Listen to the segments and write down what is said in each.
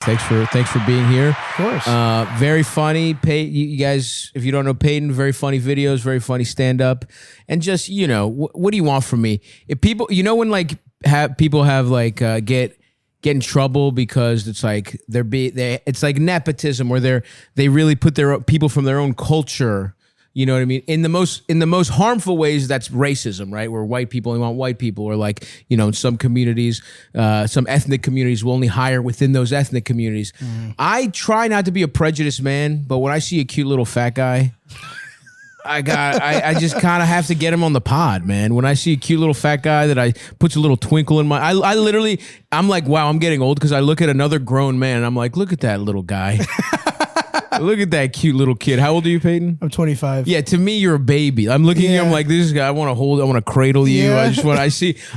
Thanks for being here. Of course. Very funny. You guys, if you don't know Peyton, very funny videos, very funny stand up, and just what do you want from me? If people, when like people have like get in trouble because it's like it's like nepotism, where they really put their people from their own culture. You know what I mean? In the most harmful ways, that's racism, right? Where white people only want white people, or like, in some communities, some ethnic communities will only hire within those ethnic communities. I try not to be a prejudiced man, but when I see a cute little fat guy, I just kind of have to get him on the pod, man. When I see a cute little fat guy that puts a little twinkle in my, I'm like, wow, I'm getting old, because I look at another grown man and I'm like, look at that little guy. Look at that cute little kid. How old are you, Peyton? I'm 25. Yeah, to me, you're a baby. I'm looking at you. I'm like, this guy. I want to cradle you. Yeah.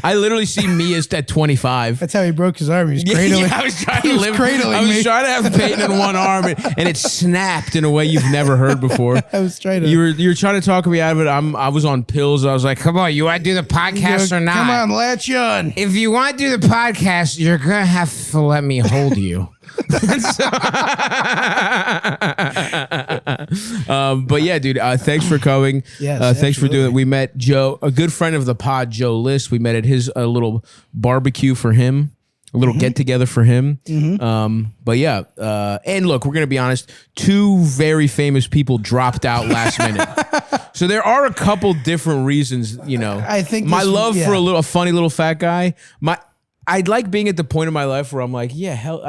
I literally see me as at 25. That's how he broke his arm. He was cradling. I was trying to have Peyton in one arm, and it snapped in a way you've never heard before. I was trying to. You were trying to talk me out of it. I was on pills. I was like, come on, you want to do the podcast or not? Come on, latch on. If you want to do the podcast, you're gonna have to let me hold you. But yeah, dude, thanks for coming. Yes, thanks for doing it. We met Joe, a good friend of the pod, Joe List. We met at his little barbecue for him, a little get together for him. But yeah, and look, we're gonna be honest. 2 very famous people dropped out last minute. So there are a couple different reasons. I think my love for a funny little fat guy. I'd like being at the point in my life where I'm like, yeah, hell,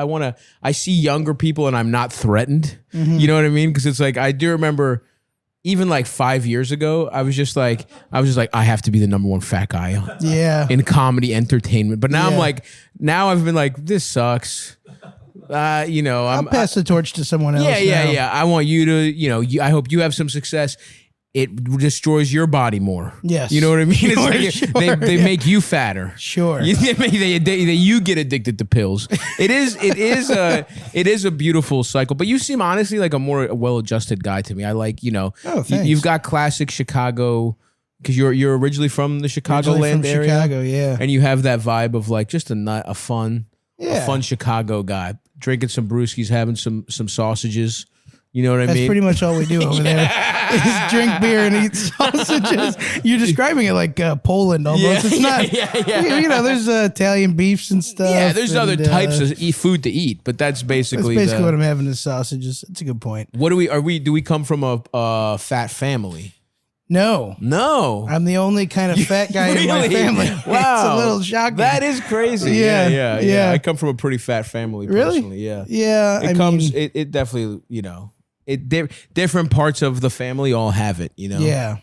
I see younger people and I'm not threatened. You know what I mean? Because it's like, I do remember even like 5 years ago, I was just like, I have to be the number one fat guy in comedy entertainment. But now I'm like, I've been like, this sucks. I'll pass the torch to someone else. Yeah. I want you to, I hope you have some success. It destroys your body more. Yes. You know what I mean? It's like they make you fatter. Sure. You get addicted to pills. It is a beautiful cycle. But you seem honestly like a more well-adjusted guy to me. I like, thanks. You've got classic Chicago, because you're originally from the Chicagoland area. Chicago, yeah. And you have that vibe of like just a fun Chicago guy, drinking some brewskis, having some sausages. You know what I mean? That's pretty much all we do over there is drink beer and eat sausages. You're describing it like Poland almost. It's not. Yeah. There's Italian beefs and stuff. Yeah, there's other types of food to eat, but that's basically what I'm having is sausages. That's a good point. What do we come from a fat family? No. I'm the only kind of fat guy in my family. Wow. It's a little shocking. That is crazy. Yeah. I come from a pretty fat family personally. Yeah. Yeah. It definitely, different parts of the family all have it, Yeah.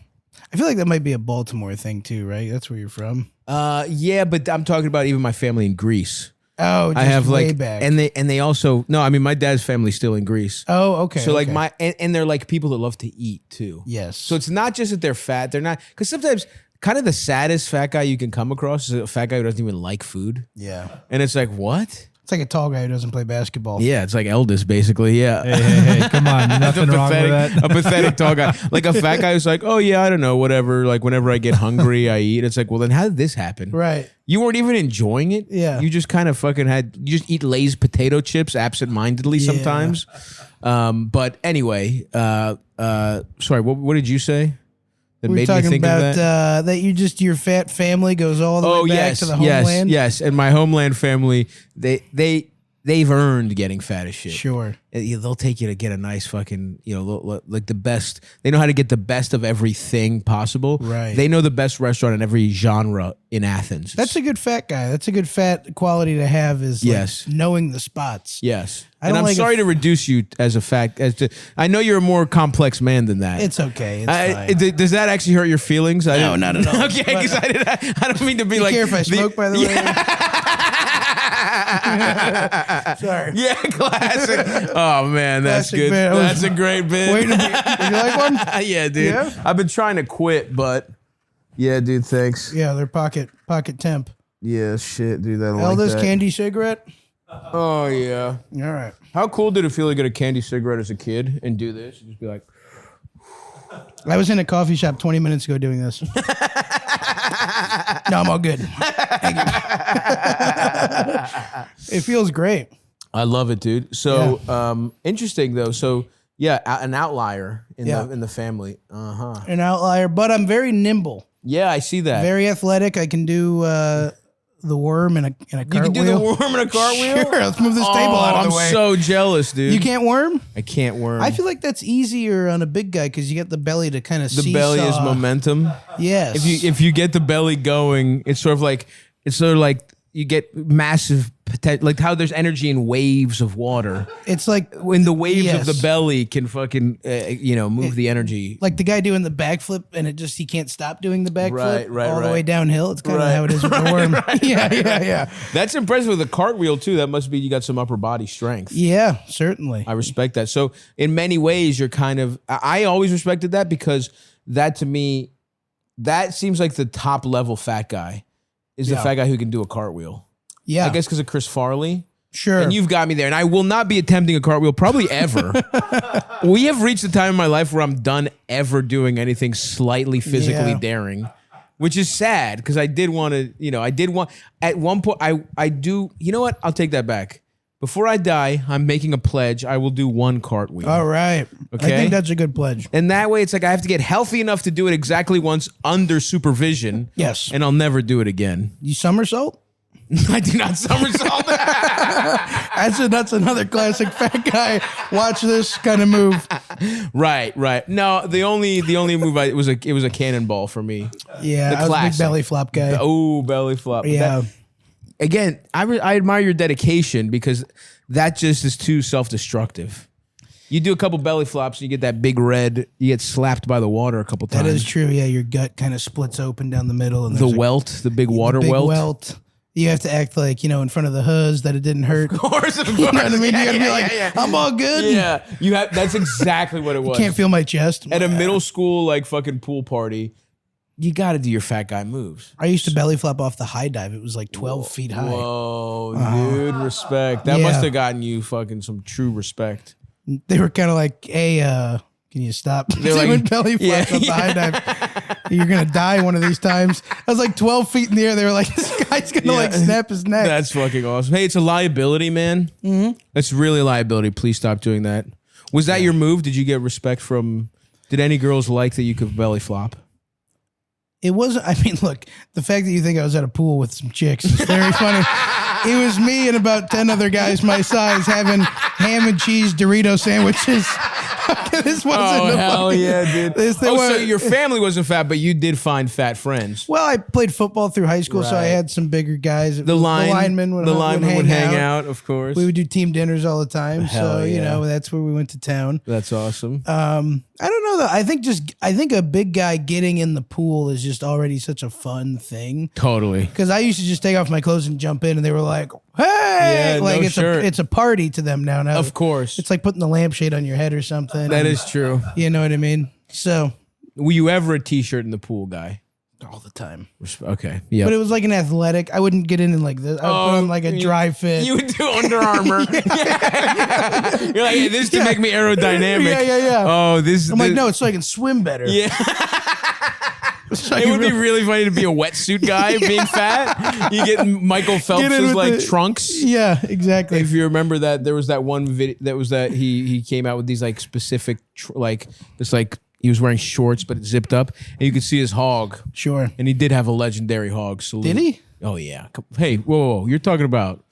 I feel like that might be a Baltimore thing too, right? That's where you're from. Yeah, but I'm talking about even my family in Greece. Oh, just I have way back. And they also my dad's family's still in Greece. Oh, okay. So like and they're like people that love to eat too. Yes. So it's not just that they're fat. They're not, because sometimes kind of the saddest fat guy you can come across is a fat guy who doesn't even like food. Yeah. And it's like, what? It's like a tall guy who doesn't play basketball. Yeah, it's like Eldest, basically. Yeah. Hey, come on. Nothing wrong with that. A pathetic tall guy. Like a fat guy who's like, oh, yeah, I don't know, whatever. Like whenever I get hungry, I eat. It's like, well, then how did this happen? Right. You weren't even enjoying it? Yeah. You just kind of you just eat Lay's potato chips absentmindedly sometimes. But anyway, sorry, what did you say? That We're made talking me think about of that? that your fat family goes all the way back to the homeland. Yes, and my homeland family, they've earned getting fat as shit. Sure. They'll take you to get a nice fucking, like the best. They know how to get the best of everything possible. Right. They know the best restaurant in every genre in Athens. That's a good fat guy. That's a good fat quality to have, is knowing the spots. Yes. And I'm sorry to reduce you as a fat. I know you're a more complex man than that. It's okay. It's fine. Does that actually hurt your feelings? No, not at all. Okay, because I don't mean to be like. Care if I smoke, by the way? Sorry. Yeah, classic. Oh man, that's Classic good. bit. That's a great bit. Would you like one? Yeah, dude. Yeah? I've been trying to quit, but yeah, dude. Thanks. Yeah, they're pocket temp. Yeah, shit, dude. I don't Eldest like that. candy cigarette. Oh yeah. All right. How cool did it feel to get a candy cigarette as a kid and do this? And just be like. I was in a coffee shop 20 minutes ago doing this. No, I'm all good. Thank you. It feels great. I love it, dude. So interesting though. So yeah, an outlier in the family. An outlier, but I'm very nimble. Yeah, I see that. Very athletic. I can do the worm and a cartwheel. You can do the worm and a cartwheel? Sure, let's move this table out of the way. I'm so jealous, dude. You can't worm? I can't worm. I feel like that's easier on a big guy because you get the belly to kind of seesaw. The belly is momentum. Yes. If you get the belly going, it's sort of like you get massive potential, like how there's energy in waves of water. It's like when the waves of the belly can fucking move the energy. Like the guy doing the backflip, and he can't stop doing the backflip all the right. way downhill. It's kind of how it is with the worm. Yeah. That's impressive with the cartwheel too. That must be you got some upper body strength. Yeah, certainly. I respect that. So in many ways, you're kind of. I always respected that because that to me, that seems like the top level fat guy. Is the fat guy who can do a cartwheel. Yeah. I guess because of Chris Farley. Sure. And you've got me there. And I will not be attempting a cartwheel probably ever. We have reached the time in my life where I'm done ever doing anything slightly physically daring, which is sad because I did want to, at one point, I do, you know what? I'll take that back. Before I die, I'm making a pledge. I will do one cartwheel. All right. Okay. I think that's a good pledge. And that way, it's like I have to get healthy enough to do it exactly once under supervision. Yes. And I'll never do it again. You somersault? I do not somersault. That's another classic fat guy. Watch this kind of move. Right. No, the only move it was a cannonball for me. Yeah, I was a big belly flop guy. Belly flop. Yeah. Again, I admire your dedication because that just is too self-destructive. You do a couple belly flops, and you get that big red. You get slapped by the water a couple times. That is true. Yeah, your gut kind of splits open down the middle, and the welt, the big water welt. You have to act like in front of the huzz that it didn't hurt. Of course. You know what I mean? You got to be like, I'm all good. Yeah, you have. That's exactly what it was. You can't feel my chest at a middle school fucking pool party. You got to do your fat guy moves. I used to belly flop off the high dive. It was like 12 feet high. Whoa, dude, respect. That must have gotten you fucking some true respect. They were kind of like, hey, can you stop They're doing belly flops off the high dive? You're going to die one of these times. I was like 12 feet in the air. They were like, this guy's going to snap his neck. That's fucking awesome. Hey, it's a liability, man. Mm-hmm. That's really a liability. Please stop doing that. Was that your move? Did you get respect from, did any girls like that you could belly flop? It wasn't, look, the fact that you think I was at a pool with some chicks is very funny. It was me and about 10 other guys my size having ham and cheese Dorito sandwiches. This wasn't hell yeah, dude. So your family wasn't fat, but you did find fat friends. Well, I played football through high school, so I had some bigger guys. The linemen would hang out, of course. We would do team dinners all the time, that's where we went to town. That's awesome. I don't know though. I think a big guy getting in the pool is just already such a fun thing. Totally. Because I used to just take off my clothes and jump in, and they were like, "Hey!" It's a party to them now. Of course, it's like putting the lampshade on your head or something. That is true. You know what I mean? So, were you ever a t-shirt in the pool guy? All the time. Okay. Yeah. But it was like an athletic. I wouldn't get in like this. I would put on like a dry fit. You would do Under Armour. You're like, hey, this to make me aerodynamic. Yeah. Oh, this. I'm like, no, it's so I can swim better. Yeah. It would be really funny to be a wetsuit guy being fat. You get Michael Phelps' trunks. Yeah, exactly. If you remember that, there was that one video that he came out with these specific he was wearing shorts but it zipped up and you could see his hog. Sure. And he did have a legendary hog. Salute. Did he? Oh yeah. Hey, whoa. You're talking about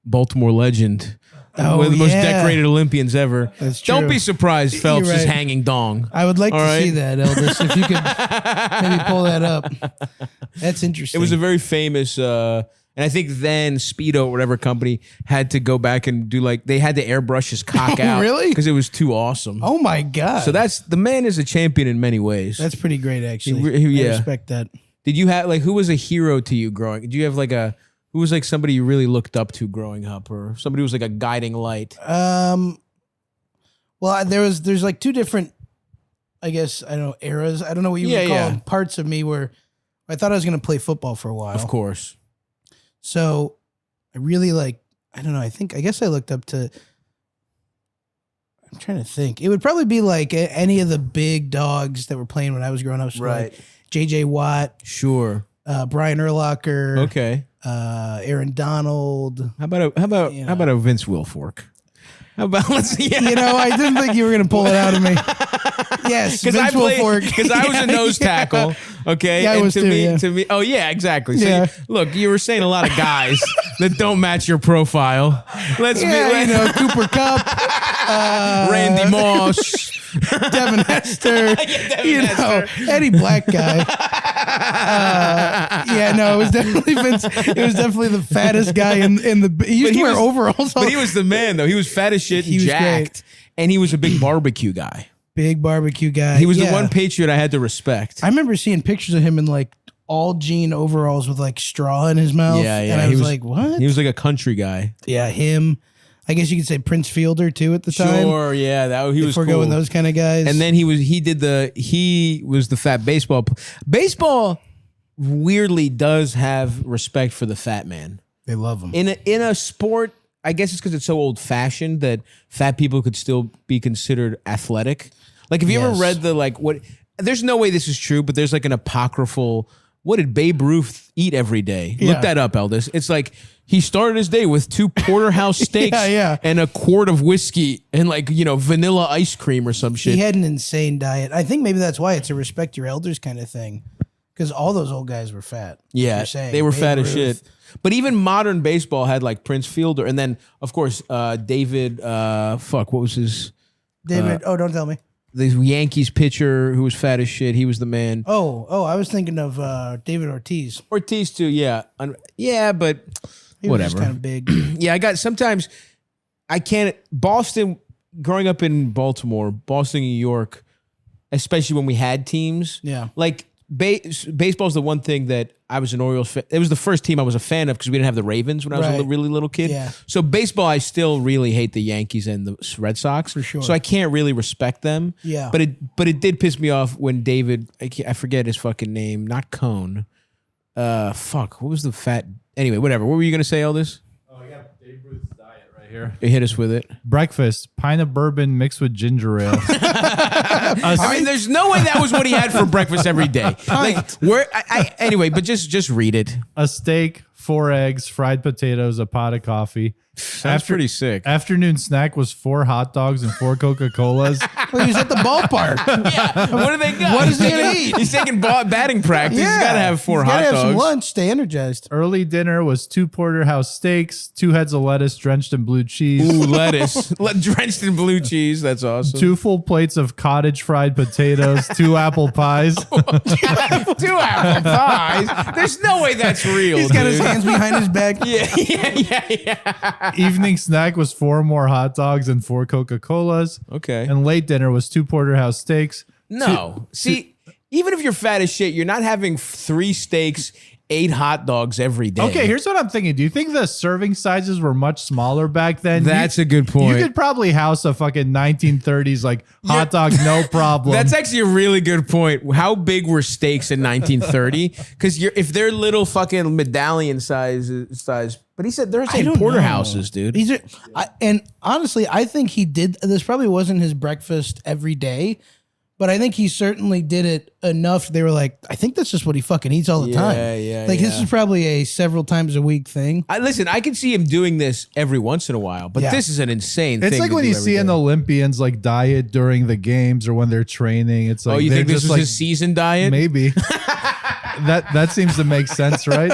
Baltimore legend. One of the most decorated Olympians ever. That's true. Don't be surprised Phelps is hanging dong. I would like to see that, Elvis, if you could maybe pull that up. That's interesting. It was a very famous, and I think then Speedo, whatever company, had to go back and do they had to airbrush his cock out. Really? Because it was too awesome. Oh my God. So the man is a champion in many ways. That's pretty great, actually. I respect that. Did you have, who was a hero to you growing? Did you have who was somebody you really looked up to growing up, or somebody who was a guiding light? Well, there's two different, I guess, I don't know, eras. I don't know what you would call them, parts of me where I thought I was going to play football for a while. Of course. So I really I don't know, I guess I looked up to, I'm trying to think. It would probably be any of the big dogs that were playing when I was growing up. So right. J.J. Watt. Sure. Brian Urlacher. Okay. Aaron Donald. How about a Vince Wilfork? How about let's You know, I didn't think you were gonna pull it out of me. Yes, because I was a nose tackle. Okay, Yeah, I and was too, to me, oh yeah, exactly. So Yeah. look, you were saying a lot of guys that don't match your profile. Let's be, you know, Cooper Cup, Randy Moss. Devin Hester, any black guy. Yeah, no, it was definitely Vince. It was definitely the fattest guy in the. He used to wear overalls. But he was the man, though. He was fat as shit, and He was jacked, and he was a big barbecue guy. Big barbecue guy. He was the one Patriot I had to respect. I remember seeing pictures of him in like all jean overalls with like straw in his mouth. Yeah, yeah. And I He was was- like, what? He was like a country guy. Yeah, him. I guess you could say Prince Fielder too at the time. Sure, yeah, he was If we're cool. going those kind of guys. And then he was the fat baseball. Baseball weirdly does have respect for the fat man. they love him. In a sport, I guess it's because it's so old fashioned that fat people could still be considered athletic. Like, have you ever Yes. read what? There's no way this is true, but there's like an apocryphal. What did Babe Ruth eat every day? Yeah. Look that up, Eldis. It's like he started his day with 2 porterhouse steaks Yeah. and a quart of whiskey and vanilla ice cream or some shit. He had an insane diet. I think maybe that's why it's a respect your elders kind of thing. Because all those old guys were fat. Yeah, You're saying. they were Babe fat as Ruth. shit. But even modern baseball had like Prince Fielder, and then of course David. What was his? David, don't tell me. The Yankees pitcher who was fat as shit. He was the man. Oh, I was thinking of David Ortiz. Ortiz too. Yeah, yeah, but He was whatever. just kind of big. Yeah, sometimes I can't. Boston, growing up in Baltimore, Boston, New York, especially when we had teams. Yeah. Like baseball's the one thing that I was an Orioles fan. It was the first team I was a fan of because we didn't have the Ravens when I was a Right. really little kid. Yeah. So baseball, I still really hate the Yankees and the Red Sox. For sure. So I can't really respect them. Yeah. But it did piss me off when David, I forget his fucking name, not Cone. What was the fat? Anyway, whatever. What were you gonna say, Eldis? Oh, I got Babe Ruth's diet right here. You hit us with it. Breakfast: pint of bourbon mixed with ginger ale. I mean, there's no way that was what he had for breakfast every day. Like, where? Anyway, but just read it. A steak, 4 eggs, fried potatoes, a pot of coffee. Sounds pretty sick. Afternoon snack was 4 hot dogs and 4 Coca-Colas. Well, he was at the ballpark. Yeah. What do they got? What is he gonna eat? He's taking batting practice. He's got to have 4 He's hot gotta have dogs. some lunch. Stay energized. Early dinner was 2 porterhouse steaks, 2 heads of lettuce drenched in blue cheese, Ooh, lettuce. Drenched in blue cheese. That's awesome. 2 full plates of cottage fried potatoes, 2 apple pies. 2 apple pies. There's no way that's real. He's got his dude. hands behind his back. Yeah. Evening snack was 4 more hot dogs and 4 Coca-Colas. Okay. And late dinner was 2 porterhouse steaks. No. See, even if you're fat as shit, you're not having 3 steaks, 8 hot dogs every day. Okay, here's what I'm thinking. Do you think the serving sizes were much smaller back then? That's a good point. You could probably house a fucking 1930s like hot dog, no problem. That's actually a really good point. How big were steaks in 1930? Because if they're little fucking medallion size, but he said they're saying don't porterhouses, dude. These are, and honestly, I think he did. This probably wasn't his breakfast every day, but I think he certainly did it enough. They were like, I think that's just what he fucking eats all the time. Like this is probably a several times a week thing. Listen, I can see him doing this every once in a while, but Yeah. this is an insane thing. It's like to when do you every see an day. Olympians like diet during the games or when they're training. It's like Oh, you they're think this just was like his season diet? maybe. That seems to make sense, right?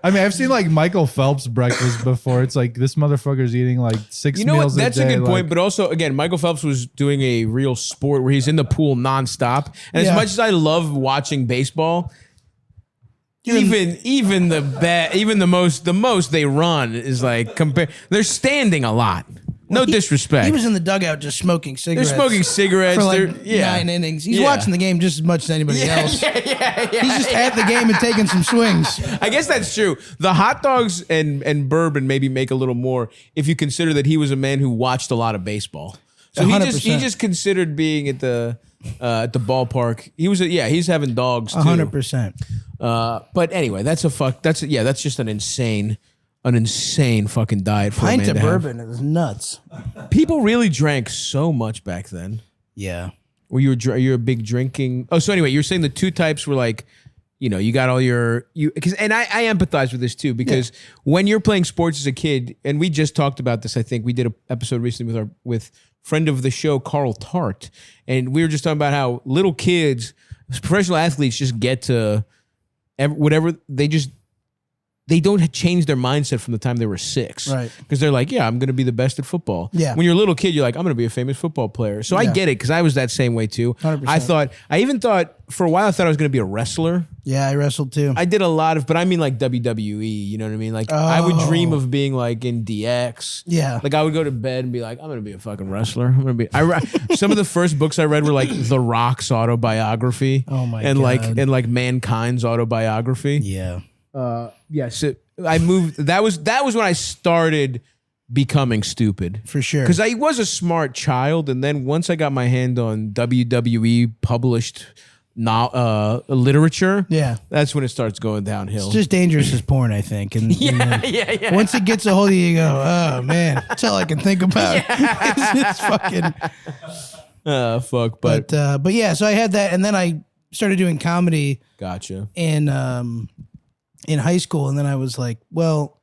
I mean, I've seen like Michael Phelps breakfast before. It's like this motherfucker's eating like 6 You know what? meals That's a a day. good point. like- But also, again, Michael Phelps was doing a real sport where he's in the pool nonstop. And Yeah. as much as I love watching baseball, even the most they run is like they're standing a lot. No disrespect. He was in the dugout just smoking They're cigarettes. smoking cigarettes. for like They're- 9 innings. He's Yeah. watching the game just as much as anybody else. Yeah. He's just at the game and taking some swings. I guess that's true. The hot dogs and bourbon maybe make a little more if you consider that he was a man who watched a lot of baseball. So he 100%. just considered being at the ballpark. He's having dogs too. 100%. But anyway, that's just an insane fucking diet for a Pint man of to have. bourbon is nuts. People really drank so much back then. Yeah. Were you a big drinking? Oh, so anyway, you're saying the 2 types were like, you got all and I empathize with this too, because when you're playing sports as a kid, and we just talked about this, I think we did an episode recently with friend of the show, Carl Tart. And we were just talking about how little kids, professional athletes just get to whatever, they don't change their mindset from the time they were 6. Right. Because they're like, I'm going to be the best at football. Yeah. When you're a little kid, you're like, I'm going to be a famous football player. So I get it, because I was that same way too. 100%. I even thought, for a while, I thought I was going to be a wrestler. Yeah, I wrestled too. I did a lot of, but I mean like WWE, you know what I mean? Like I would dream of being like in DX. Yeah. Like I would go to bed and be like, I'm going to be a fucking wrestler. I'm going to be, some of the first books I read were like The Rock's autobiography. Oh my and God. And like Mankind's autobiography. Yeah. So I moved. That was when I started becoming stupid. For sure. Because I was a smart child, and then once I got my hand on WWE published literature, that's when it starts going downhill. It's just dangerous as porn, I think. And yeah. Once it gets a hold of you, you go, oh man, that's all I can think about. It's fucking. Fuck. But yeah, so I had that, and then I started doing comedy. Gotcha. In high school, and then I was like, well,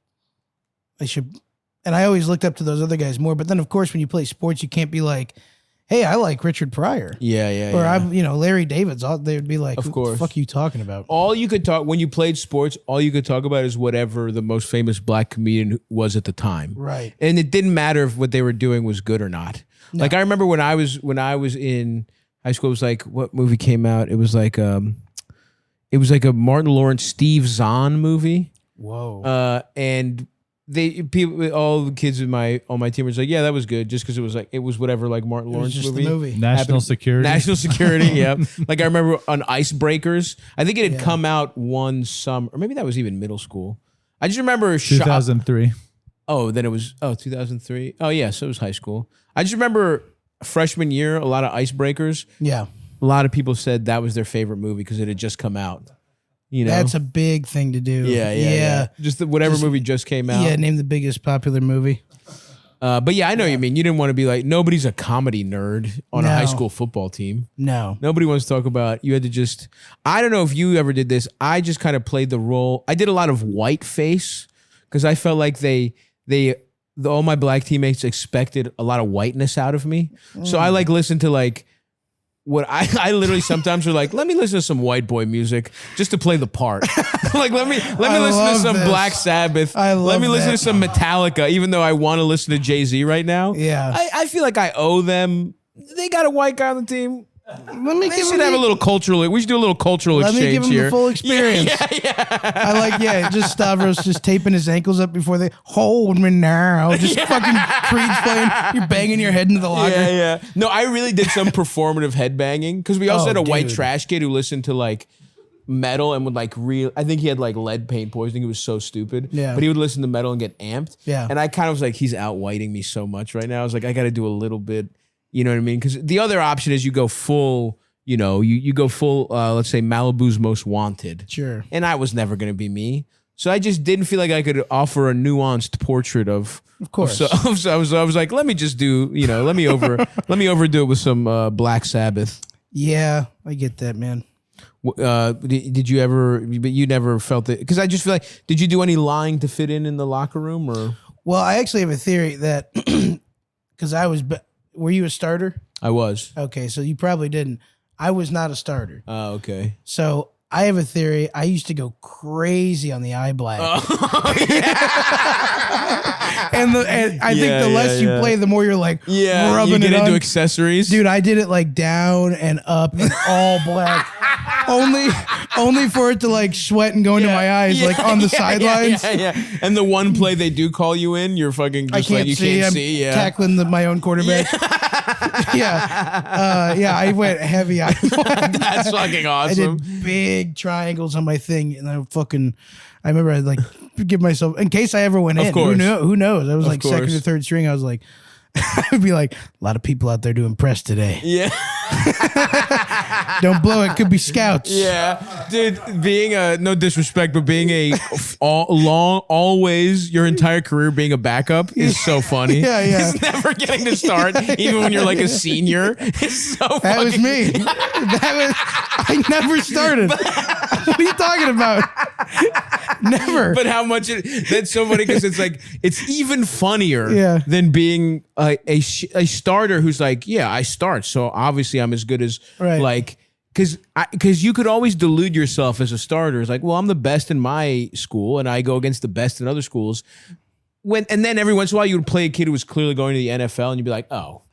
I should, and I always looked up to those other guys more, but then of course when you play sports, you can't be like, hey, I like Richard Pryor. Or I'm, Larry David's, they would be like, of what course. the fuck are you talking about? All you could talk, when you played sports, all you could talk about is whatever the most famous black comedian was at the time. Right. And it didn't matter if what they were doing was good or not. No. Like I remember when I was in high school, it was like, what movie came out? It was like a Martin Lawrence, Steve Zahn movie. Whoa. And all the kids on my team were like, yeah, that was good, just because it was whatever, like Martin Lawrence just movie. The movie. National Security. Yeah. Like I remember on Icebreakers, I think it had come out one summer, or maybe that was even middle school. I just remember 2003. Then it was 2003. Oh yeah, so it was high school. I just remember freshman year, a lot of Icebreakers. Yeah. A lot of people said that was their favorite movie because it had just come out. That's a big thing to do. Yeah. Just whatever movie just came out. Yeah, name the biggest popular movie. But yeah, I know what you mean. You didn't want to be like, nobody's a comedy nerd on a high school football team. No. Nobody wants to talk about, you had to just, I don't know if you ever did this. I just kind of played the role. I did a lot of white face because I felt like all my black teammates expected a lot of whiteness out of me. So I listened to what I literally sometimes were like, let me listen to some white boy music just to play the part. Let me listen to some Black Sabbath. Let me listen to some Metallica, even though I want to listen to Jay-Z right now. Yeah. I feel like I owe them. They got a white guy on the team. They should have a little cultural. We should do a little cultural exchange here. Let me give him the full experience. Yeah. I just Stavros just taping his ankles up before they hold me now. Just fucking Creed's playing. You're banging your head into the locker. Yeah. No, I really did some performative headbanging because we also had a white trash kid who listened to metal and would I think he had lead paint poisoning. He was so stupid. Yeah. But he would listen to metal and get amped. Yeah. And I kind of was like, he's out whiting me so much right now. I was like, I got to do a little bit. You know what I mean? Because the other option is you go full, you go full, let's say Malibu's Most Wanted. Sure. And I was never going to be me. So I just didn't feel like I could offer a nuanced portrait of course. So I was like, let me just do, let me overdo it with some Black Sabbath. Yeah, I get that, man. Did you ever, but you never felt it? Because I just feel like, did you do any lying to fit in the locker room or? Well, I actually have a theory that, because were you a starter? I was. Okay, so you probably didn't. I was not a starter. Oh, okay. So I have a theory. I used to go crazy on the eye black. Oh, yeah. and I think the less you play, the more you're rubbing you get it into on. accessories. Dude, I did it down and up and all black. only for it to sweat and go into my eyes on the sidelines. Yeah. And the one play they do call you in, you're fucking just you can't see. Yeah. Tackling my own quarterback. I went heavy eye black. That's fucking awesome. I did big triangles on my thing, and I remember I'd give myself, in case I ever went in. Course. Who knows? I was Of course. second or third string. I was like, I'd be like, a lot of people out there doing press today. Yeah. Don't blow it. Could be scouts. Yeah. Dude, being no disrespect, but being always your entire career being a backup is so funny. Yeah. It's never getting to start, even when you're a senior. It's so funny. That was me. I never started. What are you talking about? Never. But how much that's so funny because it's like it's even funnier Yeah. than being a starter who's like, yeah, I start, so obviously I'm as good as Right. like because you could always delude yourself as a starter. It's like, well, I'm the best in my school, and I go against the best in other schools. And then every once in a while you would play a kid who was clearly going to the NFL, and you'd be like, oh,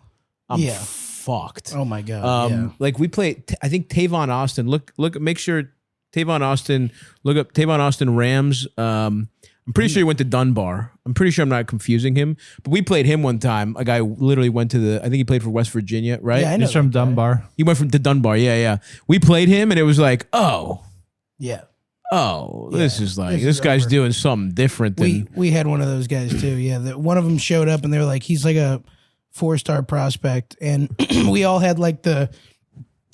I'm fucked. Oh my God. Like we played, I think Tavon Austin. Make sure Tavon Austin. Look up Tavon Austin Rams. I'm pretty sure he went to Dunbar. I'm pretty sure I'm not confusing him, but we played him one time. A guy literally went to I think he played for West Virginia, right? Yeah, I know He's from that guy. Dunbar. He went to Dunbar. Yeah. We played him, and it was like, Yeah. this is like this this is guy's over. doing something different than. We had one of those guys too. Yeah, one of them showed up and they were like, he's like a 4-star prospect, and we all had like I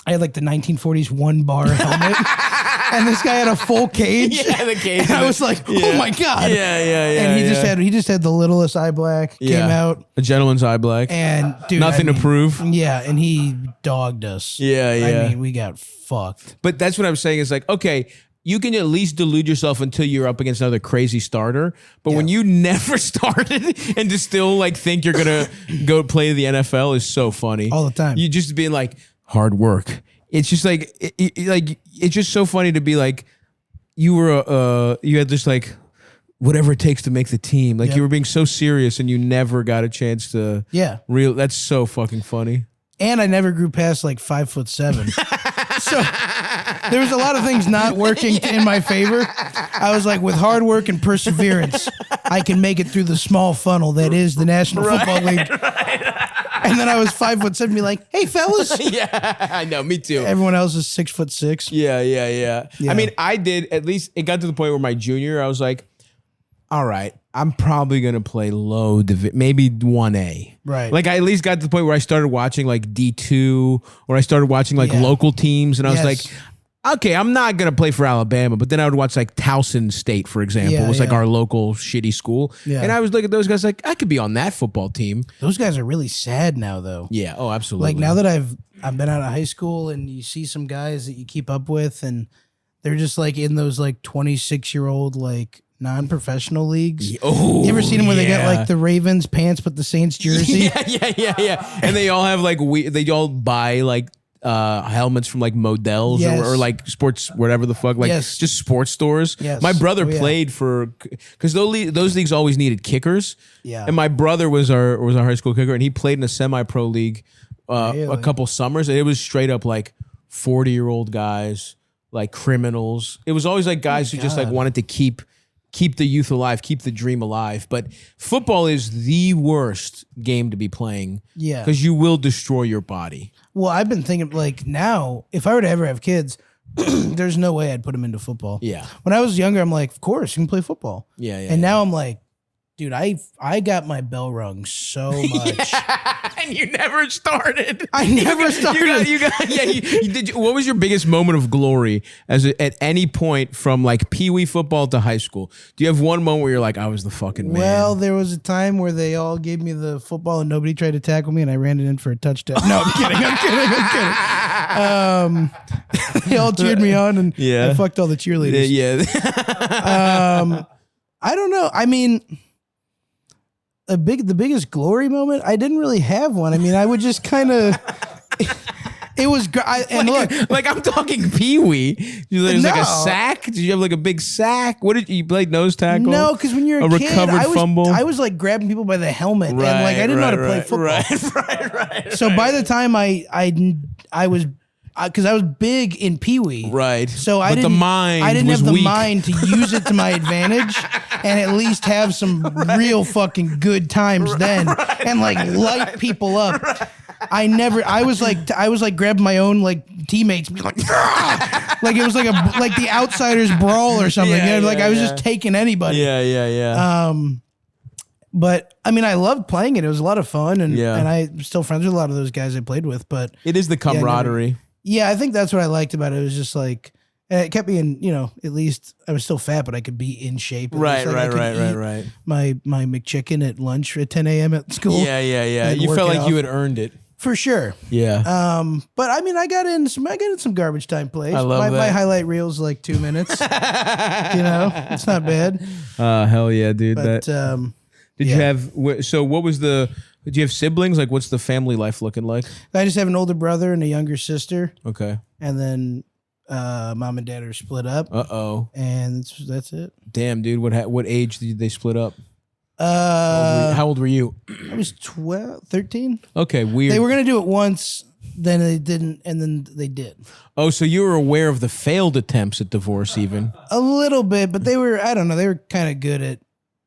had like the 1940s 1-bar helmet, and this guy had a full cage. Yeah, the cage. And I was like, oh my God. Yeah. And he just had the littlest eye black. Came out a gentleman's eye black. and dude, Nothing to prove. Yeah, and he dogged us. Yeah. I mean, we got fucked. But that's what I'm saying is like, okay, you can at least delude yourself until you're up against another crazy starter. But when you never started and to still like think you're going to go play the NFL is so funny. All the time. You just being like, hard work. It's just like, it's just so funny to be like, you had just like, whatever it takes to make the team. Like you were being so serious and you never got a chance to that's so fucking funny. And I never grew past like 5'7". So there was a lot of things not working in my favor. I was like, with hard work and perseverance, I can make it through the small funnel that is the National Football League. And then I was 5'7", be like, hey fellas. Yeah, I know, me too. Everyone else is 6'6". Yeah. I mean, I did, at least it got to the point where my junior, I was like, all right, I'm probably going to play low division, maybe 1A. Right. Like I at least got to the point where I started watching like D2 or I started watching like local teams. And I was like, okay, I'm not going to play for Alabama. But then I would watch like Towson State, for example. It was like our local shitty school. Yeah. And I was looking at those guys like, I could be on that football team. Those guys are really sad now though. Yeah. Oh, absolutely. Like now that I've been out of high school and you see some guys that you keep up with and they're just like in those like 26-year-old like non-professional leagues. Oh, you ever seen them where they got like the Ravens pants but the Saints jersey? Yeah. And they all have like they all buy like helmets from like Modell's or like sports whatever the fuck, like just sports stores. My brother played for, because those leagues always needed kickers. Yeah. And my brother was our high school kicker, and he played in a semi-pro league a couple summers, and it was straight up like 40-year-old guys, like criminals. It was always like guys who just like wanted to keep the youth alive, keep the dream alive. But football is the worst game to be playing. Yeah. Because you will destroy your body. Well, I've been thinking like now, if I were to ever have kids, there's no way I'd put them into football. Yeah. When I was younger, I'm like, of course, you can play football. Yeah. And now I'm like, dude, I got my bell rung so much. And you never started. I never started. You did. What was your biggest moment of glory at any point from like Pee Wee football to high school? Do you have one moment where you're like, I was the fucking man? Well, there was a time where they all gave me the football and nobody tried to tackle me and I ran it in for a touchdown. No, I'm kidding. They all cheered me on and I fucked all the cheerleaders. Yeah. I don't know. I mean, the biggest glory moment, I didn't really have one. I mean, I would just kind of. It was and like I'm talking Pee Wee. There's like a sack. Did you have like a big sack? What did you play, nose tackle? No, because when you're a kid, recovered fumble. I was like grabbing people by the helmet, and like I didn't know how to play football. Right. So by the time I was. Because I was big in Pee Wee, right? So I didn't have the mind to use it to my advantage, and at least have some real fucking good times then, and like light people up. I was like grabbing my own like teammates, and be like, like it was like the Outsiders brawl or something. I was just taking anybody. Yeah. But I mean, I loved playing it. It was a lot of fun, and I'm still friends with a lot of those guys I played with. But it is the camaraderie. Yeah, I think that's what I liked about it. It was just like, it kept me in, at least I was still fat, but I could be in shape. Right. My McChicken at lunch at 10 a.m. at school. Yeah. You felt like you had earned it. For sure. Yeah. But I mean, I got in some garbage time plays. I love my that. highlight reel's like 2 minutes. It's not bad. Hell yeah, dude. But Did you have? So what was the? Did you have siblings? Like, what's the family life looking like? I just have an older brother and a younger sister, Okay. and then mom and dad are split up. And that's it. Damn, dude. What age did they split up? How old were you? I was 13. Okay, weird. They were gonna do it once, then they didn't, and then they did. Oh, so you were aware of the failed attempts at divorce, even? A little bit, but they were. I don't know. They were kind of good at.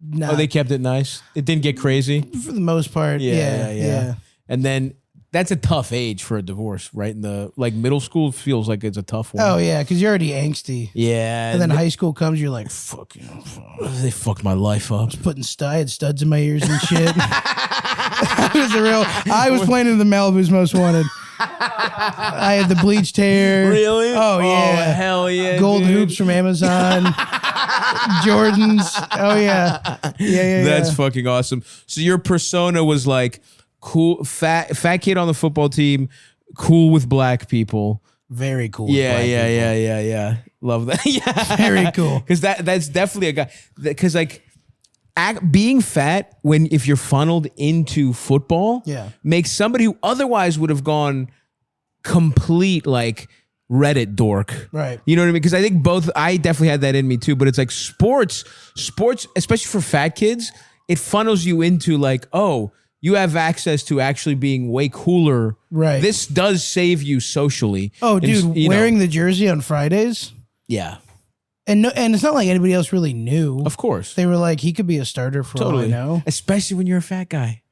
Not, Oh, they kept it nice. It didn't get crazy. for the most part. Yeah. And then that's a tough age for a divorce, right? In the middle school feels like it's a tough one. Oh yeah, because you're already angsty. Yeah. And then high school comes, you're like, fuck you. They fucked my life up. I had studs in my ears and shit. I was playing in the Malibu's Most Wanted. I had the bleached hair. Really? Oh yeah. Hell yeah. Gold dude. hoops from Amazon. Jordans. Oh yeah. Yeah. That's fucking awesome. So your persona was like cool, fat kid on the football team, cool with black people. Very cool. with Yeah, black people. yeah. Love that. Yeah. Very cool. Because that's definitely a guy. Because being fat if you're funneled into football, makes somebody who otherwise would have gone complete like Reddit dork. Right. You know what I mean? Because I think I definitely had that in me too, but it's like sports, especially for fat kids, it funnels you into like, oh, you have access to actually being way cooler. Right. This does save you socially. Oh, dude, wearing the jersey on Fridays. Yeah. And it's not like anybody else really knew. Of course. They were like, he could be a starter for all I know. Especially when you're a fat guy.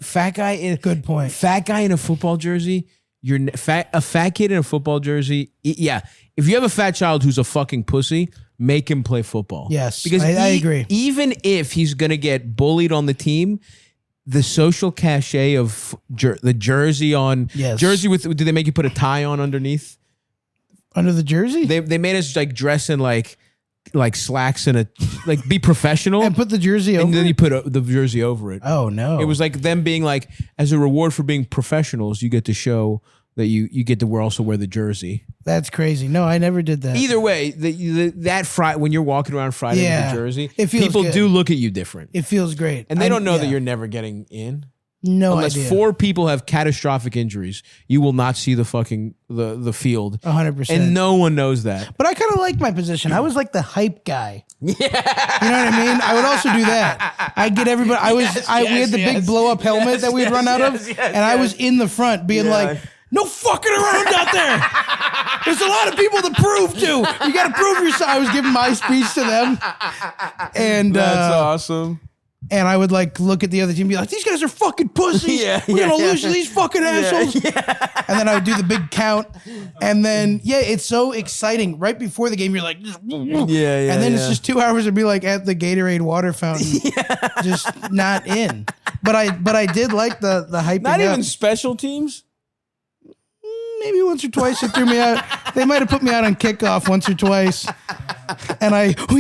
Good point. Fat guy in a football jersey. A fat kid in a football jersey. Yeah. If you have a fat child who's a fucking pussy, make him play football. Yes, because I agree. Even if he's going to get bullied on the team, the social cachet of the jersey on... Yes. Jersey with... Do they make you put a tie on underneath? Under the jersey? They made us like dress in like slacks and be professional. And put the jersey over And then it? you put the jersey over it. Oh, no. It was like them being like, as a reward for being professionals, you get to show that you get to also wear the jersey. That's crazy. No, I never did that. Either way, that Friday when you're walking around Friday with the jersey, it feels people good. do look at you different. It feels great. And they don't know that you're never getting in. No Unless idea. 4 people have catastrophic injuries, you will not see the fucking the field. 100%. And no one knows that. But I kind of like my position. I was like the hype guy. Yeah. You know what I mean? I would also do that. I'd get everybody. We had the big blow up helmet that we'd run out of. And I was in the front being like, no fucking around out there. There's a lot of people to prove to. You got to prove yourself. I was giving my speech to them. And that's awesome. And I would like look at the other team and be like, these guys are fucking pussies. We're going to lose to these fucking assholes. And then I would do the big count. And then, it's so exciting. Right before the game, you're like, And then it's just 2 hours to be like at the Gatorade water fountain. Just not in. But I did like the hyping Not even up. special teams? Maybe once or twice it threw me out. They might have put me out on kickoff once or twice. And I down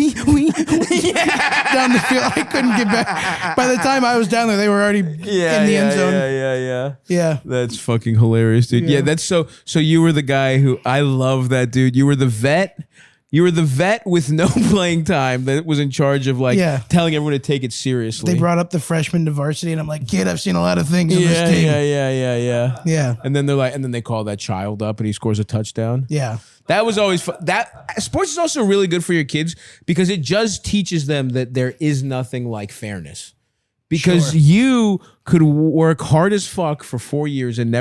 the field. I couldn't get back. By the time I was down there, they were already in the end zone. Yeah. That's fucking hilarious, dude. Yeah, that's so you were the guy who I love that, dude. You were the vet. You were the vet with no playing time that was in charge of telling everyone to take it seriously. They brought up the freshman to varsity, and I'm like, kid, I've seen a lot of things on this team. Yeah. And then and then they call that child up, and he scores a touchdown. Yeah. That was always fun. Sports is also really good for your kids because it just teaches them that there is nothing like fairness. Because you could work hard as fuck for 4 years and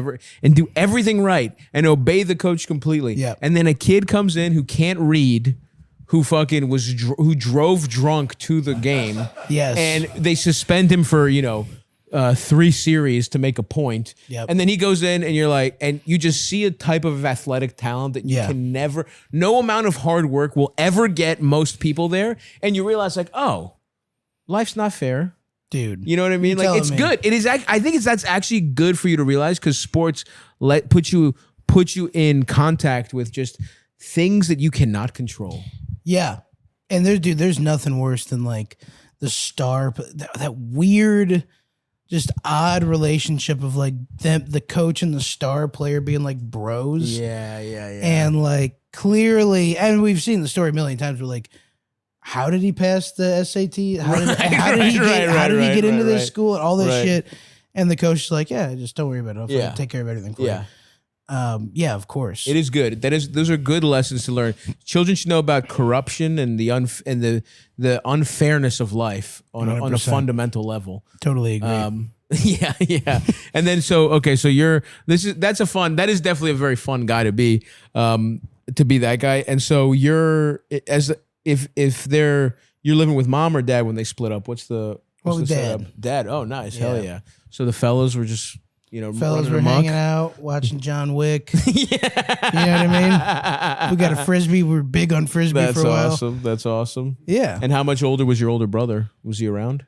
do everything right and obey the coach completely. Yeah. And then a kid comes in who can't read, who fucking who drove drunk to the game. Yes. And they suspend him for 3 series to make a point. Yep. And then he goes in and you're like, and you just see a type of athletic talent that you can never, no amount of hard work will ever get most people there. And you realize like, oh, life's not fair. Dude. You know what I mean? Like it's good. It is. I think that's actually good for you to realize because sports put you in contact with just things that you cannot control. Yeah. And there's nothing worse than like the star, that weird just odd relationship of like them, the coach and the star player being like bros. Yeah. And like clearly, and we've seen the story a million times. We're like, how did he pass the SAT? How did he get into this school and all this shit? And the coach is like, yeah, just don't worry about it. I'll take care of everything for you. Yeah, of course. It is good. Those are good lessons to learn. Children should know about corruption and the unfairness of life on a fundamental level. Totally agree. Yeah. And then so that's definitely a very fun guy to be that guy. And so you're living with mom or dad when they split up. What's the dad. setup? Dad. Oh, nice. Hell yeah. So the fellas were just fellas were hanging out, watching John Wick. You know what I mean? We got a frisbee. We were big on frisbee for a while. That's awesome. Yeah. And how much older was your older brother? Was he around?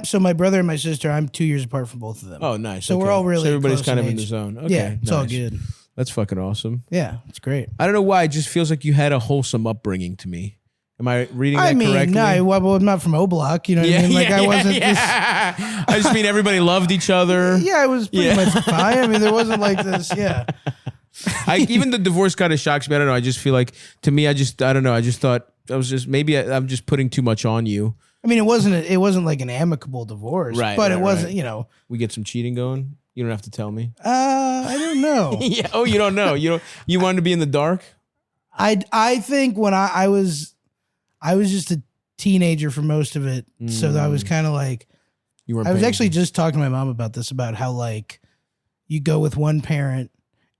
So my brother and my sister, I'm 2 years apart from both of them. Oh, nice. So we're all really everybody's close kind of in in the age. zone. Okay, Yeah, it's all nice. good. That's fucking awesome. Yeah, it's great. I don't know why. It just feels like you had a wholesome upbringing to me. Am I reading that correctly? No, I'm not from O'Block. You know what I mean? Like I wasn't just. I just mean everybody loved each other. Yeah, it was pretty much fine. I mean, there wasn't like this. Yeah. Even the divorce kind of shocks me. I don't know. I just feel like, to me, I don't know. I just thought I'm just putting too much on you. I mean, it wasn't like an amicable divorce, right? But it wasn't. We get some cheating going. You don't have to tell me. I don't know. Yeah. Oh, you don't know. You wanted to be in the dark. I think when I was just a teenager for most of it, so I was kind of like. I was actually just talking to my mom about this, about how like you go with one parent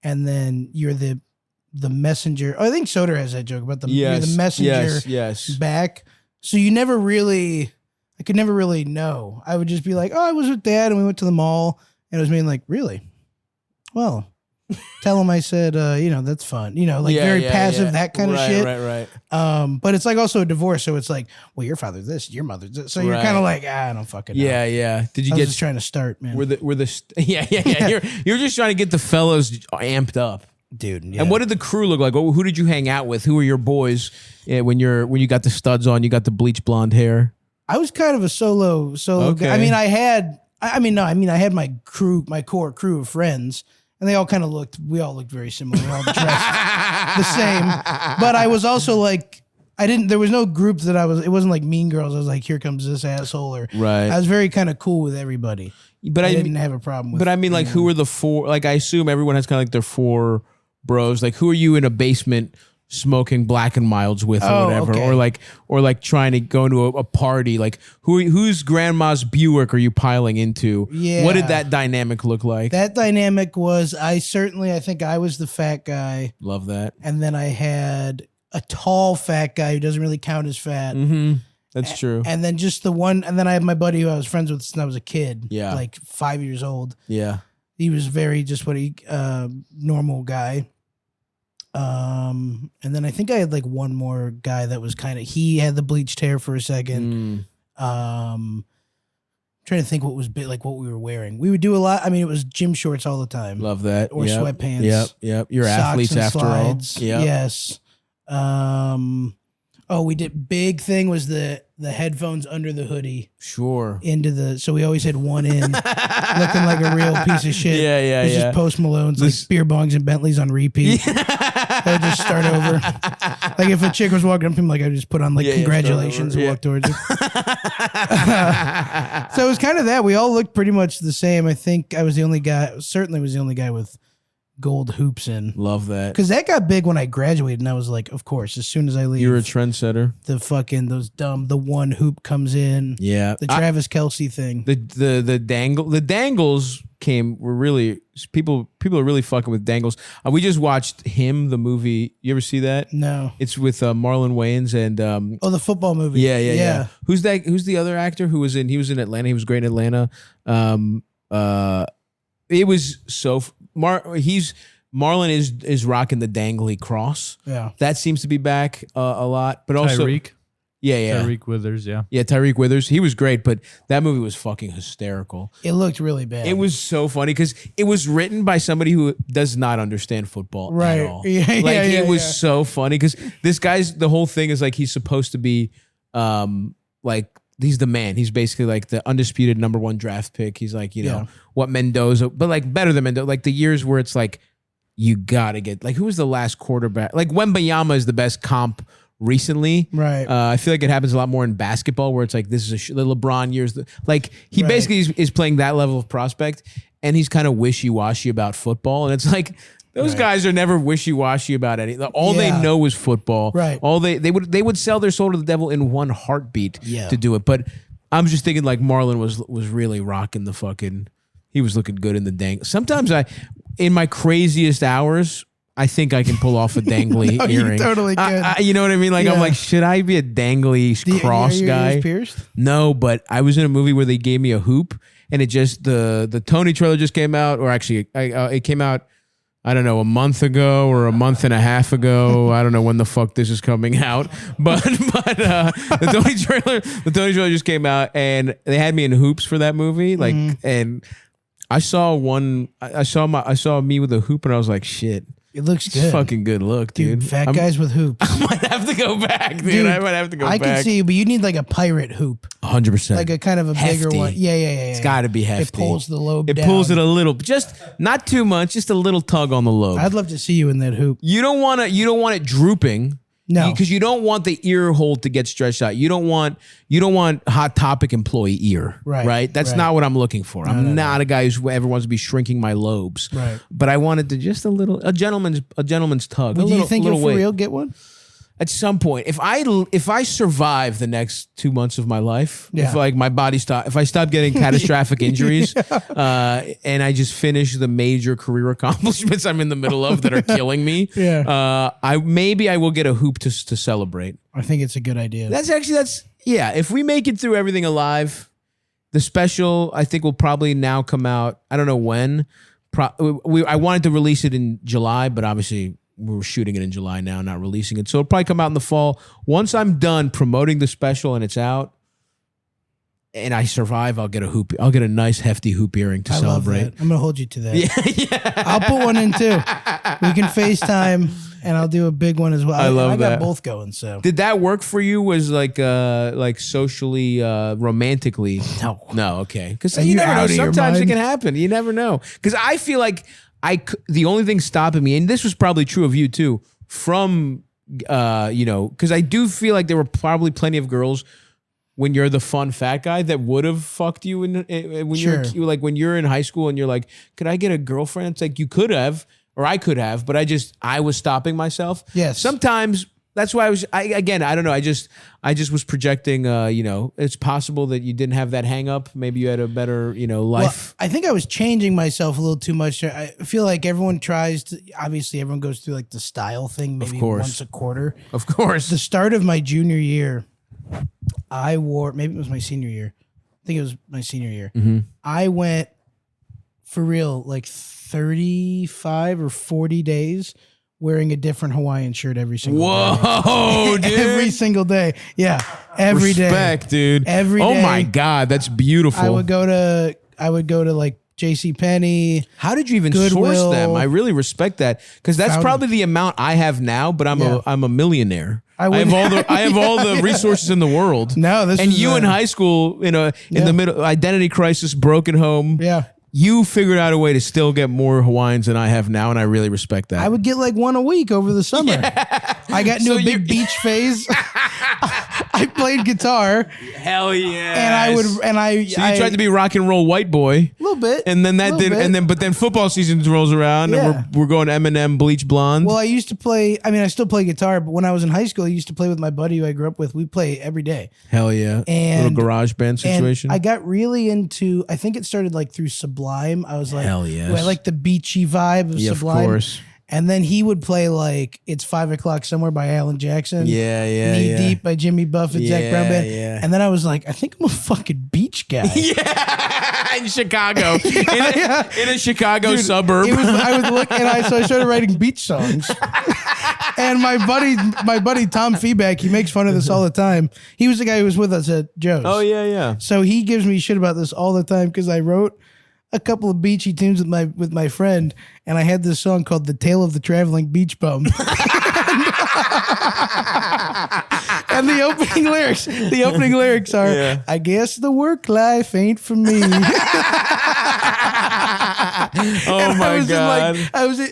and then you're the messenger. Oh, I think Soder has that joke about you're the messenger back. So I could never really know. I would just be like, oh, I was with dad and we went to the mall, and it was me like, really? Well, tell him I said, that's fun. Very passive, that kind of shit. Right. But it's like also a divorce. So it's like, well, your father's this, your mother's this. So you're kind of like, I don't fucking know. Yeah. Did you I was just trying to start, man. Yeah. You're just trying to get the fellows amped up. Dude. Yeah. And what did the crew look like? Who did you hang out with? Who were your boys when you got the studs on, you got the bleach blonde hair? I was kind of a solo guy. I mean, I had my core crew of friends. And we all looked very similar. We all dressed the same. But I was also like, there was no group it wasn't like Mean Girls. I was like, here comes this asshole. I was very kind of cool with everybody. But I didn't have a problem with. But I mean, like, who are the four? Like, I assume everyone has kind of like their four bros. Like, who are you in a basement smoking Black and Milds with, or whatever, okay. or like trying to go into a party? Like, whose grandma's Buick are you piling into? Yeah. What did that dynamic look like? That dynamic was, I think I was the fat guy. Love that. And then I had a tall fat guy who doesn't really count as fat. Mm-hmm. That's true. And then just the one, and then I had my buddy who I was friends with since I was a kid. Yeah. Like 5 years old. Yeah. He was very just normal guy. And then I think I had like one more guy that was he had the bleached hair for a second. Trying to think what was what we were wearing. We would do a lot. I mean, it was gym shorts all the time. Love that. Or sweatpants. Yep. You're athletes after slides. all. Yep. Yes. We did big thing was the headphones under the hoodie. Sure. So we always had one in, looking like a real piece of shit. Yeah. It's just Post Malone's, like beer bongs and Bentleys on repeat. I'd just start over. Like if a chick was walking up to him, like I'd just put on congratulations and walk towards her. So it was kind of that. We all looked pretty much the same. I think I was the only guy, certainly was the only guy with gold hoops in. Love that. Because that got big when I graduated, and I was like, of course, as soon as I leave. You're a trendsetter. The one hoop comes in. Yeah. The Travis Kelce thing. The dangles were really, people are really fucking with dangles. We just watched Him, the movie. You ever see that? No. It's with Marlon Wayans and the football movie. Yeah. Who's the other actor he was in Atlanta? He was great in Atlanta. It was so Marlon is rocking the dangly cross. Yeah. That seems to be back a lot, but also Tyreek. Yeah. Tyreek Withers, yeah. Yeah, Tyreek Withers. He was great, but that movie was fucking hysterical. It looked really bad. It was so funny because it was written by somebody who does not understand football at all. It was so funny because this guy's, the whole thing is like he's supposed to be he's the man. He's basically like the undisputed #1 draft pick. He's like, you know, what Mendoza, but like better than Mendoza. Like the years where it's like, you gotta get, like, who was the last quarterback? Like Wembayama is the best comp recently. Right. I feel like it happens a lot more in basketball where it's like, this is the LeBron years. Like he basically is playing that level of prospect, and he's kind of wishy-washy about football. And it's like, those guys are never wishy-washy about anything. All they know is football. Right. All they would sell their soul to the devil in one heartbeat to do it. But I'm just thinking like Marlon was really rocking the fucking. He was looking good in the dang. Sometimes in my craziest hours, I think I can pull off a dangly earring. You totally could. You know what I mean? Like I'm like, should I be a dangly cross guy? Ears pierced? No, but I was in a movie where they gave me a hoop, and it just the Tony trailer just came out, or actually it came out. I don't know, a month ago or a month and a half ago. I don't know when the fuck this is coming out, but the Tony trailer just came out, and they had me in hoops for that movie. Like, and I saw me with a hoop, and I was like, shit. It looks It's good. fucking good look, dude. Fat guys with hoops. I might have to go back, dude. I might have to go back. I can see you, but you need like a pirate hoop. 100%. Like a kind of a bigger one. Yeah. It's got to be hefty. It pulls the lobe down. It pulls it a little, just not too much, just a little tug on the lobe. I'd love to see you in that hoop. You don't want it drooping. No. Because you don't want the ear hole to get stretched out. You don't want Hot Topic employee ear. Right? That's not what I'm looking for. I'm not a guy who ever wants to be shrinking my lobes. Right. But I wanted to just a gentleman's tug. Do you think you'll for real get one? At some point, if I survive the next 2 months of my life, if like my body if I stop getting catastrophic injuries, and I just finish the major career accomplishments I'm in the middle of that are killing me, I will get a hoop to celebrate. I think it's a good idea. That's if we make it through everything alive, the special I think will probably now come out. I don't know when. I wanted to release it in July, but obviously we're shooting it in July now, not releasing it. So it'll probably come out in the fall. Once I'm done promoting the special and it's out and I survive, I'll get a hoop. I'll get a nice hefty hoop earring to celebrate. Love that. I'm going to hold you to that. Yeah. I'll put one in too. We can FaceTime and I'll do a big one as well. I love that. I got both going. So did that work for you? Was like socially, romantically? No. Okay. Because you never know. Sometimes it can happen. You never know. Because I feel like the only thing stopping me, and this was probably true of you too, from because I do feel like there were probably plenty of girls when you're the fun fat guy that would have fucked you when you're like when you're in high school and you're like, could I get a girlfriend? It's like you could have, or I could have, but I was stopping myself. Yes. Sometimes that's why I don't know. I just was projecting, it's possible that you didn't have that hang up. Maybe you had a better, life. Well, I think I was changing myself a little too much. I feel like everyone obviously everyone goes through like the style thing maybe once a quarter. Of course. The start of my junior year, I wore, maybe it was my senior year. I think it was my senior year. Mm-hmm. I went for real like 35 or 40 days wearing a different Hawaiian shirt every single day. Whoa, dude. Every single day. Yeah. Every day. Respect, dude. Every day. Oh my God, that's beautiful. I would go to like JCPenney. How did you even Goodwill. source them? I really respect that because that's probably the amount I have now, but I'm a millionaire. I have all the resources in the world. No, this and is you in high school, in the middle identity crisis, broken home. Yeah. You figured out a way to still get more Hawaiians than I have now, and I really respect that. I would get like one a week over the summer. Yeah. I got into a big beach phase. I played guitar. Hell yeah! So you tried to be rock and roll white boy. A little bit. And then but then football season rolls around and we're going Eminem Bleach Blonde. Well, I still play guitar, but when I was in high school, I used to play with my buddy who I grew up with. We play every day. Hell yeah. And little garage band situation. And I got really into, I think it started like through Sublime. I was like, hell yes. I like the beachy vibe of Sublime. Of course. And then he would play like It's 5 O'Clock Somewhere by Alan Jackson. Knee Deep by Jimmy Buffett, Zach Brown Band. Yeah. And then I was like, I think I'm a fucking beach guy. Yeah, in Chicago. in a Chicago suburb. So I started writing beach songs. And my buddy Tom Feeback, he makes fun of this all the time. He was the guy who was with us at Joe's. Oh, yeah. So he gives me shit about this all the time because I wrote a couple of beachy tunes with my friend, and I had this song called "The Tale of the Traveling Beach Bum." And And the opening lyrics are, Yeah. I guess the work life ain't for me. Oh my God.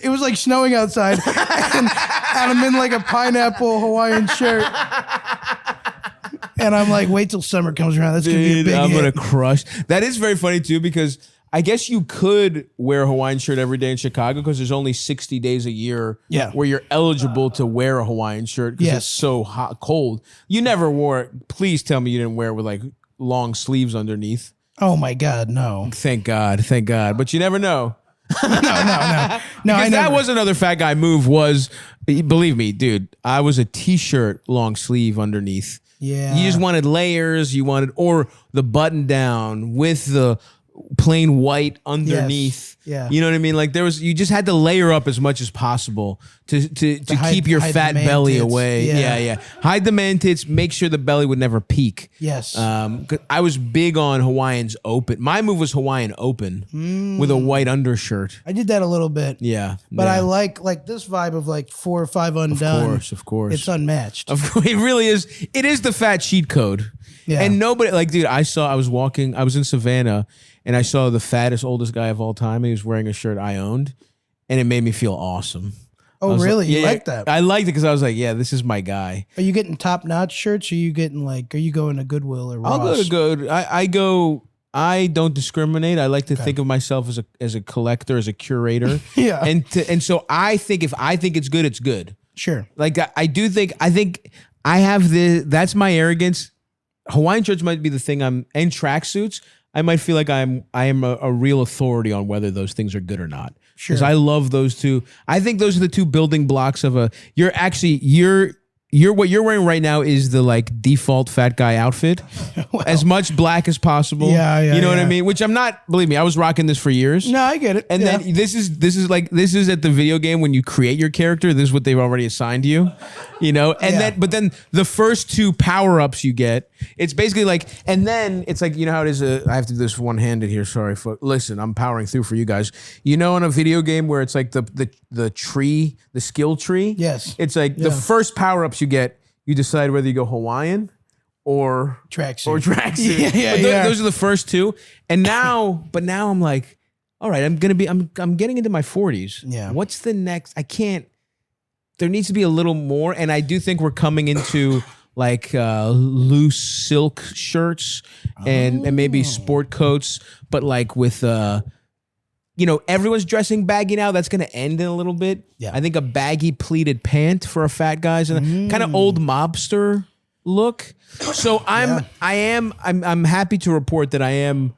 It was like snowing outside, and I'm in like a pineapple Hawaiian shirt. And I'm like, wait till summer comes around. That's gonna be a big I'm hit. gonna crush. That is very funny too, because I guess you could wear a Hawaiian shirt every day in Chicago because there's only 60 days a year where you're eligible to wear a Hawaiian shirt because it's so hot, cold. You never wore it. Please tell me you didn't wear it with like long sleeves underneath. Oh my God, no. Thank God. But you never know. No. Because that was another fat guy move was, believe me, dude, I was a t-shirt long sleeve underneath. Yeah. You just wanted layers, or the button down with the plain white underneath. Yeah. You know what I mean? Like you just had to layer up as much as possible to keep your fat belly tits. away. Yeah. Hide the man tits, make sure the belly would never peak. Yes. 'Cause I was big on Hawaiians open. My move was Hawaiian open with a white undershirt. I did that a little bit. Yeah. But I like this vibe of like 4 or 5 undone. Of course. It's unmatched. It really is. It is the fat cheat code. Yeah. And nobody, like, dude, I was in Savannah and I saw the fattest, oldest guy of all time. He was wearing a shirt I owned and it made me feel awesome. Oh, really? You like that? I liked it because I was like, yeah, this is my guy. Are you getting top-notch shirts? Or are you going to Goodwill or Ross? I'll go to Good. I don't discriminate. I like to think of myself as a collector, as a curator. Yeah. And so I think if I think it's good, it's good. Sure. Like I think I have that's my arrogance. Hawaiian shirts might be the thing and tracksuits. I might feel like I am a real authority on whether those things are good or not. Sure. Because I love those two. I think those are the two building blocks of you're what you're wearing right now is the like default fat guy outfit. Well, as much black as possible. Yeah, You know what I yeah. mean? Which I'm not, believe me, I was rocking this for years. No, I get it. And Yeah. then this is at the video game when you create your character, this is what they've already assigned you. You know? And then the first two power-ups you get, it's basically like, and then it's like, you know how it is, I have to do this one-handed here, sorry. Listen, I'm powering through for you guys. You know in a video game where it's like the tree, the skill tree? Yes. It's like the first power-ups you get, you decide whether you go Hawaiian or Yeah, tracksuit. But those are the first two. And now I'm like, all right, I'm getting into my 40s. Yeah. What's the next? There needs to be a little more. And I do think we're coming into like loose silk shirts and maybe sport coats, but like with everyone's dressing baggy now. That's going to end in a little bit. Yeah. I think a baggy pleated pant for a fat guy's and kind of old mobster look. So I'm happy to report that I'm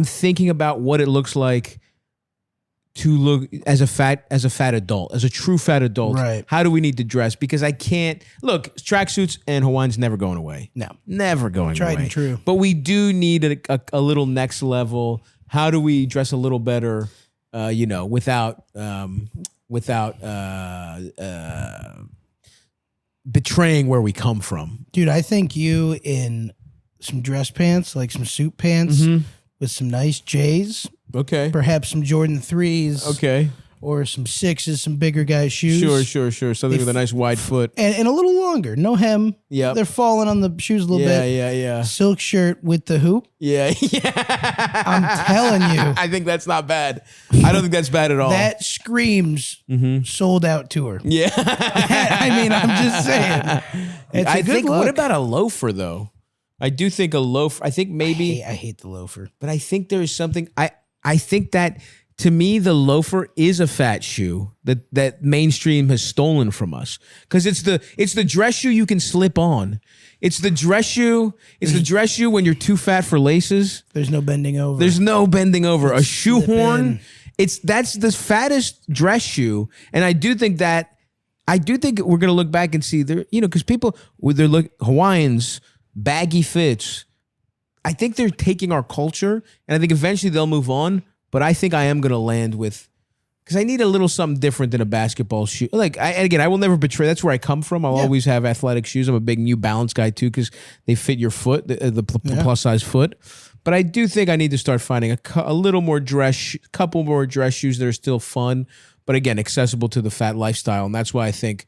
thinking about what it looks like to look as a fat adult, as a true fat adult. Right. How do we need to dress? Because I can't look, tracksuits and Hawaiians never going away. No. Never going away. Tried and true. But we do need a little next level. How do we dress a little better, without betraying where we come from? Dude, I think you in some dress pants, like some suit pants with some nice J's, Okay. perhaps some Jordan 3s. Okay. Or some 6s, some bigger guy shoes. Sure. Something with a nice wide foot. And a little longer. No hem. Yep. They're falling on the shoes a little bit. Yeah. Silk shirt with the hoop. Yeah. I'm telling you. I think that's not bad. I don't think that's bad at all. That screams sold out tour. Yeah. I mean, I'm just saying. It's a good look. What about a loafer though? I do think a loafer. I think maybe. I hate the loafer. But I think there is something. I think that to me the loafer is a fat shoe that mainstream has stolen from us because it's the dress shoe you can slip on. It's the dress shoe. It's the dress shoe when you're too fat for laces. There's no bending over. There's no bending over. A shoehorn. in. That's the fattest dress shoe, and I do think we're gonna look back and see there. Because people with their Hawaiians baggy fits. I think they're taking our culture, and I think eventually they'll move on. But I think I am going to land with, because I need a little something different than a basketball shoe. I will never betray. That's where I come from. I'll always have athletic shoes. I'm a big New Balance guy too, because they fit your foot, the plus size foot. But I do think I need to start finding a little more couple more dress shoes that are still fun, but again, accessible to the fat lifestyle. And that's why I think,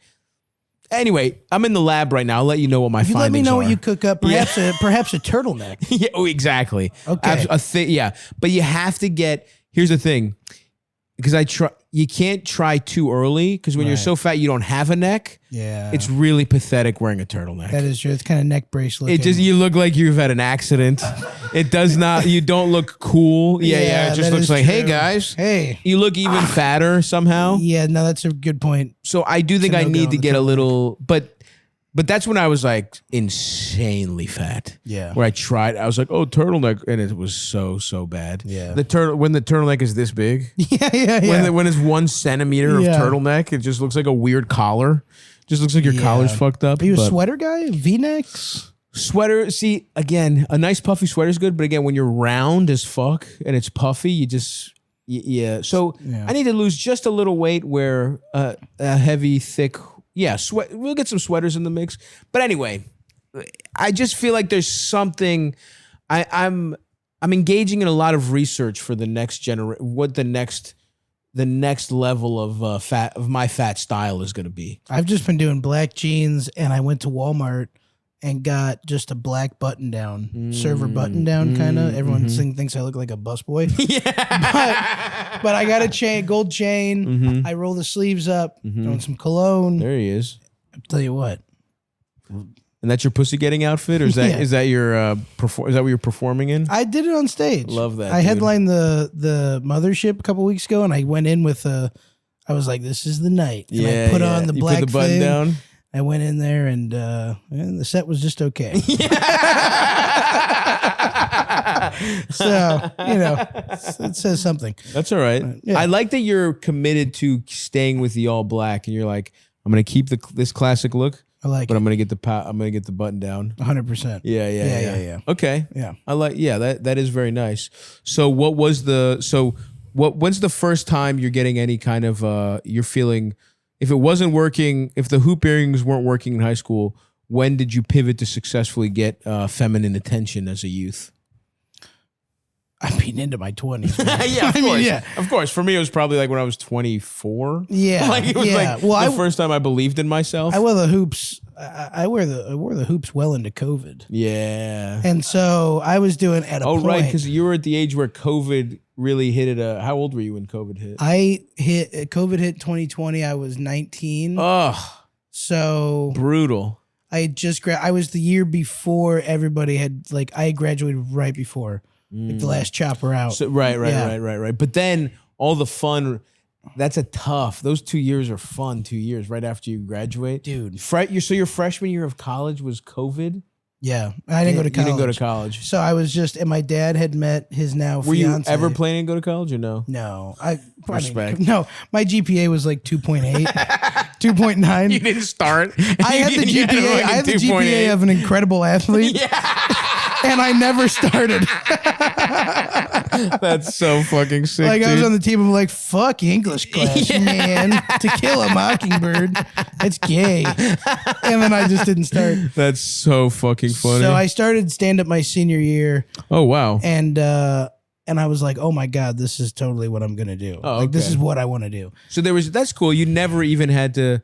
Anyway, I'm in the lab right now. I'll let you know what my You let findings me know are. what you cook up. Perhaps perhaps a turtleneck. Yeah, oh, exactly. Okay. Yeah, but you have to get. Here's the thing, because you can't try too early because when you're so fat you don't have a neck. Yeah, it's really pathetic wearing a turtleneck. that is true. It's kind of neck brace looking. You look like you've had an accident. It does not. You don't look cool. Yeah. It just that looks is like, hey true. guys, Hey. you look even fatter somehow. Yeah, no, that's a good point. So I do think I no-go need on to the get a turtleneck. little, but that's when I was like insanely fat. Yeah. Where I was like, oh, turtleneck, and it was so bad. Yeah. When the turtleneck is this big, Yeah. when it's 1 centimeter of Yeah. turtleneck, it just looks like a weird collar. Just looks like your collar's fucked up. Are you a but- sweater guy? V-necks? Sweater, see, again, a nice puffy sweater is good, but again, when you're round as fuck and it's puffy, you just, yeah. So I need to lose just a little weight where a heavy, thick, sweat. We'll get some sweaters in the mix. But anyway, I just feel like there's something, I'm engaging in a lot of research for the next generation, what the next level of my fat style is going to be. I've just been doing black jeans, and I went to Walmart and got just a black button down, server button down kind of. Everyone thinks I look like a busboy. Yeah. But I got a gold chain. I roll the sleeves up, throwing some cologne. There he is. I'll tell you what. And that's your pussy getting outfit, or is that Yeah. is that your is that what you're performing in? I did it on stage. Love that, I dude. headlined the Mothership a couple weeks ago, and I went in with I was like, this is the night. And I put on the You black put the button thing. down. I went in there, and the set was just okay. So, it says something. That's all right. yeah. I like that you're committed to staying with the all black, and you're like, I'm gonna keep this classic look, I like but it. I'm gonna get the button down. 100%. Yeah. Okay. Yeah. I like. Yeah, that is very nice. So when's the first time you're getting any kind of you're feeling, if it wasn't working, if the hoop earrings weren't working in high school, when did you pivot to successfully get feminine attention as a youth? I'm being into my 20s. man. Yeah, of I mean, course. yeah. Of course. For me, it was probably like when I was 24. Yeah. Like it was yeah. like well, the first time I believed in myself. I wear the hoops. I wore the hoops well into COVID. Yeah. And so I was doing at a Oh, point. right. Because you were at the age where COVID really hit how old were you when COVID hit? COVID hit 2020. I was 19. Oh, So brutal. I had just I was the year before everybody had I had graduated right before the last chopper out. So, right. Yeah. But then all the fun, those 2 years are fun 2 years right after you graduate. Dude. So your freshman year of college was COVID? Yeah. I didn't go to college. You didn't go to college. So I was just, and my dad had met his now Were fiance. you ever planning to go to college or no? No. Respect. No. My GPA was like 2.8, 2.9. You didn't start. I had the You GPA. I had the 2.8. GPA of an incredible athlete. And I never started. That's so fucking sick. I was dude. on the team. I'm like, fuck English class, man. To Kill a Mockingbird. It's gay. And then I just didn't start. That's so fucking funny. So I started stand up my senior year, oh wow. and I was like, oh my God, this is totally what I'm gonna do. Oh, This okay. is what I want to do. So that's cool. You never even had the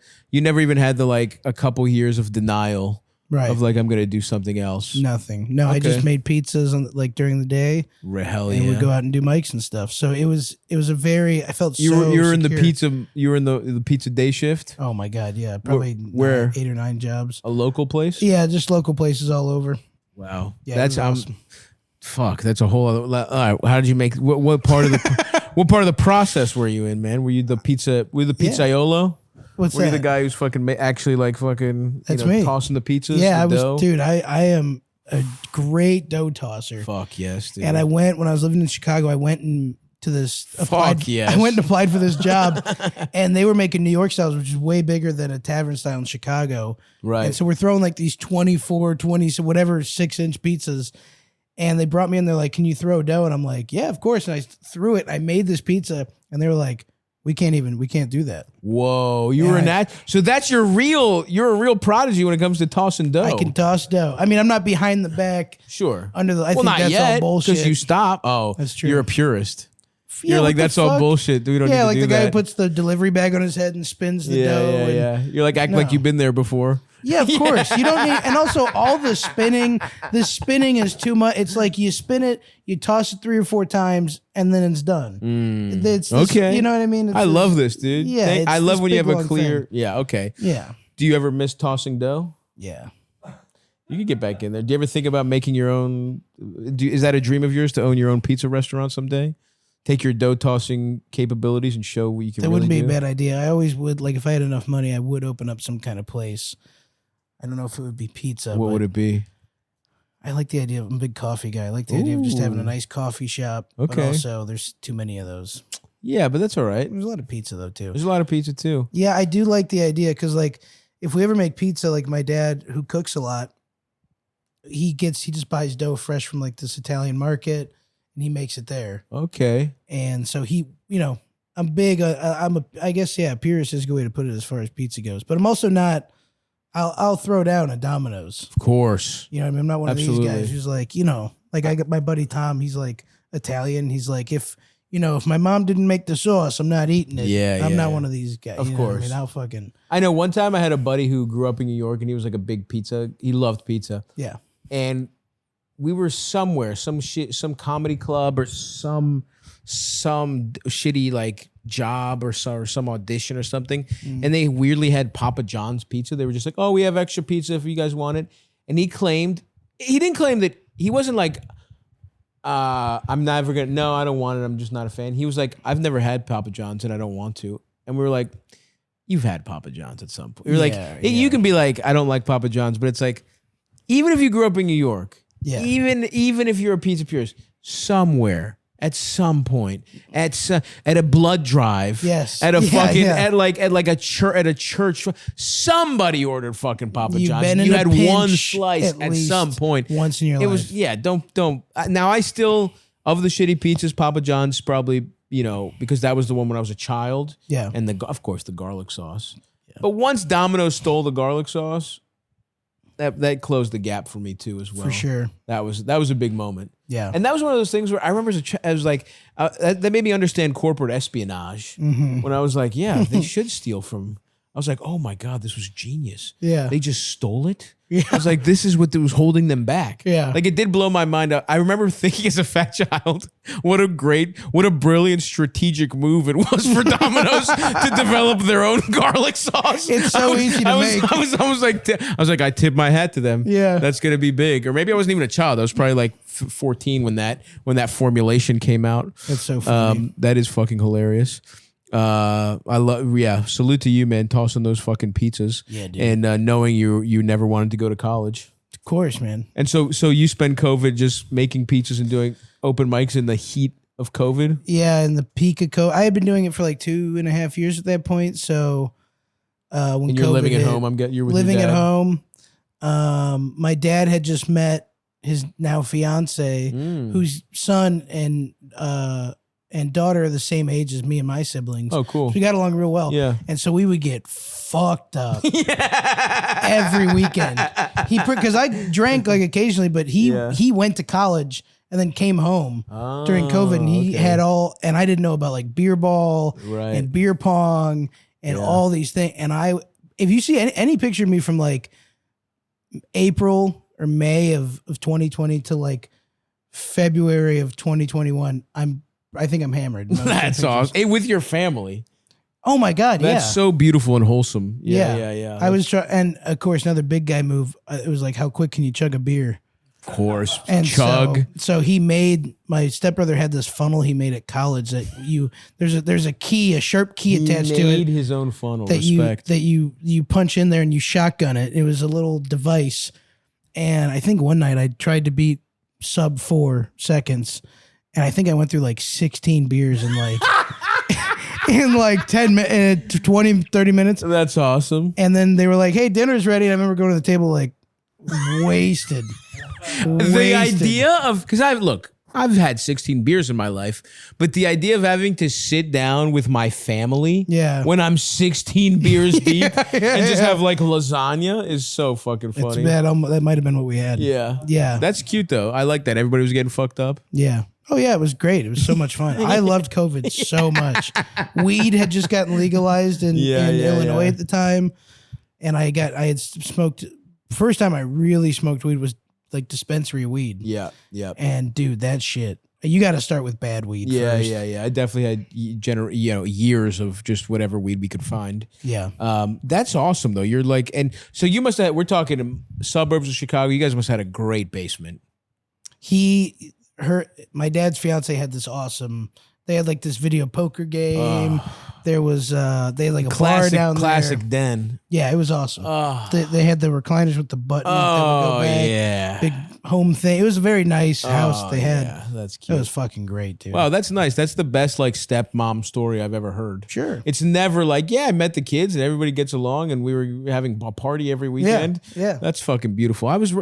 like a couple years of denial Right. of like I'm gonna do something else. Nothing. No, I just Okay. made pizzas during the day, Hell and yeah. we'd go out and do mics and stuff. So it was a very, I felt You so were in the secure. pizza. You were in the pizza day shift. Oh my God, yeah, probably Where? 8 or 9 jobs. A local place. Yeah, just local places all over. Wow. Yeah, That's it was awesome. Fuck. That's a whole other. All right. How did you make? What part of the what part of the process were you in, man? Were you the pizza? Were you the pizzaiolo? What's Were you that? the guy who's fucking actually like fucking That's me. tossing the pizzas? Yeah, the I was, dough? dude. I am a great dough tosser. Fuck yes, dude. And I went when I was living in Chicago. I went to this. yes. I went and applied for this job, and they were making New York styles, which is way bigger than a tavern style in Chicago. Right. And so we're throwing like these 24, 20, so whatever 6-inch pizzas. And they brought me in. They're like, "Can you throw dough?" And I'm like, "Yeah, of course." And I threw it. I made this pizza, and they were like, we can't do that. Whoa, you were so that's you're a real prodigy when it comes to tossing dough. I can toss dough. I mean, I'm not behind the back. Sure. Under the, I well, think not that's yet, all bullshit. because you stop. Oh, That's true. You're a purist. You're like, that's all bullshit. We don't need to like do the guy that. who puts the delivery bag on his head and spins the dough. Yeah. You're like, act like you've been there before. Yeah, of course. You don't need, and also all the spinning is too much. It's like you spin it, you toss it 3 or 4 times, and then it's done. It's this, Okay. You know what I mean? I love this, dude. Yeah. I love when you have a clear. Thing. Yeah. Okay. Yeah. Do you ever miss tossing dough? Yeah. You could get back in there. Do you ever think about making your own? Is that a dream of yours to own your own pizza restaurant someday? Take your dough tossing capabilities and show what you can. That really wouldn't be do? a bad idea. I always would, like, if I had enough money, I would open up some kind of place. I don't know if it would be pizza. What would it be? I like the idea of, I'm a big coffee guy. I like the idea of just having a nice coffee shop. Okay. But also, there's too many of those. Yeah, but that's all right. There's a lot of pizza, though, too. There's a lot of pizza too. Yeah, I do like the idea because, like, if we ever make pizza, like my dad, who cooks a lot, he just buys dough fresh from like this Italian market and he makes it there. Okay. And so he, I'm big. I guess, purist is a good way to put it as far as pizza goes. But I'm also not. I'll throw down a Domino's. Of course. You know what I mean? I'm not one of Absolutely. these guys who's like, like I got my buddy Tom. He's like Italian. He's like, if my mom didn't make the sauce, I'm not eating it. Yeah, I'm not yeah. one of these guys. Of you know what course. I mean, I'll fucking. I know one time I had a buddy who grew up in New York and he was like a big pizza. He loved pizza. Yeah. And we were somewhere, some comedy club or some shitty like job or some audition or something. And they weirdly had Papa John's pizza. They were just like, oh, we have extra pizza if you guys want it. And he didn't claim that he wasn't like, I'm never gonna, no, I don't want it. I'm just not a fan. He was like, I've never had Papa John's and I don't want to. And we were like, you've had Papa John's at some point. We were like, you can be like, I don't like Papa John's, but it's like, even if you grew up in New York, even if you're a pizza purist, somewhere at some point at a blood drive, at a at like a church, somebody ordered fucking Papa John's. You had one slice at some point once in your life. It was don't now I still of the shitty pizzas, Papa John's probably because that was the one when I was a child. Yeah, and of course the garlic sauce. Yeah. But once Domino's stole the garlic sauce, that closed the gap for me too as well. For sure. That was a big moment. Yeah. And that was one of those things where I remember I was like, that made me understand corporate espionage. When I was like, yeah, they should steal from. I was like, oh my God, this was genius. Yeah. They just stole it. Yeah. I was like, this is what was holding them back. Yeah. Like it did blow my mind. I remember thinking as a fat child, what a brilliant strategic move it was for Domino's to develop their own garlic sauce. It's so easy to make. I was like, I tip my hat to them. Yeah. That's going to be big. Or maybe I wasn't even a child. I was probably like 14 when that formulation came out. That's so funny. That is fucking hilarious. Salute to you, man, tossing those fucking pizzas. Yeah, dude. And knowing you never wanted to go to college. Of course, man. And so you spend COVID just making pizzas and doing open mics in the heat of COVID? Yeah, in the peak of COVID. I had been doing it for like 2.5 years at that point. So when and you're COVID living at hit, home, you're with living your dad. at home. My dad had just met his now fiance, whose son and daughter are the same age as me and my siblings. Oh, cool. So we got along real well. Yeah. And so we would get fucked up every weekend. Because I drank like occasionally, but he went to college and then came home during COVID, and he had and I didn't know about like beer ball and beer pong and all these things. And if you see any picture of me from like April or May of 2020 to like February of 2021, I think I'm hammered. That's awesome. With your family. Oh my God. That's so beautiful and wholesome. Yeah. I was trying, and of course, another big guy move. It was like, how quick can you chug a beer? Of course. And chug. So he made, my stepbrother had this funnel he made at college that there's a key, a sharp key attached to it. He made his own funnel. That you punch in there and you shotgun it. It was a little device. And I think one night I tried to beat sub 4 seconds. And I think I went through like 16 beers in like in like 10 minutes, 20, 30 minutes. That's awesome. And then they were like, hey, dinner's ready. And I remember going to the table like wasted. The idea of, because I've had 16 beers in my life, but the idea of having to sit down with my family when I'm 16 beers deep and just have like lasagna is so fucking funny. It's bad. That might have been what we had. Yeah. Yeah. That's cute though. I like that. Everybody was getting fucked up. Yeah. Oh yeah, it was great. It was so much fun. I loved COVID so much. Weed had just gotten legalized in Illinois at the time, and I had smoked. First time I really smoked weed was like dispensary weed. Yeah, yeah. And dude, that shit. You got to start with bad weed. Yeah, first. yeah. I definitely had years of just whatever weed we could find. Yeah. That's awesome though. You're like, and so you must have. We're talking suburbs of Chicago. You guys must have had a great basement. My dad's fiance had this awesome. They had like this video poker game. There was they had like a bar down there. Classic den. Yeah, it was awesome. They had the recliners with the button. That would go back. Yeah. Big home thing. It was a very nice house they had. Yeah, that's cute. It was fucking great, dude. Wow, that's nice. That's the best like stepmom story I've ever heard. Sure. It's never like, yeah, I met the kids and everybody gets along and we were having a party every weekend. Yeah. That's fucking beautiful. There's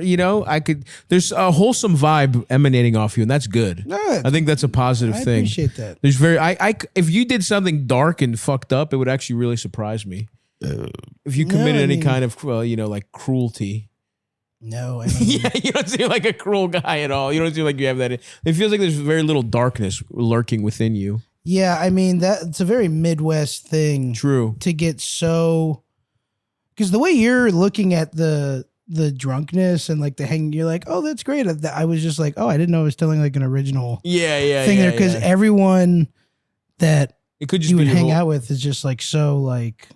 a wholesome vibe emanating off you and that's good. No, I think that's a positive I thing. appreciate that. There's if you did something dark and fucked up, it would actually really surprise me. If you committed any kind of, like cruelty. No, I mean, Yeah, you don't seem like a cruel guy at all. You don't seem like you have that. It feels like there's very little darkness lurking within you. yeah, I mean it's a very Midwest thing. True. To get so, because the way you're looking at the drunkenness and like the hanging, you're like, oh, that's great. I was just like, oh, I didn't know I was telling like an original thing there because everyone that it could just you be would hang whole, out with is just like so like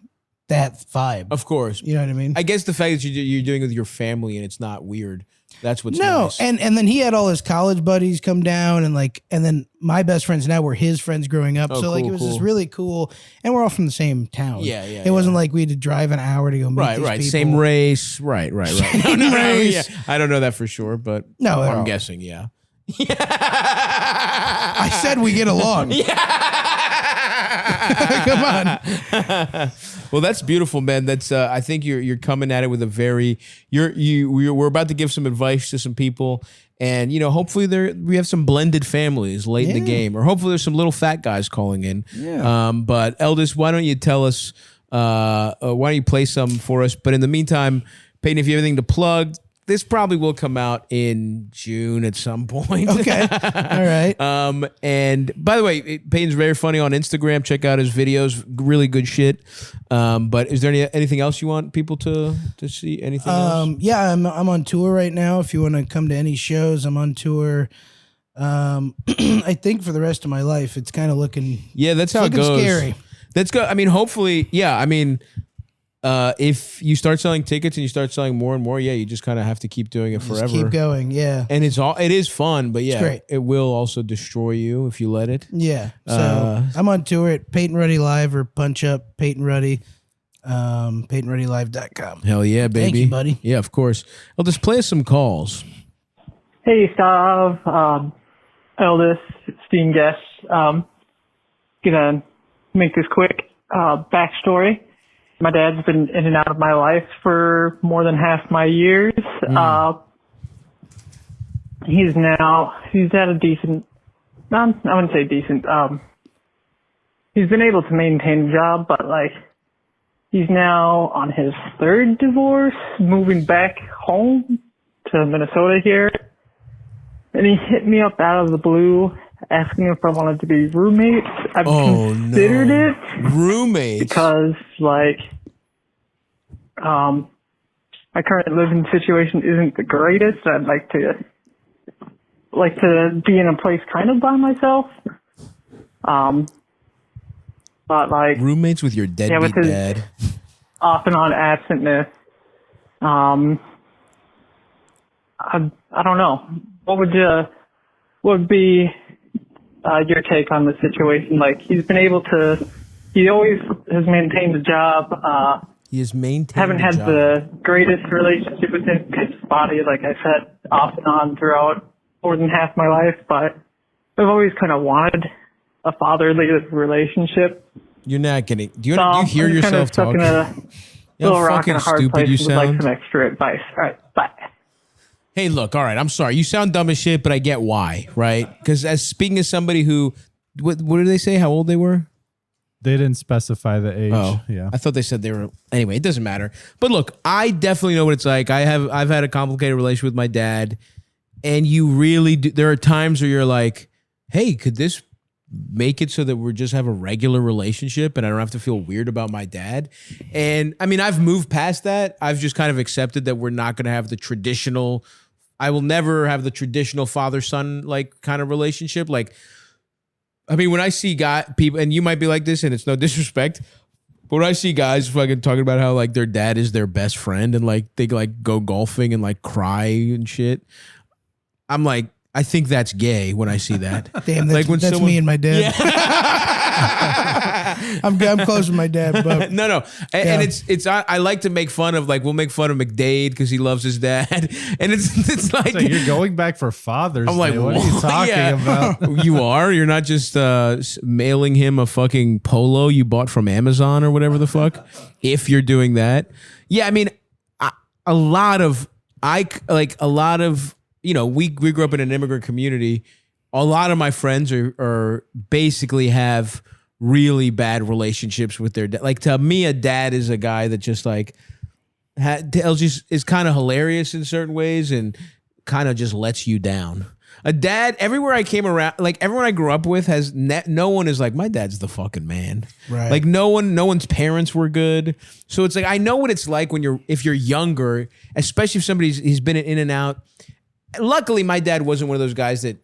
that vibe. Of course. You know what I mean? I guess the fact that you're doing it with your family and it's not weird. That's what's nice. and then he had all his college buddies come down and then my best friends now were his friends growing up. Oh, so like it was just really cool. And we're all from the same town. Yeah. It wasn't like we had to drive an hour to go meet these people. Same race. Right. Same race. Yeah. I don't know that for sure, but No, I'm guessing, yeah. I said we get along. Come on. Well, that's beautiful, man. That's I think you're coming at it with a very we're about to give some advice to some people, and hopefully we have some blended families late in the game, or hopefully there's some little fat guys calling in. Yeah. But Eldest, why don't you tell us? Why don't you play some for us? But in the meantime, Peyton, if you have anything to plug. This probably will come out in June at some point. Okay. All right. And by the way, Peyton's very funny on Instagram. Check out his videos. Really good shit. But is there anything else you want people to see? Anything else? Yeah, I'm on tour right now. If you want to come to any shows, I'm on tour. I think for the rest of my life, it's kind of looking. Yeah, that's how it goes. Scary. That's good. I mean, hopefully, yeah. I mean, if you start selling tickets and you start selling more and more, you just kind of have to keep doing it forever. Just keep going, yeah. And it is fun, but yeah, great. It will also destroy you if you let it. Yeah. So I'm on tour at Peyton Ruddy Live or Punch Up Peyton Ruddy, PeytonRuddyLive.com. Hell yeah, baby. Thank you, buddy. Yeah, of course. I'll just play us some calls. Hey, Stav, Eldest, esteemed guests. Gonna make this quick. Backstory. My dad's been in and out of my life for more than half my years. He's at a decent, I wouldn't say decent, he's been able to maintain a job, but like, he's now on his third divorce, moving back home to Minnesota here. And he hit me up out of the blue, asking if I wanted to be roommates. I've considered it. Roommates? Because, like, my current living situation isn't the greatest. I'd like to be in a place kind of by myself. But, like... Roommates with your deadbeat dad. Off and on absentness. I don't know. What would be your take on the situation? Like, he always has maintained a job. He has maintained haven't had the greatest relationship with his body, like I said, off and on throughout more than half my life, but I've always kind of wanted a fatherly relationship. You're not getting, do you hear yourself talking? Kind of stuck in a little rock and a hard place and would like some extra advice. All right, bye. Hey, look, all right, I'm sorry. You sound dumb as shit, but I get why, right? Because speaking as somebody who, what did they say, how old they were? They didn't specify the age. Oh, yeah. I thought they said they were, anyway, it doesn't matter. But look, I definitely know what it's like. I've had a complicated relationship with my dad, and you really do, there are times where you're like, hey, could this make it so that we just have a regular relationship and I don't have to feel weird about my dad? And I mean, I've moved past that. I've just kind of accepted that we're not going to have the traditional, I will never have the traditional father-son like kind of relationship. Like, I mean, when I see people, and you might be like this and it's no disrespect, but when I see guys fucking talking about how like their dad is their best friend and like they like go golfing and like cry and shit, I'm like, I think that's gay when I see that. Damn, that's, like when that's someone, me and my dad. I'm close with my dad, but No. And it's I like to make fun of, like, we'll make fun of McDade because he loves his dad. And it's like, So you're going back for Father's I'm like, Day. What are you talking about? You are? You're not just mailing him a fucking polo you bought from Amazon or whatever the fuck? If you're doing that. Yeah, I mean, a lot of, you know, we grew up in an immigrant community. A lot of my friends are basically have really bad relationships with their dad. Like, to me, a dad is a guy that just like is kind of hilarious in certain ways and kind of just lets you down. A dad, everywhere I came around, like everyone I grew up with has no one is like, my dad's the fucking man. Right. Like no one's parents were good. So it's like, I know what it's like if you're younger, especially if he's been in and out. Luckily, my dad wasn't one of those guys that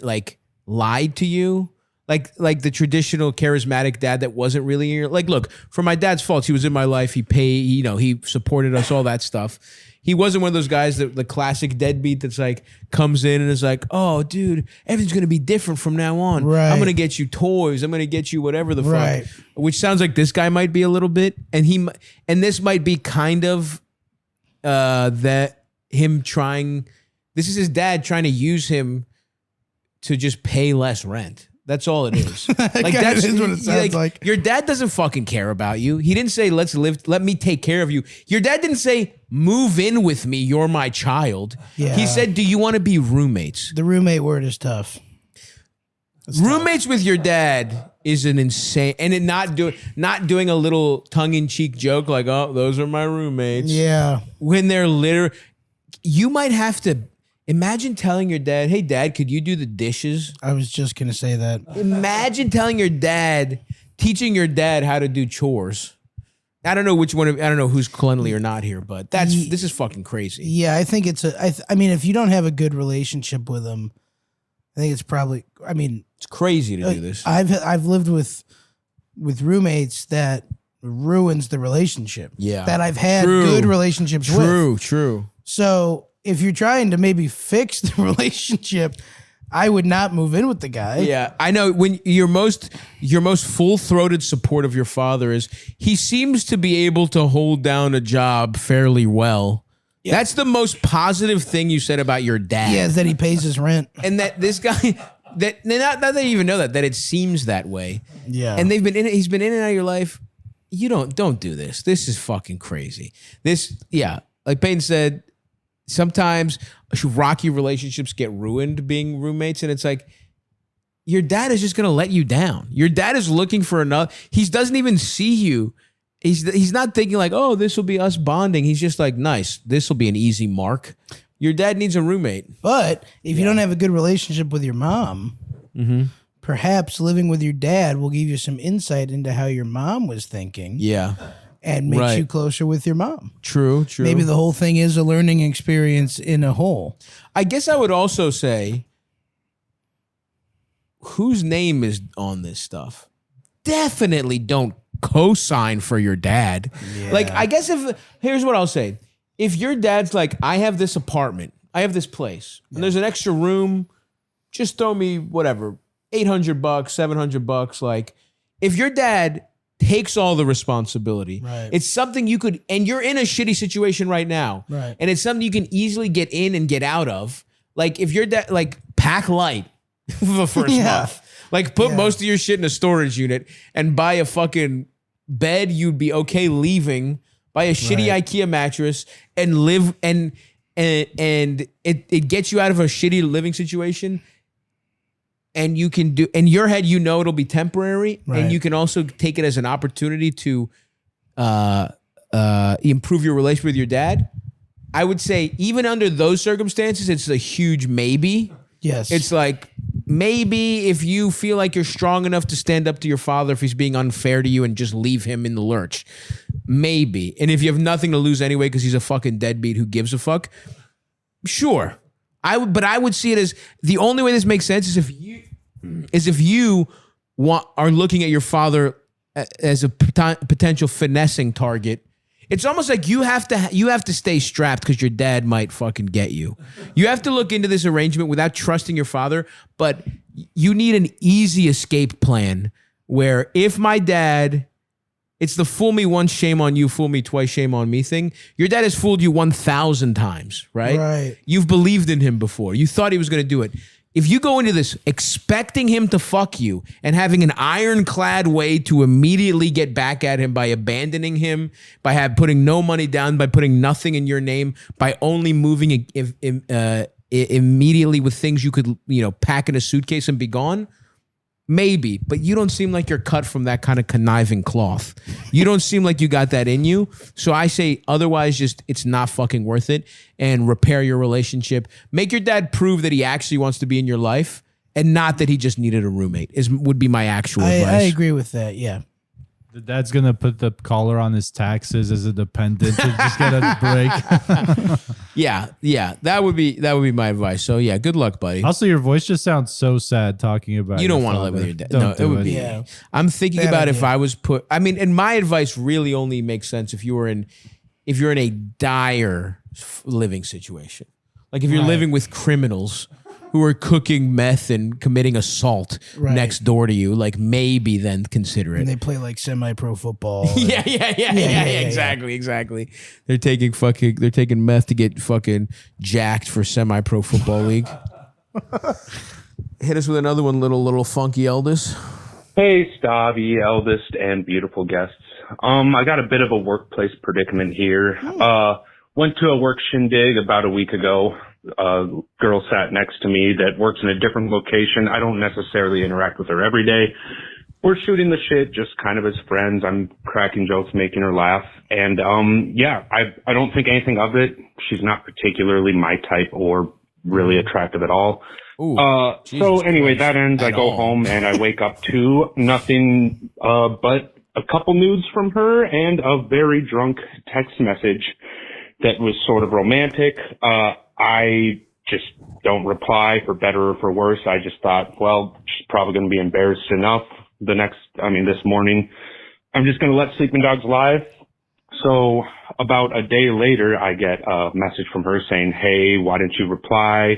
like lied to you. Like the traditional charismatic dad that wasn't really in your, like, look, for my dad's faults, he was in my life. He paid, you know, he supported us, all that stuff. He wasn't one of those guys that the classic deadbeat that's like comes in and is like, oh, dude, everything's gonna be different from now on. Right. I'm gonna get you toys. I'm gonna get you whatever the Right. fuck. Which sounds like this guy might be a little bit, and this might be kind of that him trying. This is his dad trying to use him to just pay less rent. That's all it is. Like That is what it sounds like. Your dad doesn't fucking care about you. He didn't say, let me take care of you. Your dad didn't say, move in with me, you're my child. Yeah. He said, do you want to be roommates? the roommate word is tough. Roommates with your dad is an insane, and it not doing a little tongue-in-cheek joke like, oh, those are my roommates. Yeah. When they're literally, you might have to imagine telling your dad, hey dad, could you do the dishes? I was just going to say that. Imagine telling your dad, teaching your dad how to do chores. I don't know I don't know who's cleanly or not here, but this is fucking crazy. Yeah, I think it's I mean, if you don't have a good relationship with them, I think it's probably, I mean, It's crazy to do this. I've lived with roommates that ruins the relationship. Yeah. That I've had True. good relationships with. True. So if you're trying to maybe fix the relationship, I would not move in with the guy. Yeah, I know when your most full-throated support of your father is he seems to be able to hold down a job fairly well. Yeah. That's the most positive thing you said about your dad. Yeah, is that he pays his rent. And that this guy that not that they even know that it seems that way. Yeah. And he's been in and out of your life. You don't do this. This is fucking crazy. Like Peyton said, sometimes rocky relationships get ruined being roommates, and it's like your dad is just gonna let you down. Your dad is looking for another. He doesn't even see you. He's not thinking like, oh, this will be us bonding. He's just like, nice, this will be an easy mark. Your dad needs a roommate. But if you don't have a good relationship with your mom, perhaps living with your dad will give you some insight into how your mom was thinking. Yeah. And makes Right. you closer with your mom. True. Maybe the whole thing is a learning experience in a whole. I guess I would also say, whose name is on this stuff? Definitely don't co-sign for your dad. Like, I guess here's what I'll say. If your dad's like, I have this apartment, I have this place, and there's an extra room, just throw me whatever, $800, $700. Like, if your dad takes all the responsibility, Right. it's something you could, and you're in a shitty situation right now, Right. and it's something you can easily get in and get out of. Like, if your dad, like, pack light for the first month. Like, put most of your shit in a storage unit and buy a fucking bed you'd be okay leaving, buy a shitty IKEA mattress and live, and it gets you out of a shitty living situation. And you can do, in your head, you know it'll be temporary, Right. and you can also take it as an opportunity to improve your relationship with your dad. I would say, even under those circumstances, it's a huge maybe. Yes. It's like, maybe if you feel like you're strong enough to stand up to your father if he's being unfair to you and just leave him in the lurch. Maybe. And if you have nothing to lose anyway because he's a fucking deadbeat who gives a fuck, sure. But I would see it as the only way this makes sense is if you are looking at your father as a potential finessing target. It's almost like you have to stay strapped because your dad might fucking get you. You have to look into this arrangement without trusting your father, but you need an easy escape plan where if my dad, it's the fool me once, shame on you, fool me twice, shame on me thing. Your dad has fooled you 1,000 times, right? Right. You've believed in him before. You thought he was going to do it. If you go into this expecting him to fuck you and having an ironclad way to immediately get back at him by abandoning him, by putting no money down, by putting nothing in your name, by only moving immediately with things you could, pack in a suitcase and be gone, maybe. But you don't seem like you're cut from that kind of conniving cloth. You don't seem like you got that in you. So I say otherwise, just it's not fucking worth it. And repair your relationship. Make your dad prove that he actually wants to be in your life and not that he just needed a roommate would be my actual advice. I agree with that. Yeah. The dad's going to put the collar on his taxes as a dependent to just get a break. Yeah. That would be my advice. So yeah, good luck, buddy. Also, your voice just sounds so sad talking about you don't your want to father. live with your dad. Don't No, do it would be. Yeah. I'm thinking Bad about idea. if I was and my advice really only makes sense if you're in a dire living situation. Like if you're living with criminals who are cooking meth and committing assault next door to you, like maybe then consider it. And they play like semi-pro football. Yeah, exactly. They're taking meth to get fucking jacked for semi-pro football league. Hit us with another one, little funky eldest. Hey, Stavvy, eldest, and beautiful guests. I got a bit of a workplace predicament here. Went to a work shindig about a week ago. A girl sat next to me that works in a different location. I don't necessarily interact with her every day. We're shooting the shit just kind of as friends. I'm cracking jokes, making her laugh. And, I don't think anything of it. She's not particularly my type or really attractive at all. Ooh, so anyway, Christ. that ends. I go home and I wake up to nothing, but a couple nudes from her and a very drunk text message that was sort of romantic. I just don't reply for better or for worse. I just thought, well, she's probably going to be embarrassed enough this morning. I'm just going to let sleeping dogs lie. So about a day later, I get a message from her saying, hey, why didn't you reply?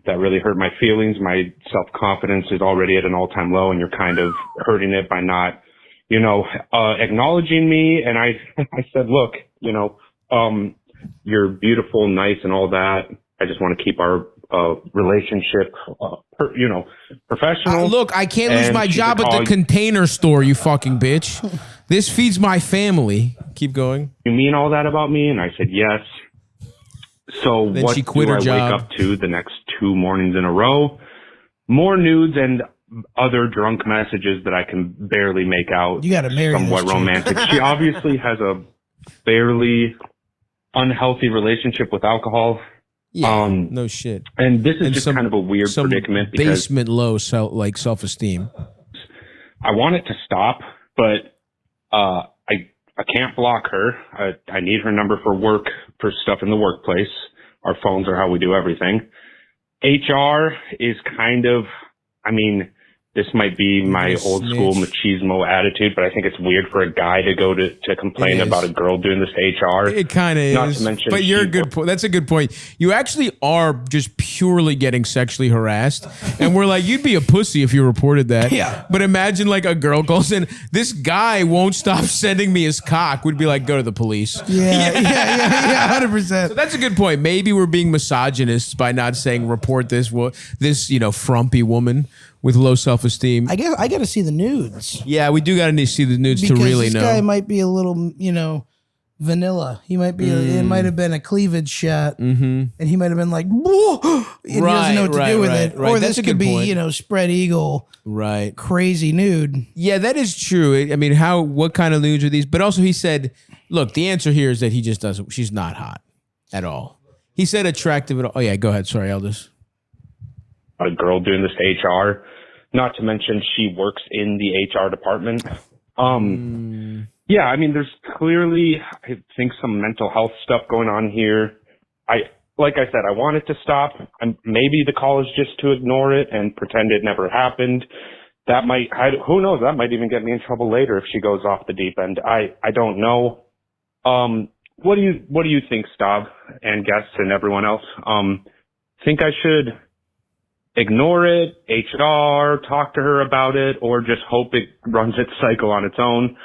That really hurt my feelings. My self-confidence is already at an all-time low and you're kind of hurting it by not, acknowledging me. And I said, look, you're beautiful, nice, and all that. I just want to keep our relationship, professional. Look, I can't lose And my she's job like, at the "Oh, container store, you fucking bitch. This feeds my family. Keep going. you mean all that about me?" And I said, yes. So Then what she quit do her I job. wake up to the next 2 mornings in a row? More nudes and other drunk messages that I can barely make out. You got to marry Somewhat this chick. romantic. She obviously has a fairly unhealthy relationship with alcohol. Yeah, no shit. And this is And just some- kind of a weird Some predicament because basement low self-esteem. I want it to stop, but I can't block her. I need her number for work, for stuff in the workplace. Our phones are how we do everything. HR is kind of, this might be my You're a old school snitch. machismo attitude, but I think it's weird for a guy to go to complain It is. about a girl doing this to HR. It kind of Not is. to mention But you're a she- good point. That's a good point. You actually are just purely getting sexually harassed. And we're like, you'd be a pussy if you reported that. Yeah. But imagine like a girl calls in, this guy won't stop sending me his cock. We'd be like, go to the police. Yeah, 100%. So that's a good point. Maybe we're being misogynists by not saying report this frumpy woman with low self-esteem. I guess I got to see the nudes Yeah, we do got to see the nudes because to really this know. guy might be a little, vanilla. He might be. It might have been a cleavage shot, and he might have been like, "Whoa," and he doesn't know what to do with it. right. Or That's this a could good be, point. spread eagle, Right. crazy nude. Yeah, that is true. I mean, what kind of nudes are these? But also he said, look, the answer here is that he just doesn't, she's not hot at all. He said attractive at all. Oh yeah, go ahead. Sorry, Eldest. a girl doing this to HR. Not to mention she works in the HR department. Yeah, I mean, there's clearly, I think, some mental health stuff going on here. Like I said, I want it to stop. Maybe the call is just to ignore it and pretend it never happened. That might, who knows, that might even get me in trouble later if she goes off the deep end. I don't know. What do you think, Stav, and guests and everyone else? Think I should ignore it, HR, talk to her about it, or just hope it runs its cycle on its own?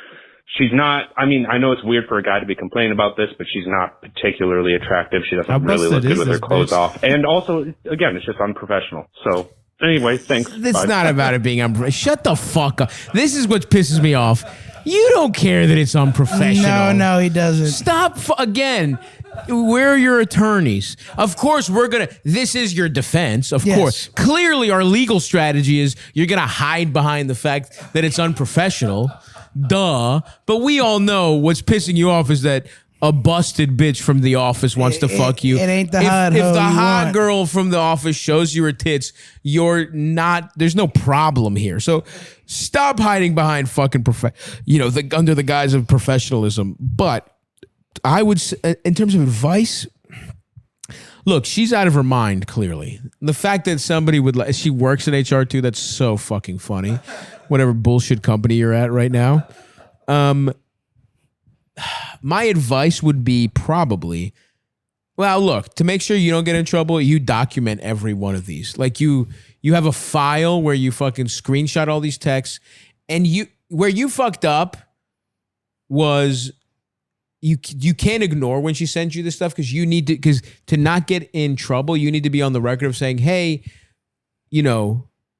She's not, I mean, I know it's weird for a guy to be complaining about this, but she's not particularly attractive. She doesn't really look good with her clothes off. And also, again, it's just unprofessional. So anyway, thanks. It's not about it being unprofessional. Shut the fuck up. This is what pisses me off. You don't care that it's unprofessional. No, he doesn't. Stop again. Where are your attorneys? Of course, this is your defense. Of course. Clearly, our legal strategy is you're going to hide behind the fact that it's unprofessional. Duh. But we all know what's pissing you off is that a busted bitch from the office wants to fuck you. It ain't the if, hot If hoe the you hot want. girl from the office shows you her tits, there's no problem here. So stop hiding behind fucking under the guise of professionalism. But I would say, in terms of advice, look, she's out of her mind, clearly. The fact that somebody she works in HR too, that's so fucking funny. Whatever bullshit company you're at right now. My advice would be probably, well, look, to make sure you don't get in trouble, you document every one of these. Like you have a file where you fucking screenshot all these texts, and where you fucked up was you can't ignore when she sends you this stuff because to not get in trouble, you need to be on the record of saying, hey,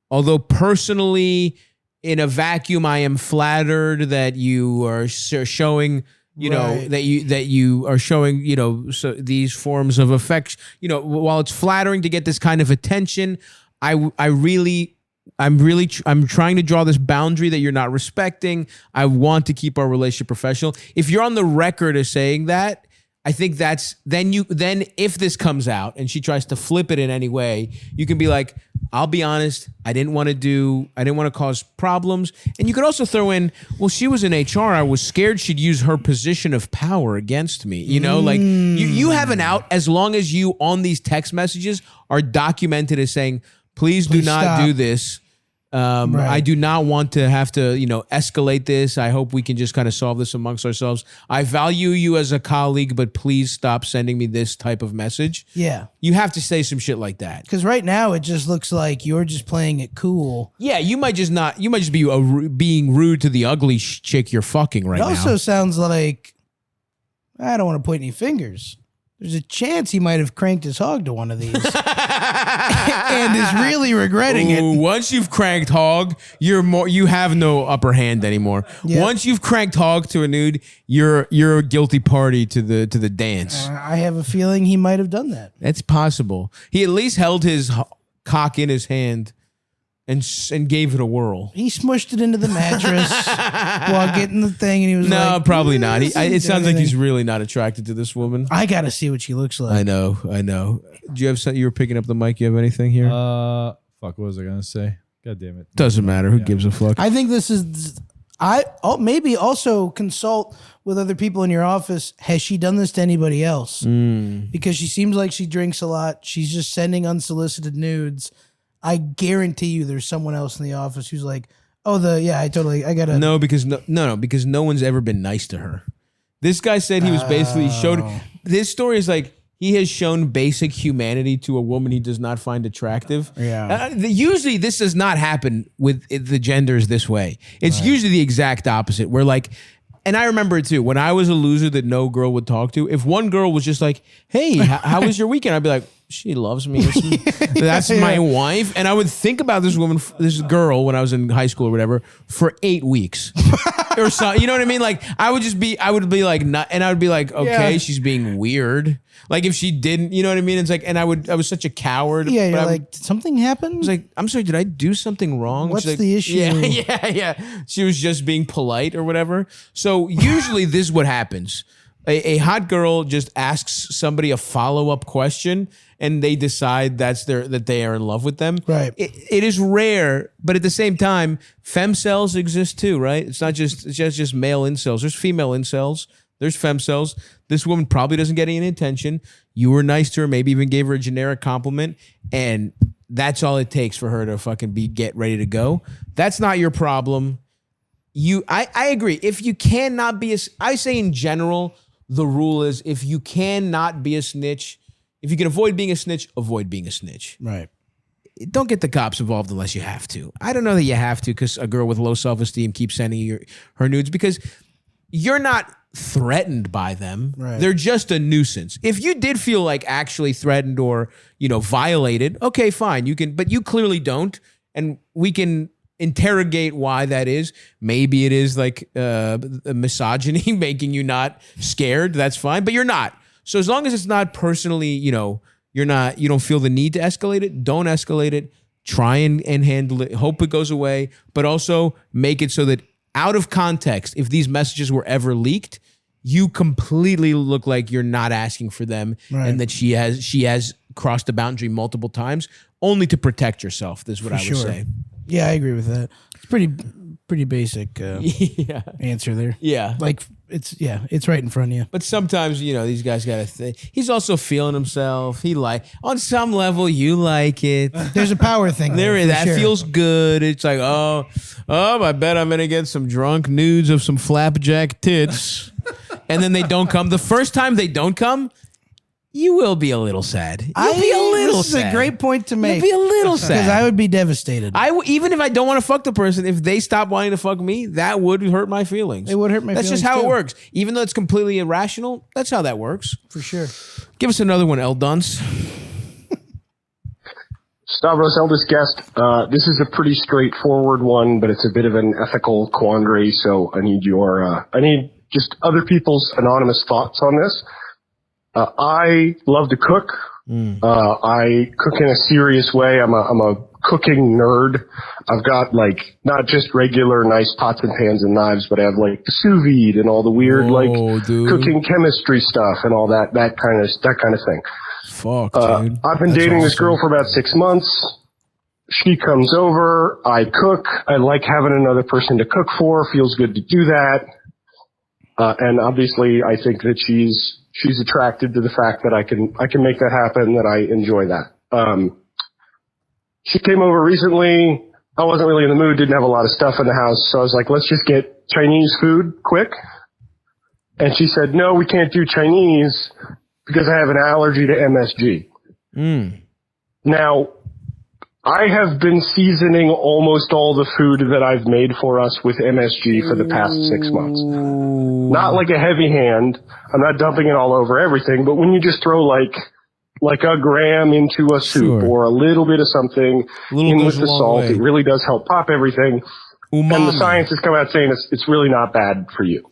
although personally in a vacuum, I am flattered that you are showing, that you are showing, so these forms of affection, while it's flattering to get this kind of attention, I'm trying to draw this boundary that you're not respecting. I want to keep our relationship professional. If you're on the record as saying that, I think then if this comes out and she tries to flip it in any way, you can be like, I'll be honest, I didn't want to cause problems. And you could also throw in, well, she was in HR. I was scared she'd use her position of power against me. Like you have an out as long as you on these text messages are documented as saying, please do not stop. do this. I do not want to have to, escalate this. I hope we can just kind of solve this amongst ourselves. I value you as a colleague, but please stop sending me this type of message. Yeah. You have to say some shit like that. Because right now it just looks like you're just playing it cool. Yeah, you might just be being rude to the ugly chick you're fucking right now. It also sounds like, I don't want to point any fingers. There's a chance he might have cranked his hog to one of these. And is really regretting it. Once you've cranked hog, you have no upper hand anymore. Yeah. Once you've cranked hog to a nude, you're a guilty party to the dance. I have a feeling he might have done that. That's possible. He at least held his cock in his hand and gave it a whirl. He smushed it into the mattress while getting the thing, and he was like, No, probably not. "This It isn't sounds like anything." he's really not attracted to this woman. I got to see what she looks like. I know. Do you have something? You were picking up the mic. You have anything here? Fuck, what was I gonna say? God damn it. Doesn't matter. Who gives a fuck? I think this is. Maybe also consult with other people in your office. Has she done this to anybody else? Because she seems like she drinks a lot. She's just sending unsolicited nudes. I guarantee you, there's someone else in the office who's like, I gotta. No, because because no one's ever been nice to her. This guy said he was basically showed. This story is like he has shown basic humanity to a woman he does not find attractive. Yeah. Usually this does not happen with the genders this way. It's usually the exact opposite. Where like, and I remember it too. When I was a loser that no girl would talk to, if one girl was just like, "Hey, how was your weekend?" I'd be like, she loves me. That's my wife. And I would think about this girl when I was in high school or whatever for 8 weeks or so. You know what I mean? Like I would be like, and I would be like, okay, she's being weird. Like if she didn't, you know what I mean? It's like, and I was such a coward. Yeah, you're like, did something happen? I was like, I'm sorry, did I do something wrong? What's She's like, the issue? Yeah. She was just being polite or whatever. So usually this is what happens. A hot girl just asks somebody a follow-up question and they decide that they are in love with them. Right. It is rare, but at the same time, femcells exist too, right? It's not just male incels. There's female incels. There's femcells. This woman probably doesn't get any attention. You were nice to her, maybe even gave her a generic compliment, and that's all it takes for her to fucking get ready to go. That's not your problem. I agree. If you cannot be I say in general, the rule is if you cannot be a snitch, if you can avoid being a snitch, avoid being a snitch. Right. Don't get the cops involved unless you have to. I don't know that you have to because a girl with low self-esteem keeps sending you her nudes because you're not threatened by them. Right. They're just a nuisance. If you did feel like actually threatened or, violated, okay, fine. You can, but you clearly don't. And we can interrogate why that is. Maybe it is like misogyny making you not scared. That's fine, but you're not. So as long as it's not personally, you don't feel the need to escalate it, don't escalate it. Try and handle it. Hope it goes away, but also make it so that out of context, if these messages were ever leaked, you completely look like you're not asking for them and that she has crossed the boundary multiple times only to protect yourself. This is what I would say. Yeah, I agree with that. It's pretty basic answer there. Yeah. Like it's right in front of you. But sometimes, these guys got to think. He's also feeling himself. On some level, you like it. There's a power thing there. That feels good. It's like, oh, I bet I'm going to get some drunk nudes of some flapjack tits. And then they don't come. The first time they don't come, you will be a little sad. You'll be a little sad. This is a great point to make. You'll be a little sad. Because I would be devastated. Even if I don't want to fuck the person, if they stop wanting to fuck me, that would hurt my feelings. It would hurt my feelings. That's just how it works. Even though it's completely irrational, that's how that works. For sure. Give us another one, El Dunce. Stavros, eldest guest, this is a pretty straightforward one, but it's a bit of an ethical quandary, so I need just other people's anonymous thoughts on this. I love to cook. I cook in a serious way. I'm a cooking nerd. I've got not just regular nice pots and pans and knives, but I have the sous vide and all the weird cooking chemistry stuff and all that kind of thing. Fuck, dude. I've been dating this girl for about 6 months. She comes over. I cook. I like having another person to cook for. Feels good to do that. And obviously, I think that she's attracted to the fact that I can make that happen, that I enjoy that. She came over recently. I wasn't really in the mood, didn't have a lot of stuff in the house. So I was like, let's just get Chinese food quick. And she said, no, we can't do Chinese because I have an allergy to MSG. Now, I have been seasoning almost all the food that I've made for us with MSG for the past 6 months. Not like a heavy hand. I'm not dumping it all over everything, but when you just throw like a gram into a soup or a little bit of something in with the salt, it really does help pop everything. Umami. And the science has come out saying it's really not bad for you.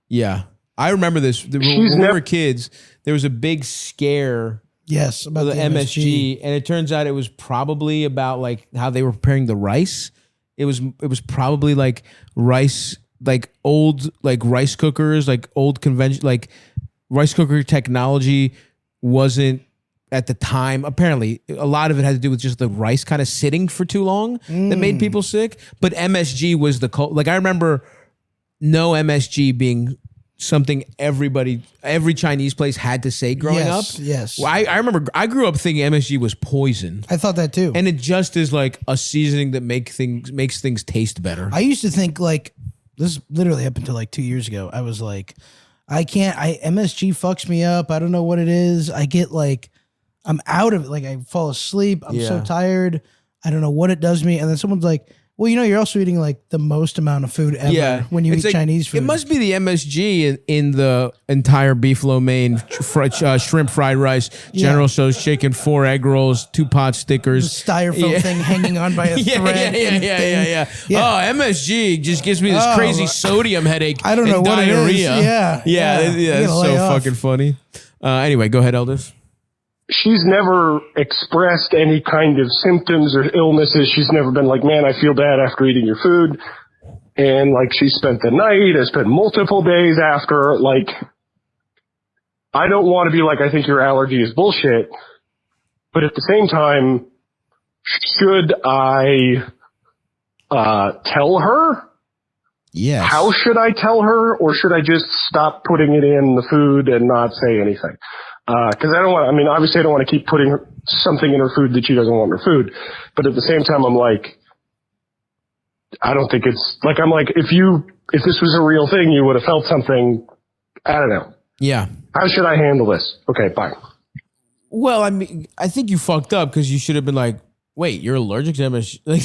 Yeah. I remember this. When we were kids, there was a big scare about the MSG, and it turns out it was probably about how they were preparing the rice. It was probably rice, old rice cookers, old convention, rice cooker technology wasn't at the time. Apparently, a lot of it had to do with just the rice kind of sitting for too long that made people sick. But MSG was I remember no MSG being something every Chinese place had to say growing up. Yes. Well, I remember I grew up thinking MSG was poison. I thought that too. And it just is a seasoning that makes things taste better. I used to think this literally happened to 2 years ago. I was like, MSG fucks me up. I don't know what it is. I get I'm out of it. I fall asleep. I'm so tired. I don't know what it does to me. And then someone's like, well, you're also eating the most amount of food ever when you eat Chinese food. It must be the MSG in the entire beef lo mein, shrimp fried rice, General Tso's chicken, 4 egg rolls, 2 pot stickers. The styrofoam thing hanging on by a thread. Yeah. Oh, MSG just gives me this crazy sodium headache. I don't know what diarrhea. it is. Yeah. It's so fucking funny. Anyway, go ahead, Elders. She's never expressed any kind of symptoms or illnesses. She's never been like, man, I feel bad after eating your food. And she spent the night, I spent multiple days after, I don't want to be like, I think your allergy is bullshit. But at the same time, should I tell her? Yes. How should I tell her? Or should I just stop putting it in the food and not say anything? Because obviously I don't want to keep putting something in her food that she doesn't want in her food. But at the same time, I'm like, I don't think it's like, I'm like, if this was a real thing, you would have felt something. I don't know. Yeah. How should I handle this? Okay, bye. Well, I mean, I think you fucked up because you should have been like, wait, you're allergic to MSG? Like,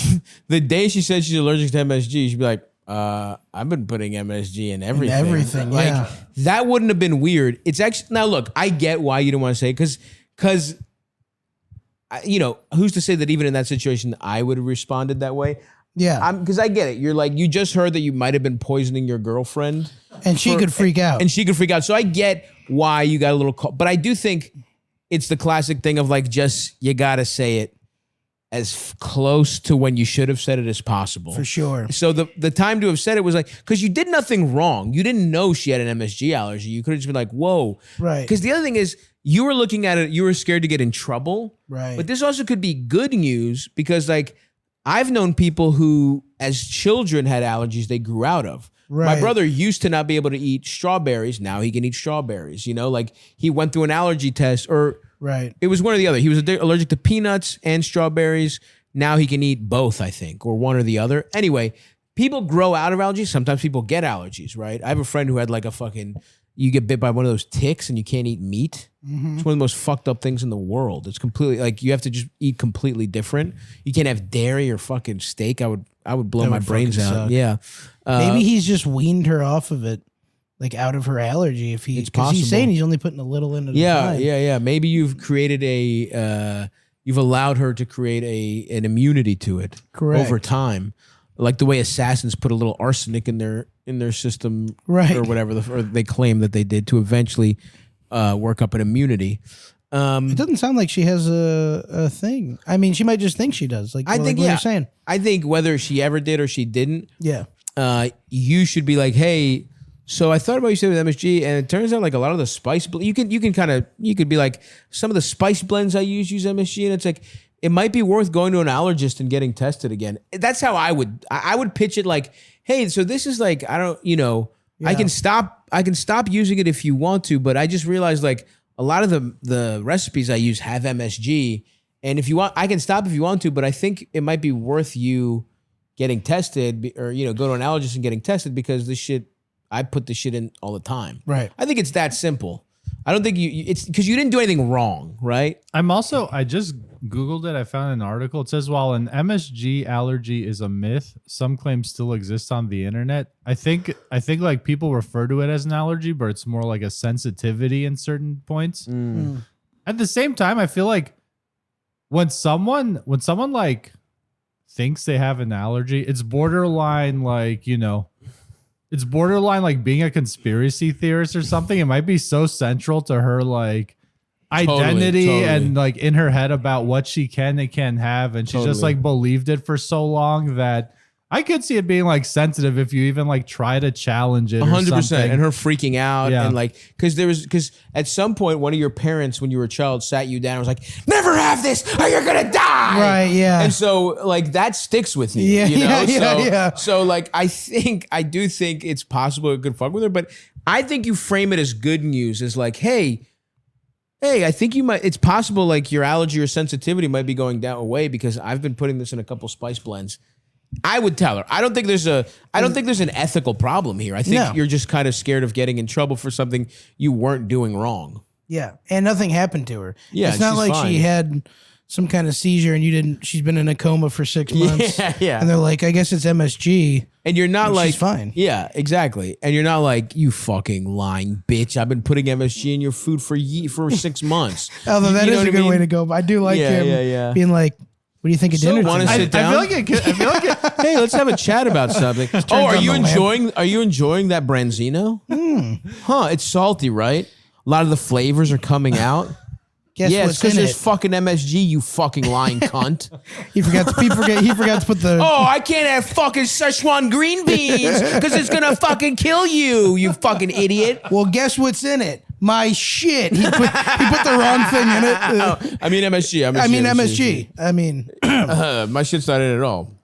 the day she said she's allergic to MSG, she'd be like, I've been putting MSG in everything. Everything, like, yeah. That wouldn't have been weird. It's actually, now look, I get why you don't want to say it because, you know, who's to say that even in that situation, I would have responded that way? Yeah. Because I get it. You're like, you just heard that you might have been poisoning your girlfriend. And she could freak out. And she could freak out. So I get why you got a little call. But I do think it's the classic thing of like, just, you got to say it as close to when you should have said it as possible. For sure. So the time to have said it was like, because you did nothing wrong. You didn't know she had an MSG allergy. You could have just been like, whoa. Right. Because the other thing is, you were looking at it, you were scared to get in trouble. Right. But this also could be good news because like, I've known people who, as children, had allergies they grew out of. Right. My brother used to not be able to eat strawberries. Now he can eat strawberries. You know, like he went through an allergy test, or right. It was one or the other. He was allergic to peanuts and strawberries. Now he can eat both, I think, or one or the other. Anyway, people grow out of allergies. Sometimes people get allergies, right? I have a friend who had like you get bit by one of those ticks and you can't eat meat. Mm-hmm. It's one of the most fucked up things in the world. It's completely like you have to just eat completely different. You can't have dairy or fucking steak. I would blow That my would brains out. suck. Yeah. Maybe he's just weaned her off of it, like out of her allergy. If It's because he's possible. saying he's only putting a little in at a time. Yeah. Maybe you've created you've allowed her to create an immunity to it. Correct. Over time, like the way assassins put a little arsenic in their system, Right. or whatever, or they claim that they did to eventually work up an immunity. It doesn't sound like she has a thing. I mean, she might just think she does. Like I think what yeah. you're saying. I think whether she ever did or she didn't, Yeah. you should be like, hey, so I thought about you said with MSG, and it turns out like a lot of the spice, you could be like, some of the spice blends I use MSG, and it's like, it might be worth going to an allergist and getting tested again. That's how I would pitch it. Like, hey, so this is like, I don't, you know, Yeah. I can stop using it if you want to, but I just realized like a lot of the recipes I use have MSG, and if you want, I can stop if you want to, but I think it might be worth you getting tested, or, you know, go to an allergist and getting tested, because this shit, I put this shit in all the time. Right. I think it's that simple. I don't think it's because you didn't do anything wrong, right? I just Googled it. I found an article. It says, while an MSG allergy is a myth, some claims still exist on the internet. I think like people refer to it as an allergy, but it's more like a sensitivity in certain points. At the same time, I feel like when someone like thinks they have an allergy, it's borderline like, you know, it's borderline like being a conspiracy theorist or something. It might be so central to her like identity Totally. and like in her head about what she can and can't have, and she's just like believed it for so long that I could see it being like sensitive if you even like try to challenge it. 100%, and her freaking out, Yeah. and like because at some point one of your parents when you were a child sat you down and was like, never have this or you're gonna die. Right, yeah. And so like that sticks with you. Yeah, you know? yeah. So like I do think it's possible it could fuck with her, but I think you frame it as good news, as like, hey, I think it's possible like your allergy or sensitivity might be going down away because I've been putting this in a couple spice blends. I would tell her. I don't think there's an ethical problem here. I think No. you're just kind of scared of getting in trouble for something you weren't doing wrong. Yeah. And nothing happened to her. Yeah, It's not she's like fine. she had some kind of seizure and she's been in a coma for 6 months. Yeah. And they're like, I guess it's MSG. And you're not And like, she's fine. Yeah, exactly. And you're not like, you fucking lying bitch. I've been putting MSG in your food for 6 months. Although that You know is what a I good mean? way to go. But I do like him Yeah. being like, what do you think of So dinner wanna tonight? sit down? I feel like it, Hey, let's have a chat about something. Oh, are on you the lamp. enjoying that branzino? Huh, it's salty, right? A lot of the flavors are coming out. Guess Yeah, it's what's because in there's it? fucking MSG, you fucking lying cunt. He forgot to put the... Oh, I can't have fucking Szechuan green beans because it's gonna fucking kill you, you fucking idiot. Well, guess what's in it? My shit. He put the wrong thing in it. I mean MSG. I mean, My shit's not in it at all.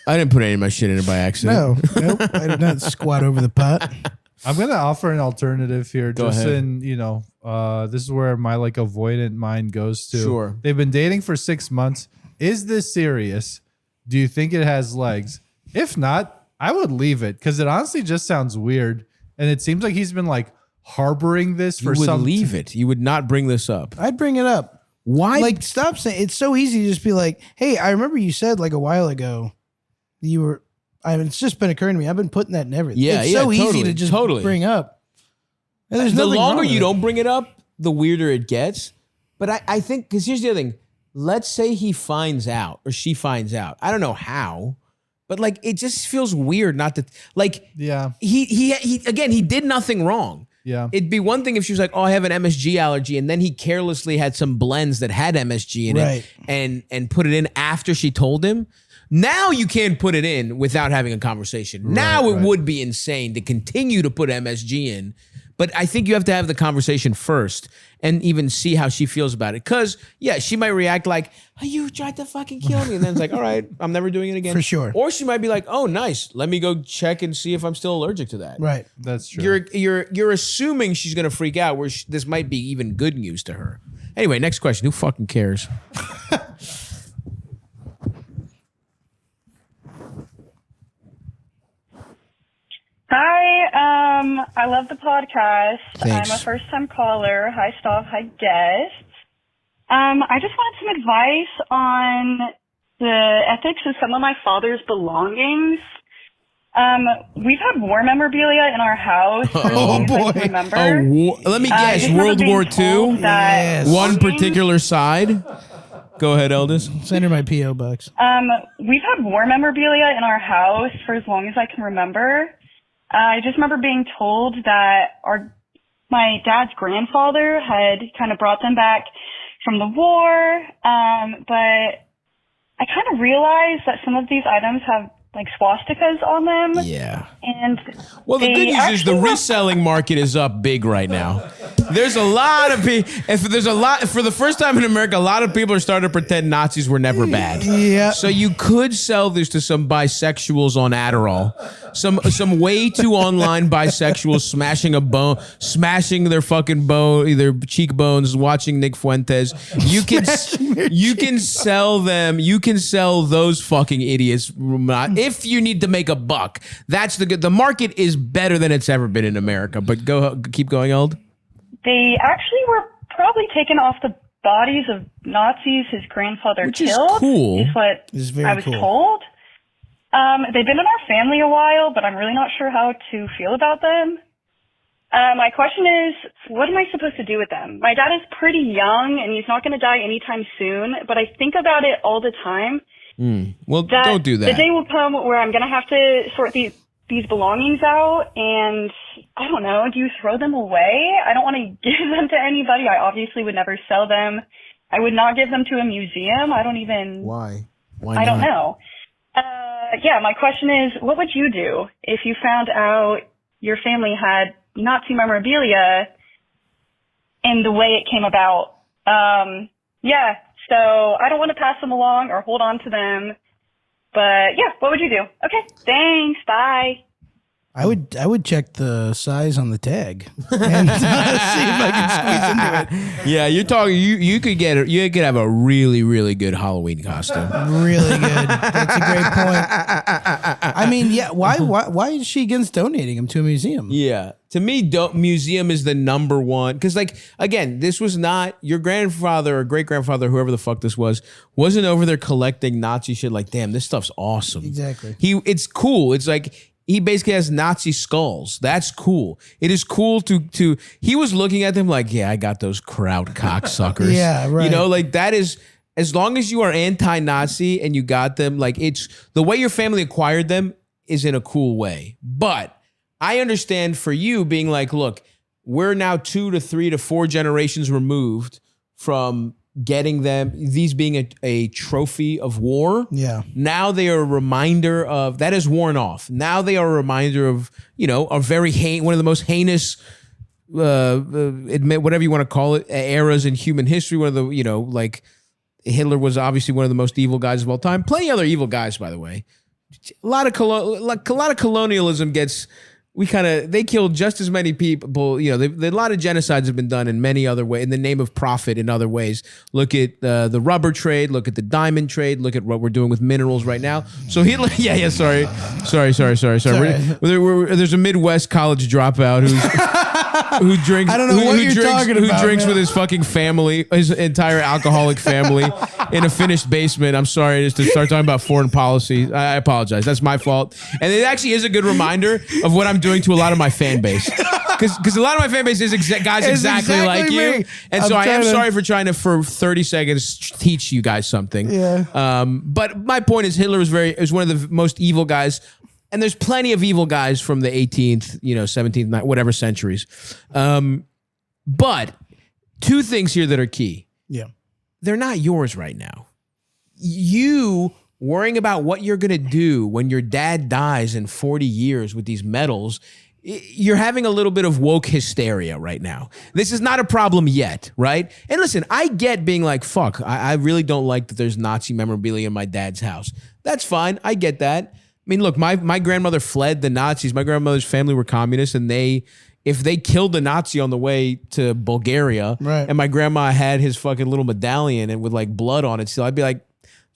I didn't put any of my shit in it by accident. nope. I did not squat over the pot. I'm gonna offer an alternative here. Go ahead. This is where my like avoidant mind goes to. Sure. They've been dating for 6 months. Is this serious? Do you think it has legs? If not, I would leave it because it honestly just sounds weird, and it seems like he's been like harboring this for You would some. leave it. You would not bring this up. I'd bring it up. Why? Like, stop saying it's so easy to just be like, hey, I remember you said like a while ago you were. It's just been occurring to me. I've been putting that in everything. Yeah, it's so easy totally, to just totally. bring up. And there's the nothing longer wrong with you it. don't bring it up, the weirder it gets. But I think, because here's the other thing. Let's say he finds out or she finds out. I don't know how, but like it just feels weird not to, like, Yeah. He did nothing wrong. Yeah. It'd be one thing if she was like, oh, I have an MSG allergy, and then he carelessly had some blends that had MSG in Right. it and put it in after she told him. Now you can't put it in without having a conversation. Now it would be insane to continue to put MSG in. But I think you have to have the conversation first and even see how she feels about it. Because, yeah, she might react like, oh, you tried to fucking kill me. And then it's like, all right, I'm never doing it again. For sure. Or she might be like, oh, nice. Let me go check and see if I'm still allergic to that. Right. That's true. You're assuming she's going to freak out where this might be even good news to her. Anyway, next question. Who fucking cares? Hi, I love the podcast. Thanks. I'm a first-time caller. Hi, Stav. Hi, guests. I just wanted some advice on the ethics of some of my father's belongings. We've had war memorabilia in our house for as long as I can remember. Let me I guess. just remember World being War told II? that One belongings- particular side? Go ahead, Eldest. Send her my P.O. box. We've had war memorabilia in our house for as long as I can remember. I just remember being told that my dad's grandfather had kind of brought them back from the war, but I kind of realized that some of these items have like swastikas on them. Yeah. And Well, the they good news is the actually have- reselling market is up big right now. There's a lot of people. For the first time in America, a lot of people are starting to pretend Nazis were never bad. Yeah. So you could sell this to some bisexuals on Adderall, some way too online bisexuals smashing their fucking their cheekbones, watching Nick Fuentes. You can sell them. You can sell those fucking idiots if you need to make a buck. That's the market is better than it's ever been in America. But keep going, Eld. They actually were probably taken off the bodies of Nazis his grandfather Which is killed. cool. Is what This is very I was cool. told. They've been in our family a while, but I'm really not sure how to feel about them. My question is, what am I supposed to do with them? My dad is pretty young, and he's not going to die anytime soon, but I think about it all the time. Well, That don't do that. The day will come where I'm going to have to sort these belongings out, and I don't know, do you throw them away? I don't want to give them to anybody. I obviously would never sell them. I would not give them to a museum. I don't even... Why? Why I not? don't know. Yeah, my question is, what would you do if you found out your family had Nazi memorabilia in the way it came about? Yeah, so I don't want to pass them along or hold on to them. But yeah, what would you do? Okay, thanks, bye. I would check the size on the tag and see if I can squeeze into it. Yeah, you're talking. You could have a really, really good Halloween costume. Really good. That's a great point. I mean, yeah. Why is she against donating them to a museum? Yeah, to me, museum is the number one because, like, again, this was not your grandfather or great grandfather, whoever the fuck this wasn't over there collecting Nazi shit. Like, damn, this stuff's awesome. Exactly. It's cool. It's like. He basically has Nazi skulls. That's cool. It is cool to he was looking at them like, yeah, I got those Kraut cocksuckers. Yeah, right. You know, like that is, as long as you are anti-Nazi and you got them, like it's, the way your family acquired them is in a cool way. But I understand for you being like, look, we're now 2 to 3 to 4 generations removed from getting them, these being a trophy of war. Yeah. Now they are a reminder of, that is worn off. Now they are a reminder of, you know, a very one of the most heinous admit whatever you want to call it, eras in human history. One of the, like Hitler was obviously one of the most evil guys of all time. Plenty of other evil guys, by the way. A lot of colonialism gets. They killed just as many people. A lot of genocides have been done in many other ways in the name of profit in other ways. Look at the rubber trade. Look at the diamond trade. Look at what we're doing with minerals right now. So Hitler, sorry. There's a Midwest college dropout who drinks. I don't know what you're talking about. Who drinks man. with his fucking family, his entire alcoholic family, in a finished basement. I'm sorry just to start talking about foreign policy. I apologize. That's my fault. And it actually is a good reminder of what I'm doing to a lot of my fan base, because a lot of my fan base is guys exactly like me. you, and so I am sorry for trying to for 30 seconds teach you guys something. Yeah. But my point is Hitler was one of the most evil guys. And there's plenty of evil guys from the 18th, 17th, whatever centuries. But two things here that are key. Yeah. They're not yours right now. You worrying about what you're going to do when your dad dies in 40 years with these medals, you're having a little bit of woke hysteria right now. This is not a problem yet, right? And listen, I get being like, fuck, I really don't like that there's Nazi memorabilia in my dad's house. That's fine. I get that. I mean, look, my grandmother fled the Nazis. My grandmother's family were communists, and if they killed a Nazi on the way to Bulgaria, right, and my grandma had his fucking little medallion and with like blood on it still, I'd be like,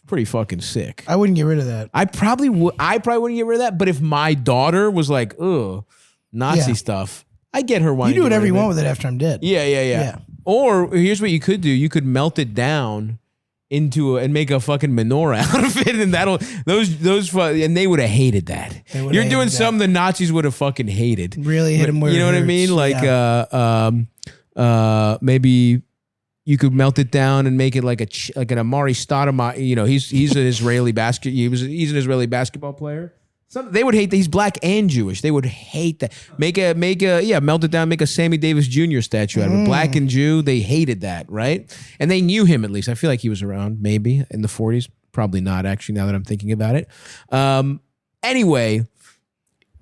pretty fucking sick. I wouldn't get rid of that. I probably wouldn't get rid of that. But if my daughter was like, ugh, Nazi stuff, I get her wanting. You do whatever you want with it after I'm dead. Yeah. Or here's what you could do: you could melt it down and make a fucking menorah out of it, and and they would have hated that. You're doing something the Nazis would have fucking hated. Really hit them where you know it what I hurts. mean? Like, maybe you could melt it down and make it like an Amari Stoudemire. He's an Israeli he's an Israeli basketball player. They would hate that. He's black and Jewish. They would hate that. Melt it down, make a Sammy Davis Jr. statue out of it. Black and Jew, they hated that, right? And they knew him at least. I feel like he was around maybe in the 40s. Probably not, actually, now that I'm thinking about it. Anyway,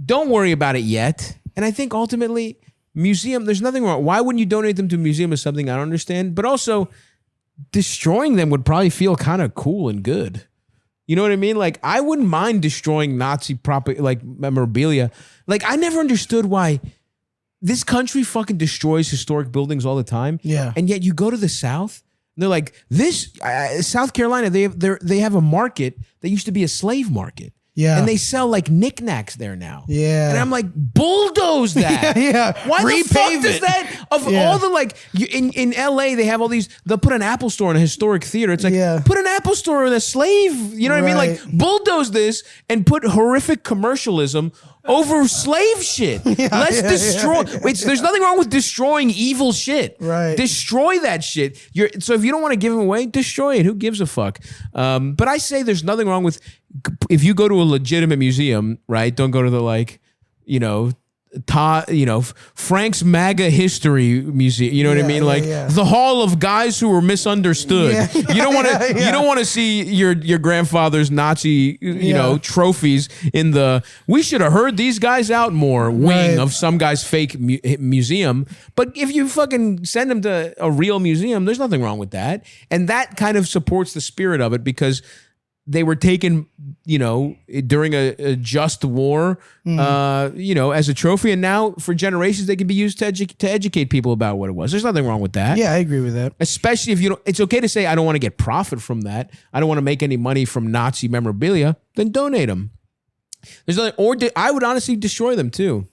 don't worry about it yet. And I think ultimately, museum, there's nothing wrong. Why wouldn't you donate them to a museum is something I don't understand. But also, destroying them would probably feel kind of cool and good. You know what I mean? Like, I wouldn't mind destroying Nazi memorabilia. Like, I never understood why this country fucking destroys historic buildings all the time. Yeah. And yet you go to the South, and they're like, South Carolina, they have a market that used to be a slave market. Yeah. And they sell like knicknacks there now. Yeah. And I'm like, bulldoze that. Yeah. Why the fuck Repave does it. that? All the in LA, they have all these, they'll put an Apple store in a historic theater. It's like, put an Apple store in a slave. You know what I mean? Like, bulldoze this and put horrific commercialism over slave shit. Let's destroy. There's nothing wrong with destroying evil shit. Right. Destroy that shit. So if you don't want to give them away, destroy it. Who gives a fuck? But I say there's nothing wrong with, if you go to a legitimate museum, right? Don't go to the Frank's MAGA History Museum. You know what I mean? Like the Hall of Guys Who Were Misunderstood. You don't want to. You don't want to see your grandfather's Nazi, trophies in the. We should have heard these guys out more wing of some guy's fake museum. But if you fucking send them to a real museum, there's nothing wrong with that, and that kind of supports the spirit of it because they were taken, during a just war, as a trophy. And now for generations, they can be used to educate people about what it was. There's nothing wrong with that. Yeah, I agree with that. Especially if it's okay to say, I don't want to get profit from that. I don't want to make any money from Nazi memorabilia. Then donate them. There's nothing, I would honestly destroy them too.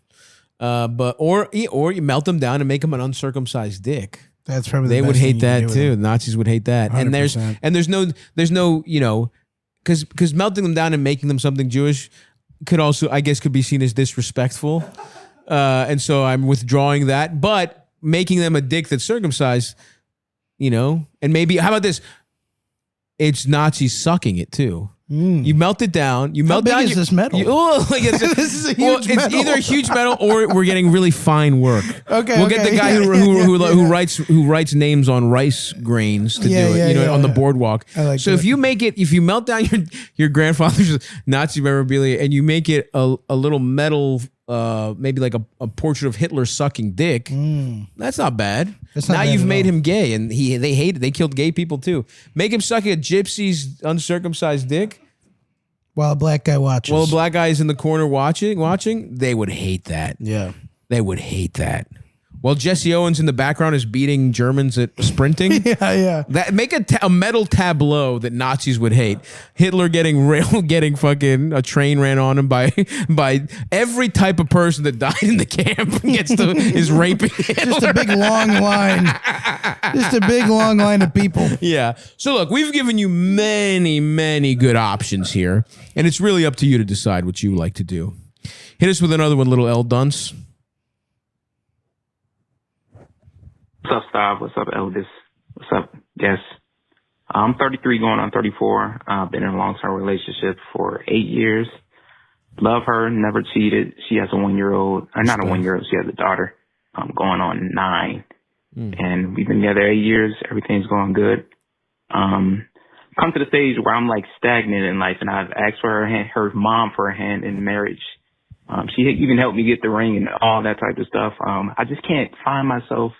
Or you melt them down and make them an uncircumcised dick. That's probably they would hate that too. Nazis would hate that. 100%. And there's no, because melting them down and making them something Jewish could also, I guess, could be seen as disrespectful. And so I'm withdrawing that. But making them a dick that's circumcised, and maybe, how about this? It's Nazis sucking it too. You melt it down. You melt How big down is this metal? This is a huge metal. It's either a huge metal or we're getting really fine work. Okay, we'll get the guy who writes names on rice grains to do it. On the boardwalk. I like so that. if you melt down your grandfather's Nazi memorabilia and you make it a little metal maybe like a portrait of Hitler sucking dick. That's not bad. That's not now bad you've at made all. him gay, and they killed gay people too. Make him suck a gypsy's uncircumcised dick While a black guy watches. while a black guy is in the corner watching. They would hate that. yeah. They would hate that. While Jesse Owens in the background is beating Germans at sprinting. Yeah. That make a metal tableau that Nazis would hate. Hitler getting fucking a train ran on him by every type of person that died in the camp is raping Hitler. Just a big long line. Just a big long line of people. Yeah. So look, we've given you many good options here, and it's really up to you to decide what you like to do. Hit us with another one, little L Dunce. What's up, Stav? What's up, Eldest? What's up, Guess? I'm 33 going on 34. I've been in a long-term relationship for 8 years. Love her, never cheated. She has a 1-year-old, or not a 1-year-old, she has a daughter going on 9. And we've been together 8 years. Everything's going good. Come to the stage where I'm like stagnant in life, and I've asked for her mom for a hand in marriage. She even helped me get the ring and all that type of stuff. I just can't find myself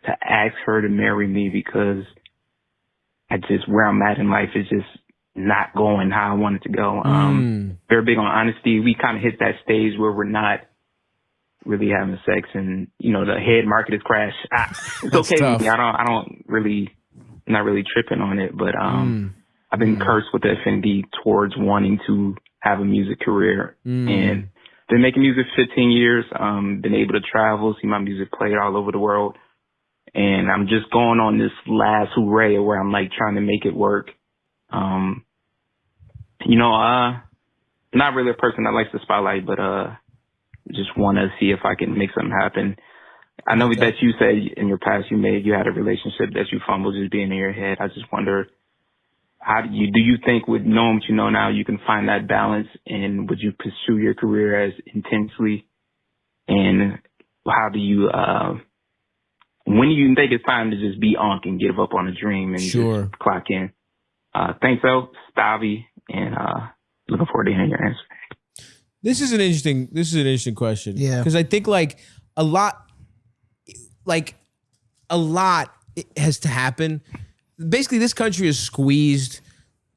to ask her to marry me because where I'm at in life is just not going how I want it to go. Very big on honesty. We kind of hit that stage where we're not really having sex, and the head market has crashed. It's okay with me. I don't really, not really tripping on it, but I've been cursed with the affinity towards wanting to have a music career, and been making music 15 years. Been able to travel, see my music played all over the world. And I'm just going on this last hooray where I'm like trying to make it work. Not really a person that likes the spotlight, but just want to see if I can make something happen. I know that you said in your past you had a relationship that you fumbled just being in your head. I just wonder, do you think with knowing what you know now, you can find that balance, and would you pursue your career as intensely? And how do you, when do you think it's time to just be onk and give up on a dream and just clock in? Thanks, Stavvy, and looking forward to hearing your answer. This is an interesting question. Yeah. Because I think a lot has to happen. Basically, this country has squeezed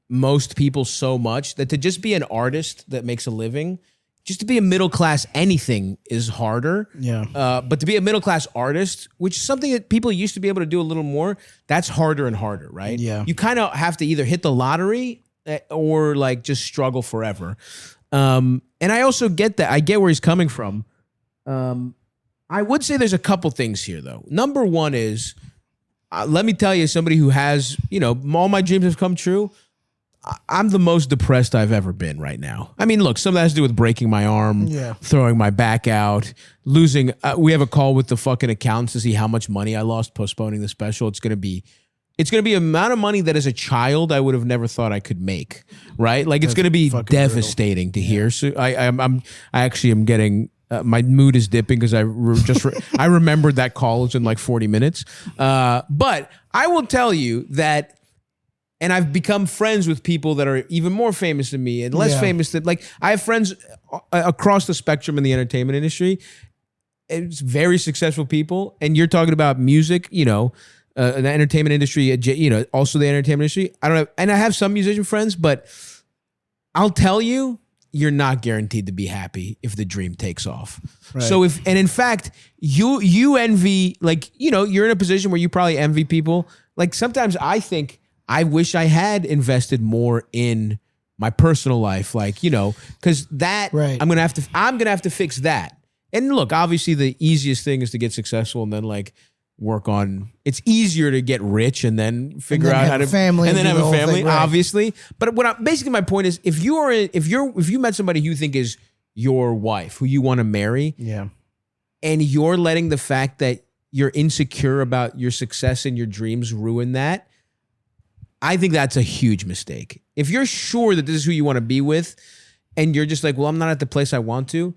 most people so much that to just be an artist that makes a living, just to be a middle class anything is harder. Yeah. But to be a middle class artist, which is something that people used to be able to do a little more, that's harder and harder, right? Yeah. You kind of have to either hit the lottery or just struggle forever. And I also get that. I get where he's coming from. I would say there's a couple things here, though. Number one is, let me tell you, somebody who has, all my dreams have come true. I'm the most depressed I've ever been right now. I mean, look, some of that has to do with breaking my arm, throwing my back out, losing. We have a call with the fucking accountants to see how much money I lost postponing the special. It's going to be an amount of money that as a child I would have never thought I could make. Right? Like it's going to be devastating to hear. So I actually am getting. My mood is dipping because I remembered that call was in like 40 minutes. But I will tell you that. And I've become friends with people that are even more famous than me and less famous than, I have friends across the spectrum in the entertainment industry. It's very successful people. And you're talking about music, the entertainment industry, also the entertainment industry. I don't know. And I have some musician friends, but I'll tell you, you're not guaranteed to be happy if the dream takes off. Right. So in fact, you envy, you're in a position where you probably envy people. Like sometimes I think, I wish I had invested more in my personal life, because that I'm gonna have to fix that. And look, obviously, the easiest thing is to get successful and then work on. It's easier to get rich and then figure out how to family and then have a family, right. obviously. But basically my point is, if you met somebody you think is your wife, who you want to marry, and you're letting the fact that you're insecure about your success and your dreams ruin that. I think that's a huge mistake. If you're sure that this is who you want to be with and you're just like, well, I'm not at the place I want to.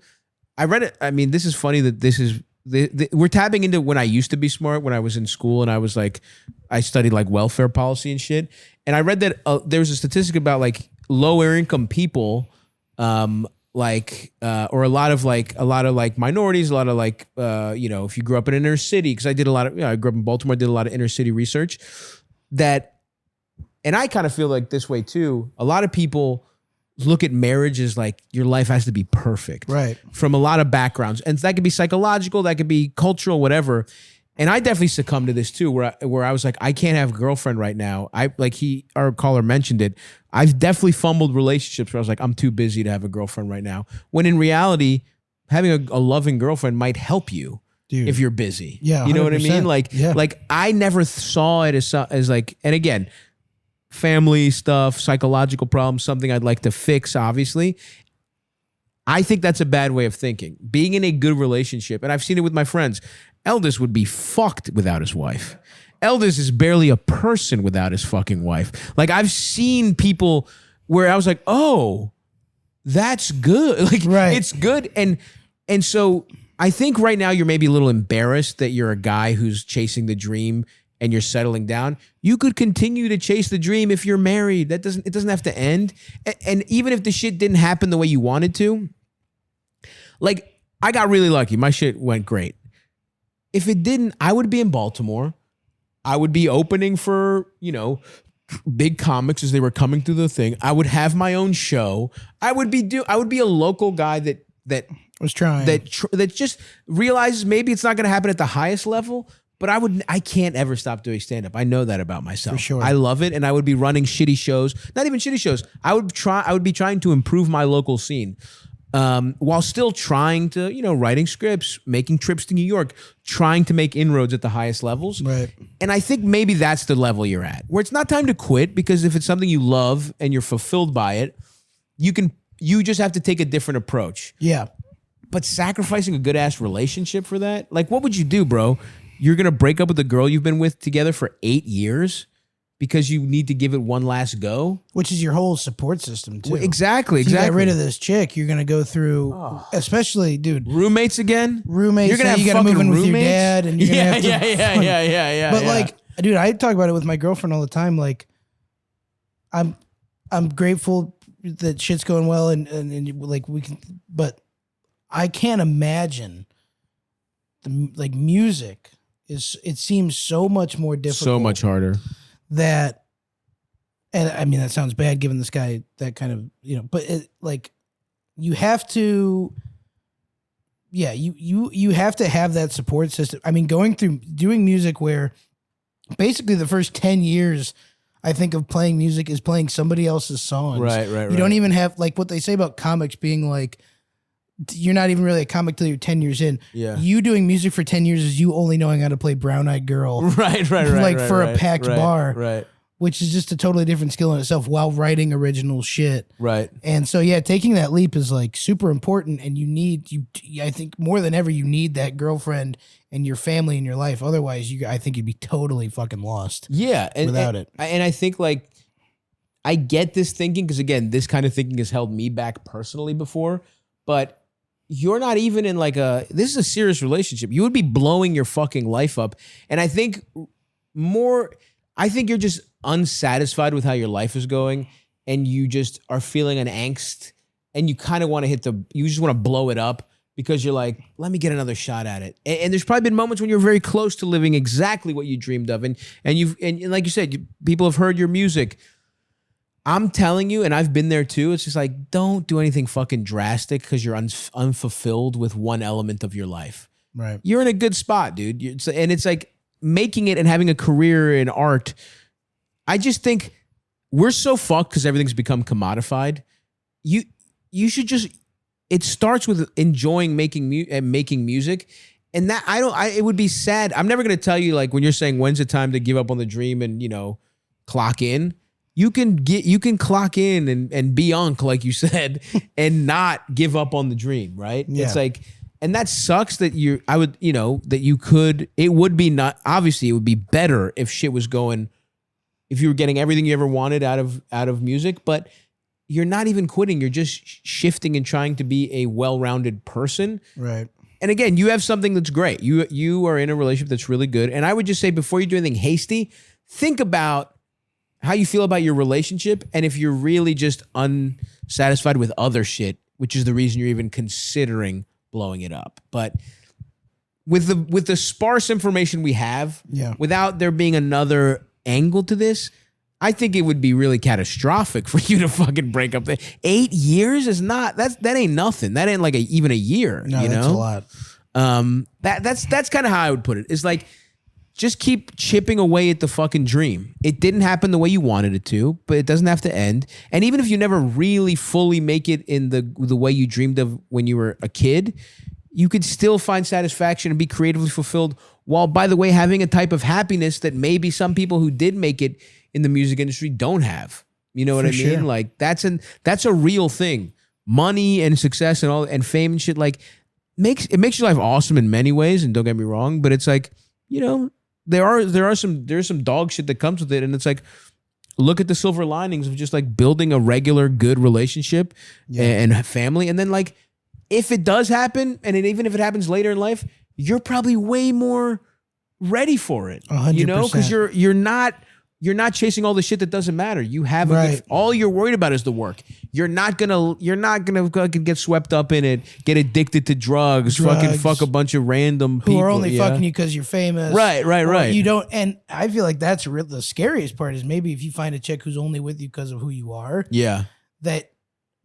I read it. I mean, this is funny that we're tapping into when I used to be smart, when I was in school and I was I studied welfare policy and shit. And I read that there was a statistic about lower income people or a lot of minorities, a lot of if you grew up in an inner city, because I did a lot of, I grew up in Baltimore, I did a lot of inner city research and I kind of feel like this way too. A lot of people look at marriage as like your life has to be perfect, right? From a lot of backgrounds, and that could be psychological, that could be cultural, whatever. And I definitely succumbed to this too, where I was like, I can't have a girlfriend right now. Our caller mentioned it. I've definitely fumbled relationships where I was like, I'm too busy to have a girlfriend right now. When in reality, having a loving girlfriend might help you. Dude. If you're busy. Yeah. You know what I mean? 100%. Like I never saw it as like, and again, family stuff, psychological problems, something I'd like to fix, obviously. I think that's a bad way of thinking. Being in a good relationship, and I've seen it with my friends, Eldest would be fucked without his wife. Eldest is barely a person without his fucking wife. Like I've seen people where I was like, oh, that's good. Like it's good. And so I think right now you're maybe a little embarrassed that you're a guy who's chasing the dream and you're settling down. You could continue to chase the dream if you're married. It doesn't have to end. And even if the shit didn't happen the way you wanted to, like I got really lucky. My shit went great. If it didn't, I would be in Baltimore. I would be opening for, big comics as they were coming through the thing. I would have my own show. I would be a local guy that was trying, that just realizes maybe it's not going to happen at the highest level, but I can't ever stop doing stand-up. I know that about myself. For sure. I love it. And I would be running shitty shows, not even shitty shows. I would be trying to improve my local scene. While still trying to, writing scripts, making trips to New York, trying to make inroads at the highest levels. Right. And I think maybe that's the level you're at, where it's not time to quit, because if it's something you love and you're fulfilled by it, you just have to take a different approach. Yeah. But sacrificing a good ass relationship for that, like what would you do, bro? You're going to break up with the girl you've been with together for 8 years? Because you need to give it one last go, which is your whole support system too. Exactly. If you get rid of this chick, you're gonna go through, especially, dude, roommates again. Roommates. You're gonna have you gotta move in with your roommates? dad, and you're gonna have to. Yeah. But like, dude, I talk about it with my girlfriend all the time. Like, I'm grateful that shit's going well, and like we can, but I can't imagine the music it seems so much more difficult, so much harder. And I mean, that sounds bad given this guy that kind of, but you have to, you have to have that support system. I mean, doing music where basically the first 10 years I think of playing music is playing somebody else's songs. Right. You don't even have, like what they say about comics being like, you're not even really a comic till you're 10 years in. Yeah. You doing music for 10 years is you only knowing how to play Brown Eyed Girl. Right. Like for a packed bar. Right. Which is just a totally different skill in itself while writing original shit. Right. And so, taking that leap is like super important. And I think more than ever, you need that girlfriend and your family in your life. Otherwise, I think you'd be totally fucking lost. Yeah. Without it. And I think like, I get this thinking because again, this kind of thinking has held me back personally before, but you're not even in this is a serious relationship. You would be blowing your fucking life up. And I think you're just unsatisfied with how your life is going and you just are feeling an angst and you kind of want to you just want to blow it up because you're like, let me get another shot at it. And there's probably been moments when you're very close to living exactly what you dreamed of. And like you said, people have heard your music. I'm telling you, and I've been there too, it's just like, don't do anything fucking drastic because you're unfulfilled with one element of your life. Right. You're in a good spot, dude. And it's like making it and having a career in art. I just think we're so fucked because everything's become commodified. You should just, it starts with enjoying making music. And that it would be sad. I'm never going to tell you like when you're saying when's the time to give up on the dream and, clock in. You can clock in and be unk, like you said, and not give up on the dream, right? Yeah. It's like, and that sucks that it would be not, obviously it would be better if shit was going, if you were getting everything you ever wanted out of music, but you're not even quitting. You're just shifting and trying to be a well-rounded person. Right. And again, you have something that's great. You are in a relationship that's really good. And I would just say before you do anything hasty, think about how you feel about your relationship, and if you're really just unsatisfied with other shit, which is the reason you're even considering blowing it up. But with the sparse information we have, without there being another angle to this, I think it would be really catastrophic for you to fucking break up. 8 years is not, that ain't nothing. That ain't like even a year. No, you that's know? a lot. That's kind of how I would put it. It's like, just keep chipping away at the fucking dream. It didn't happen the way you wanted it to, but it doesn't have to end. And even if you never really fully make it in the way you dreamed of when you were a kid, you could still find satisfaction and be creatively fulfilled while, by the way, having a type of happiness that maybe some people who did make it in the music industry don't have. You know what I mean? sure. Like that's a real thing. Money and success and all and fame and shit like makes your life awesome in many ways, and don't get me wrong, but it's like, you know, there's some dog shit that comes with it, and it's like, look at the silver linings of just like building a regular good relationship and family, and then like if it does happen, and even if it happens later in life, you're probably way more ready for it. 100%. You know, because you're not chasing all the shit that doesn't matter. You have all you're worried about is the work. You're not gonna fucking get swept up in it, get addicted to drugs, fucking fuck a bunch of random people who are only fucking you because you're famous. Right. You don't, and I feel like that's the scariest part is maybe if you find a chick who's only with you because of who you are. Yeah.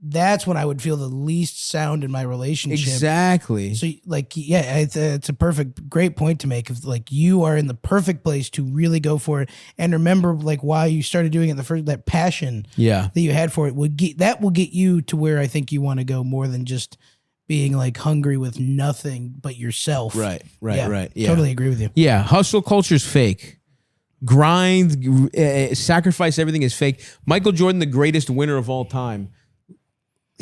That's when I would feel the least sound in my relationship. Exactly. So, like, yeah, it's a great point to make. If like you are in the perfect place to really go for it, and remember, like, why you started doing it the first, that passion, that you had for it will get you to where I think you want to go more than just being like hungry with nothing but yourself. Right. Yeah. Totally agree with you. Yeah, hustle culture is fake. Grind, sacrifice, everything is fake. Michael Jordan, the greatest winner of all time.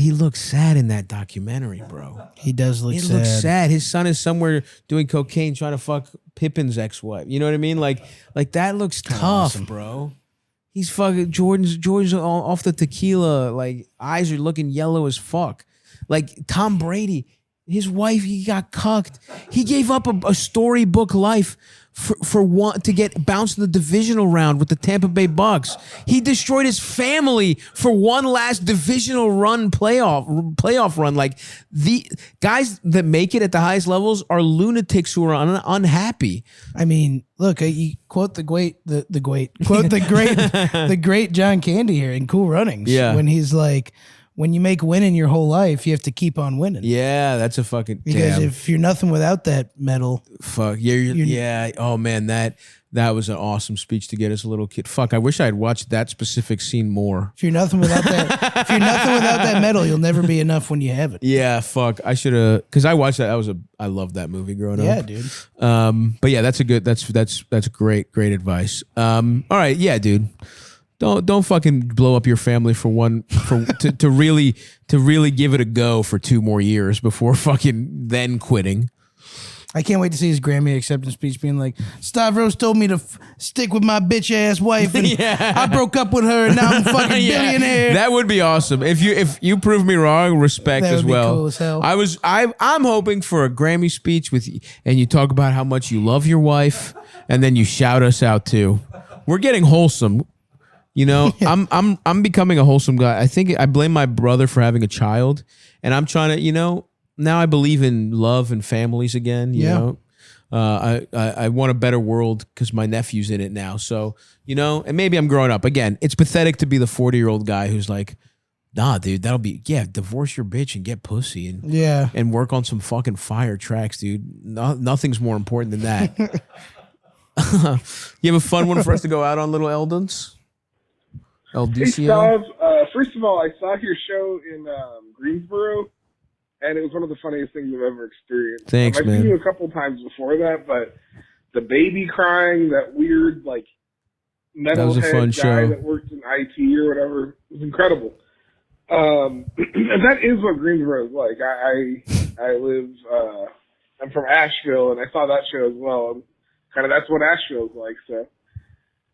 He looks sad in that documentary, bro. He does look sad. He looks sad. His son is somewhere doing cocaine trying to fuck Pippen's ex-wife. You know what I mean? Like that looks tough, bro. He's fucking Jordan's off the tequila. Like eyes are looking yellow as fuck. Like Tom Brady, his wife, he got cucked. He gave up a storybook life for one to get bounced in the divisional round with the Tampa Bay Bucks. He destroyed his family for one last divisional run playoff run. Like the guys that make it at the highest levels are lunatics who are unhappy. I mean, look, you quote the great John Candy here in Cool Runnings. Yeah, when he's like, when you make winning your whole life, you have to keep on winning. Yeah, that's a fucking because if you're nothing without that medal, yeah. Oh man, that was an awesome speech to get as a little kid. Fuck, I wish I had watched that specific scene more. If you're nothing without that medal, you'll never be enough when you have it. Yeah, fuck. I should have, because I watched that. I loved that movie growing up. Yeah, dude. But yeah, that's great advice. All right, yeah, dude. Don't fucking blow up your family to really give it a go for 2 more years before fucking then quitting. I can't wait to see his Grammy acceptance speech being like, Stavros told me to stick with my bitch ass wife, and I broke up with her, and now I'm a fucking billionaire. That would be awesome. If you prove me wrong, respect that would as be well. Cool as hell. I'm hoping for a Grammy speech with you, and you talk about how much you love your wife, and then you shout us out too. We're getting wholesome. You know, I'm becoming a wholesome guy. I think I blame my brother for having a child, and I'm trying to, you know, now I believe in love and families again. You know, I want a better world because my nephew's in it now. So, you know, and maybe I'm growing up again. It's pathetic to be the 40-year-old guy who's like, nah, dude, divorce your bitch and get pussy and work on some fucking fire tracks, dude. Nothing's more important than that. You have a fun one for us to go out on, little Eldons? Hey, Stav, first of all, I saw your show in Greensboro, and it was one of the funniest things I've ever experienced. Thanks, man. I've seen you a couple times before that, but the baby crying, that weird, like, metalhead guy that worked in IT or whatever, was incredible. And that is what Greensboro is like. I live, I'm from Asheville, and I saw that show as well. And kind of that's what Asheville is like, so.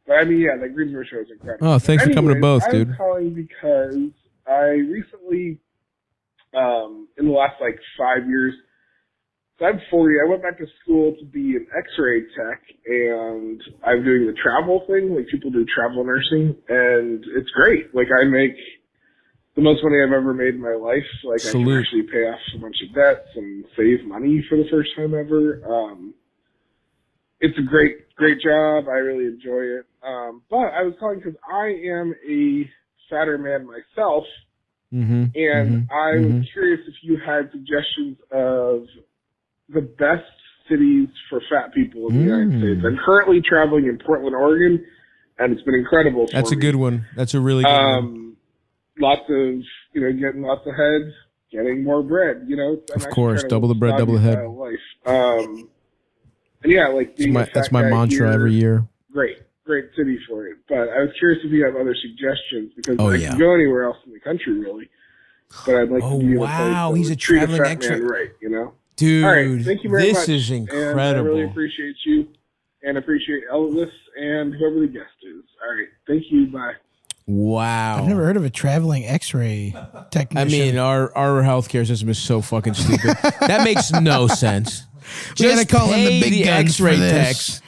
But I mean, yeah, the Greensboro show is incredible. Oh, thanks for coming to both, dude. I'm calling because I recently, in the last, 5 years, so I'm 40, I went back to school to be an x-ray tech, and I'm doing the travel thing, like people do travel nursing, and it's great. Like, I make the most money I've ever made in my life. Like I can actually pay off a bunch of debts and save money for the first time ever. It's a great job. I really enjoy it. But I was calling because I am a fatter man myself. And I was curious if you had suggestions of the best cities for fat people in the United States. I'm currently traveling in Portland, Oregon, and it's been incredible for That's a good one. That's a really good one. Lots of, getting lots of heads, getting more bread, Of course, double the bread, double the head. Life. And yeah, like being that's my mantra here, every year. Great city for it. But I was curious if you have other suggestions because I can go anywhere else in the country really. But I'd like to be in a place that he's a would treat traveling fat X-ray. man right, Dude, all right, thank you very much. This is incredible. And I really appreciate you and appreciate Elvis and whoever the guest is. All right, thank you. Bye. Wow. I've never heard of a traveling X-ray technician. I mean, our healthcare system is so fucking stupid. That makes no sense. We gotta call in the big guns X-ray for this. techs.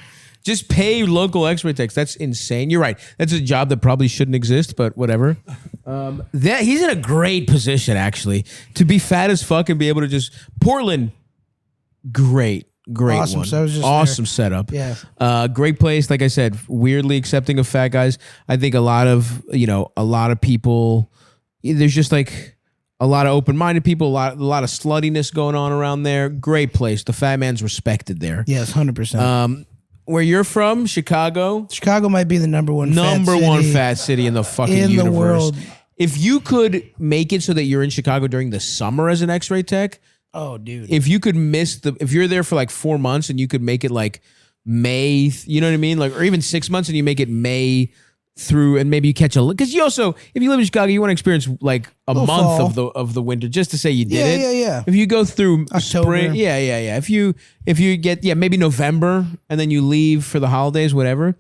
Just pay local X-ray techs. That's insane. You're right. That's a job that probably shouldn't exist, but whatever. He's in a great position, actually, to be fat as fuck and be able to just Portland. Great Awesome. one. So I was just awesome there. setup. Yeah. Great place. Like I said, weirdly accepting of fat guys. I think a lot of people. There's just like a lot of open-minded people. A lot of sluttiness going on around there. Great place. The fat man's respected there. Yes, 100%. Where you're from, Chicago. Chicago might be the number one fat city in the fucking in universe. the world. If you could make it so that you're in Chicago during the summer as an X-ray tech, oh, dude. if you could if you're there for like 4 months and you could make it like May, you know what I mean? Like, or even 6 months and you make it May through, and maybe you catch because you also, if you live in Chicago, you want to experience like a month of the winter just to say you did it. Yeah. If you go through October. spring, If you get maybe November and then you leave for the holidays, whatever.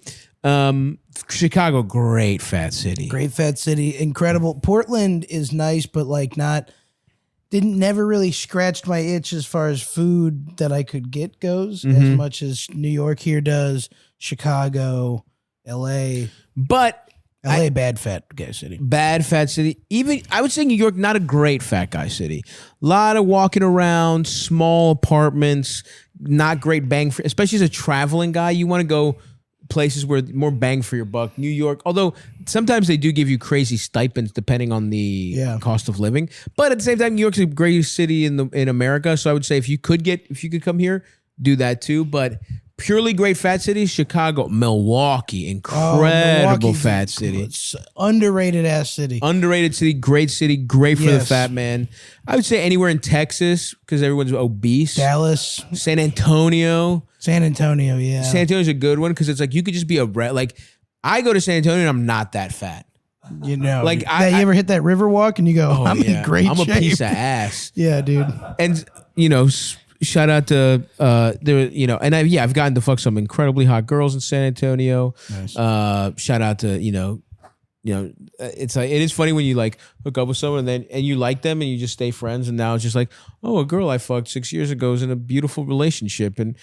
Chicago, great fat city. Great fat city, incredible. Portland is nice, but like never really scratched my itch as far as food that I could get goes as much as New York here does. Chicago, L.A. But LA, bad fat guy city. Bad fat city. Even I would say New York, not a great fat guy city. A lot of walking around, small apartments, not great bang for, especially as a traveling guy. You want to go places where more bang for your buck. New York, although sometimes they do give you crazy stipends depending on the cost of living. But at the same time, New York's a great city in America. So I would say if you could come here, do that too. But purely great fat cities, Chicago, Milwaukee, incredible fat city. Underrated ass city. Underrated city, great for the fat man. I would say anywhere in Texas because everyone's obese. Dallas. San Antonio, yeah. San Antonio's a good one because it's like you could just be like I go to San Antonio and I'm not that fat. You know, like you ever hit that river walk and you go, I'm in great shape. I'm a piece of ass. Yeah, dude. And shout out to I've gotten to fuck some incredibly hot girls in San Antonio. Nice. Shout out to it's like it is funny when you like hook up with someone and you like them and you just stay friends and now it's just like, oh, a girl I fucked 6 years ago is in a beautiful relationship and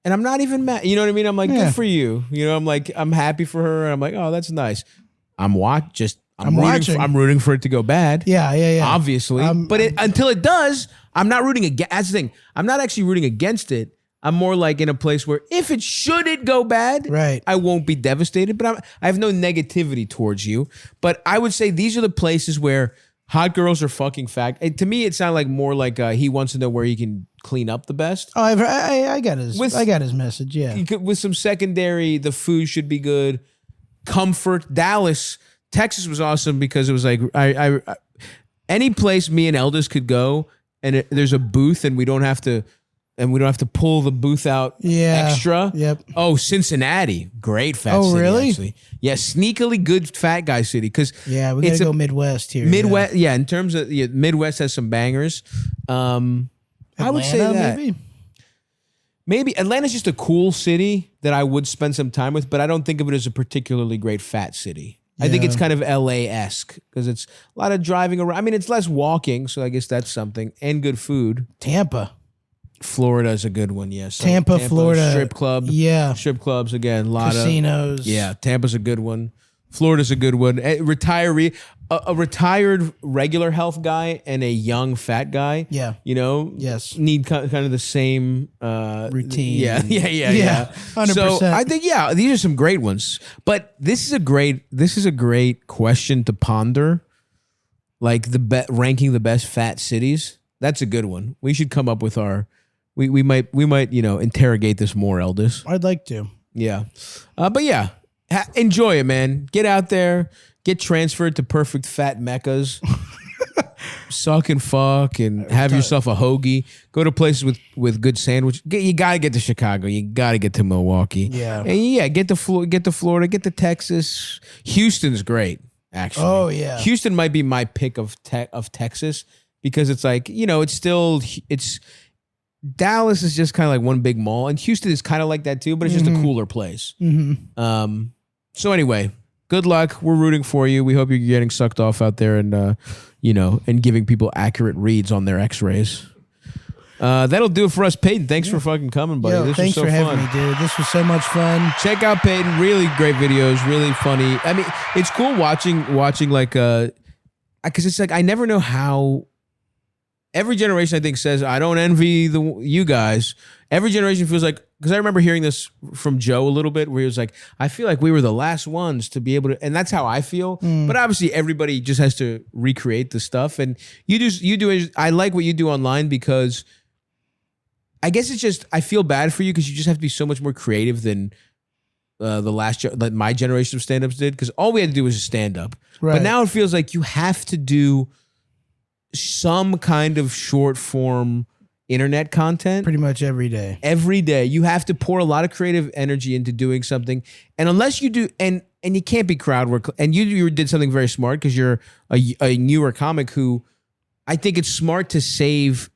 I'm not even mad. You know what I mean? I'm like, good for you. I'm like, I'm happy for her and I'm like, oh, that's nice. I'm rooting for it to go bad. Yeah. Obviously, but until it does, I'm not rooting against. That's the thing. I'm not actually rooting against it. I'm more like in a place where if it should go bad, right, I won't be devastated. But I have no negativity towards you. But I would say these are the places where hot girls are fucking fat. And to me, it sounded like more like he wants to know where he can clean up the best. Oh, I got his message. Yeah, with some secondary, the food should be good. Comfort. Dallas, Texas was awesome because it was like I any place me and Elders could go and there's a booth and we don't have to pull the booth out extra. Yep. Oh, Cincinnati, great fat city. Oh, really? Actually. Yeah, sneakily good fat guy city because we gotta go Midwest here. Midwest, in terms of Midwest has some bangers. Atlanta, I would say that maybe Atlanta's just a cool city that I would spend some time with, but I don't think of it as a particularly great fat city. Yeah. I think it's kind of LA-esque because it's a lot of driving around. I mean, it's less walking, so I guess that's something, and good food. Tampa. Florida is a good one, yes. Tampa, Florida. Strip club. Yeah. Strip clubs, again, a lot casinos. Yeah, Tampa's a good one. Florida's a good one. Retiree. a retired regular health guy and a young fat guy. Yeah. You know. Yes. Need kind of the same routine. Yeah. 100%. So I think these are some great ones. But this is a great question to ponder. Like ranking the best fat cities. That's a good one. We should come up with our. We might interrogate this more, Eldis. I'd like to. Yeah, but yeah, enjoy it, man. Get out there, get transferred to perfect fat meccas. Suck and fuck and have yourself a hoagie. Go to places with good sandwich. You gotta get to Chicago. You gotta get to Milwaukee. Yeah, and get to Florida. Get to Texas. Houston's great, actually. Oh yeah, Houston might be my pick of Texas because it's like it's. Dallas is just kind of like one big mall, and Houston is kind of like that too, but it's just a cooler place. Mm-hmm. So anyway, good luck. We're rooting for you. We hope you're getting sucked off out there and and giving people accurate reads on their X-rays. That'll do it for us, Peyton. Thanks for fucking coming, buddy. This thanks was so for fun. having me, dude. This was so much fun. Check out Peyton. Really great videos. Really funny. I mean, it's cool watching like because it's like I never know how. Every generation, I think, says, I don't envy you guys. Every generation feels like, because I remember hearing this from Joe a little bit, where he was like, I feel like we were the last ones to be able to, and that's how I feel. But obviously, everybody just has to recreate the stuff. And you do. I like what you do online because I guess it's just, I feel bad for you because you just have to be so much more creative than like my generation of stand-ups did. Because all we had to do was just stand up. Right. But now it feels like you have to do some kind of short form internet content pretty much every day. Every day you have to pour a lot of creative energy into doing something, and unless you do, and you can't be crowd work. And you did something very smart because you're a newer comic who I think it's smart to save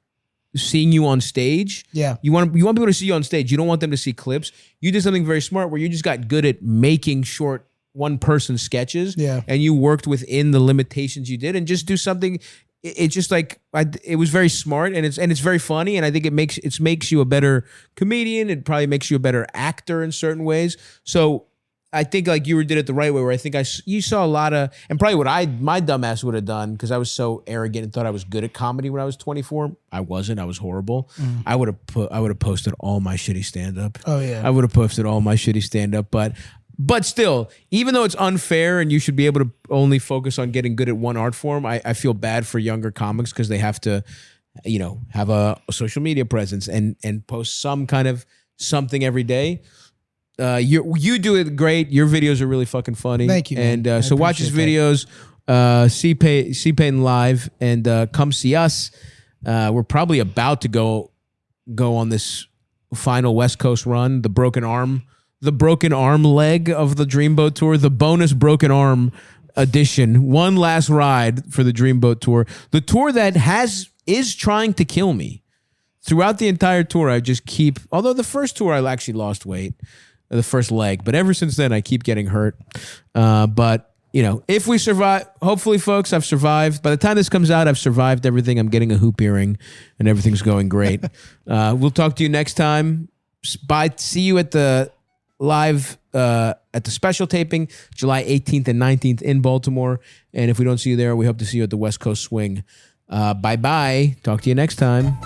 seeing you on stage. Yeah, you want people to see you on stage. You don't want them to see clips. You did something very smart where you just got good at making short one-person sketches. Yeah, and you worked within the limitations you did, and just do something. It's just like it was very smart, and it's very funny, and I think it makes you a better comedian. It probably makes you a better actor in certain ways. So I think like you did it the right way. Where I think you saw a lot of, and probably what my dumbass would have done because I was so arrogant and thought I was good at comedy when I was 24. I wasn't. I was horrible. I would have posted all my shitty stand up. Oh yeah, I would have posted all my shitty stand up, But still, even though it's unfair and you should be able to only focus on getting good at one art form, I feel bad for younger comics because they have to, have a social media presence and post some kind of something every day. You do it great. Your videos are really fucking funny. Thank you, man. And so watch his videos, see Peyton live, and come see us. We're probably about to go on this final West Coast run, the broken arm leg of the Dreamboat Tour, the bonus broken arm edition. One last ride for the Dreamboat Tour. The tour that is trying to kill me. Throughout the entire tour, although the first tour I actually lost weight, the first leg, but ever since then I keep getting hurt. But if we survive, hopefully folks, I've survived. By the time this comes out, I've survived everything. I'm getting a hoop earring and everything's going great. We'll talk to you next time. Bye. See you at the live at the special taping July 18th and 19th in Baltimore. And if we don't see you there, we hope to see you at the West Coast Swing. Bye-bye. Talk to you next time.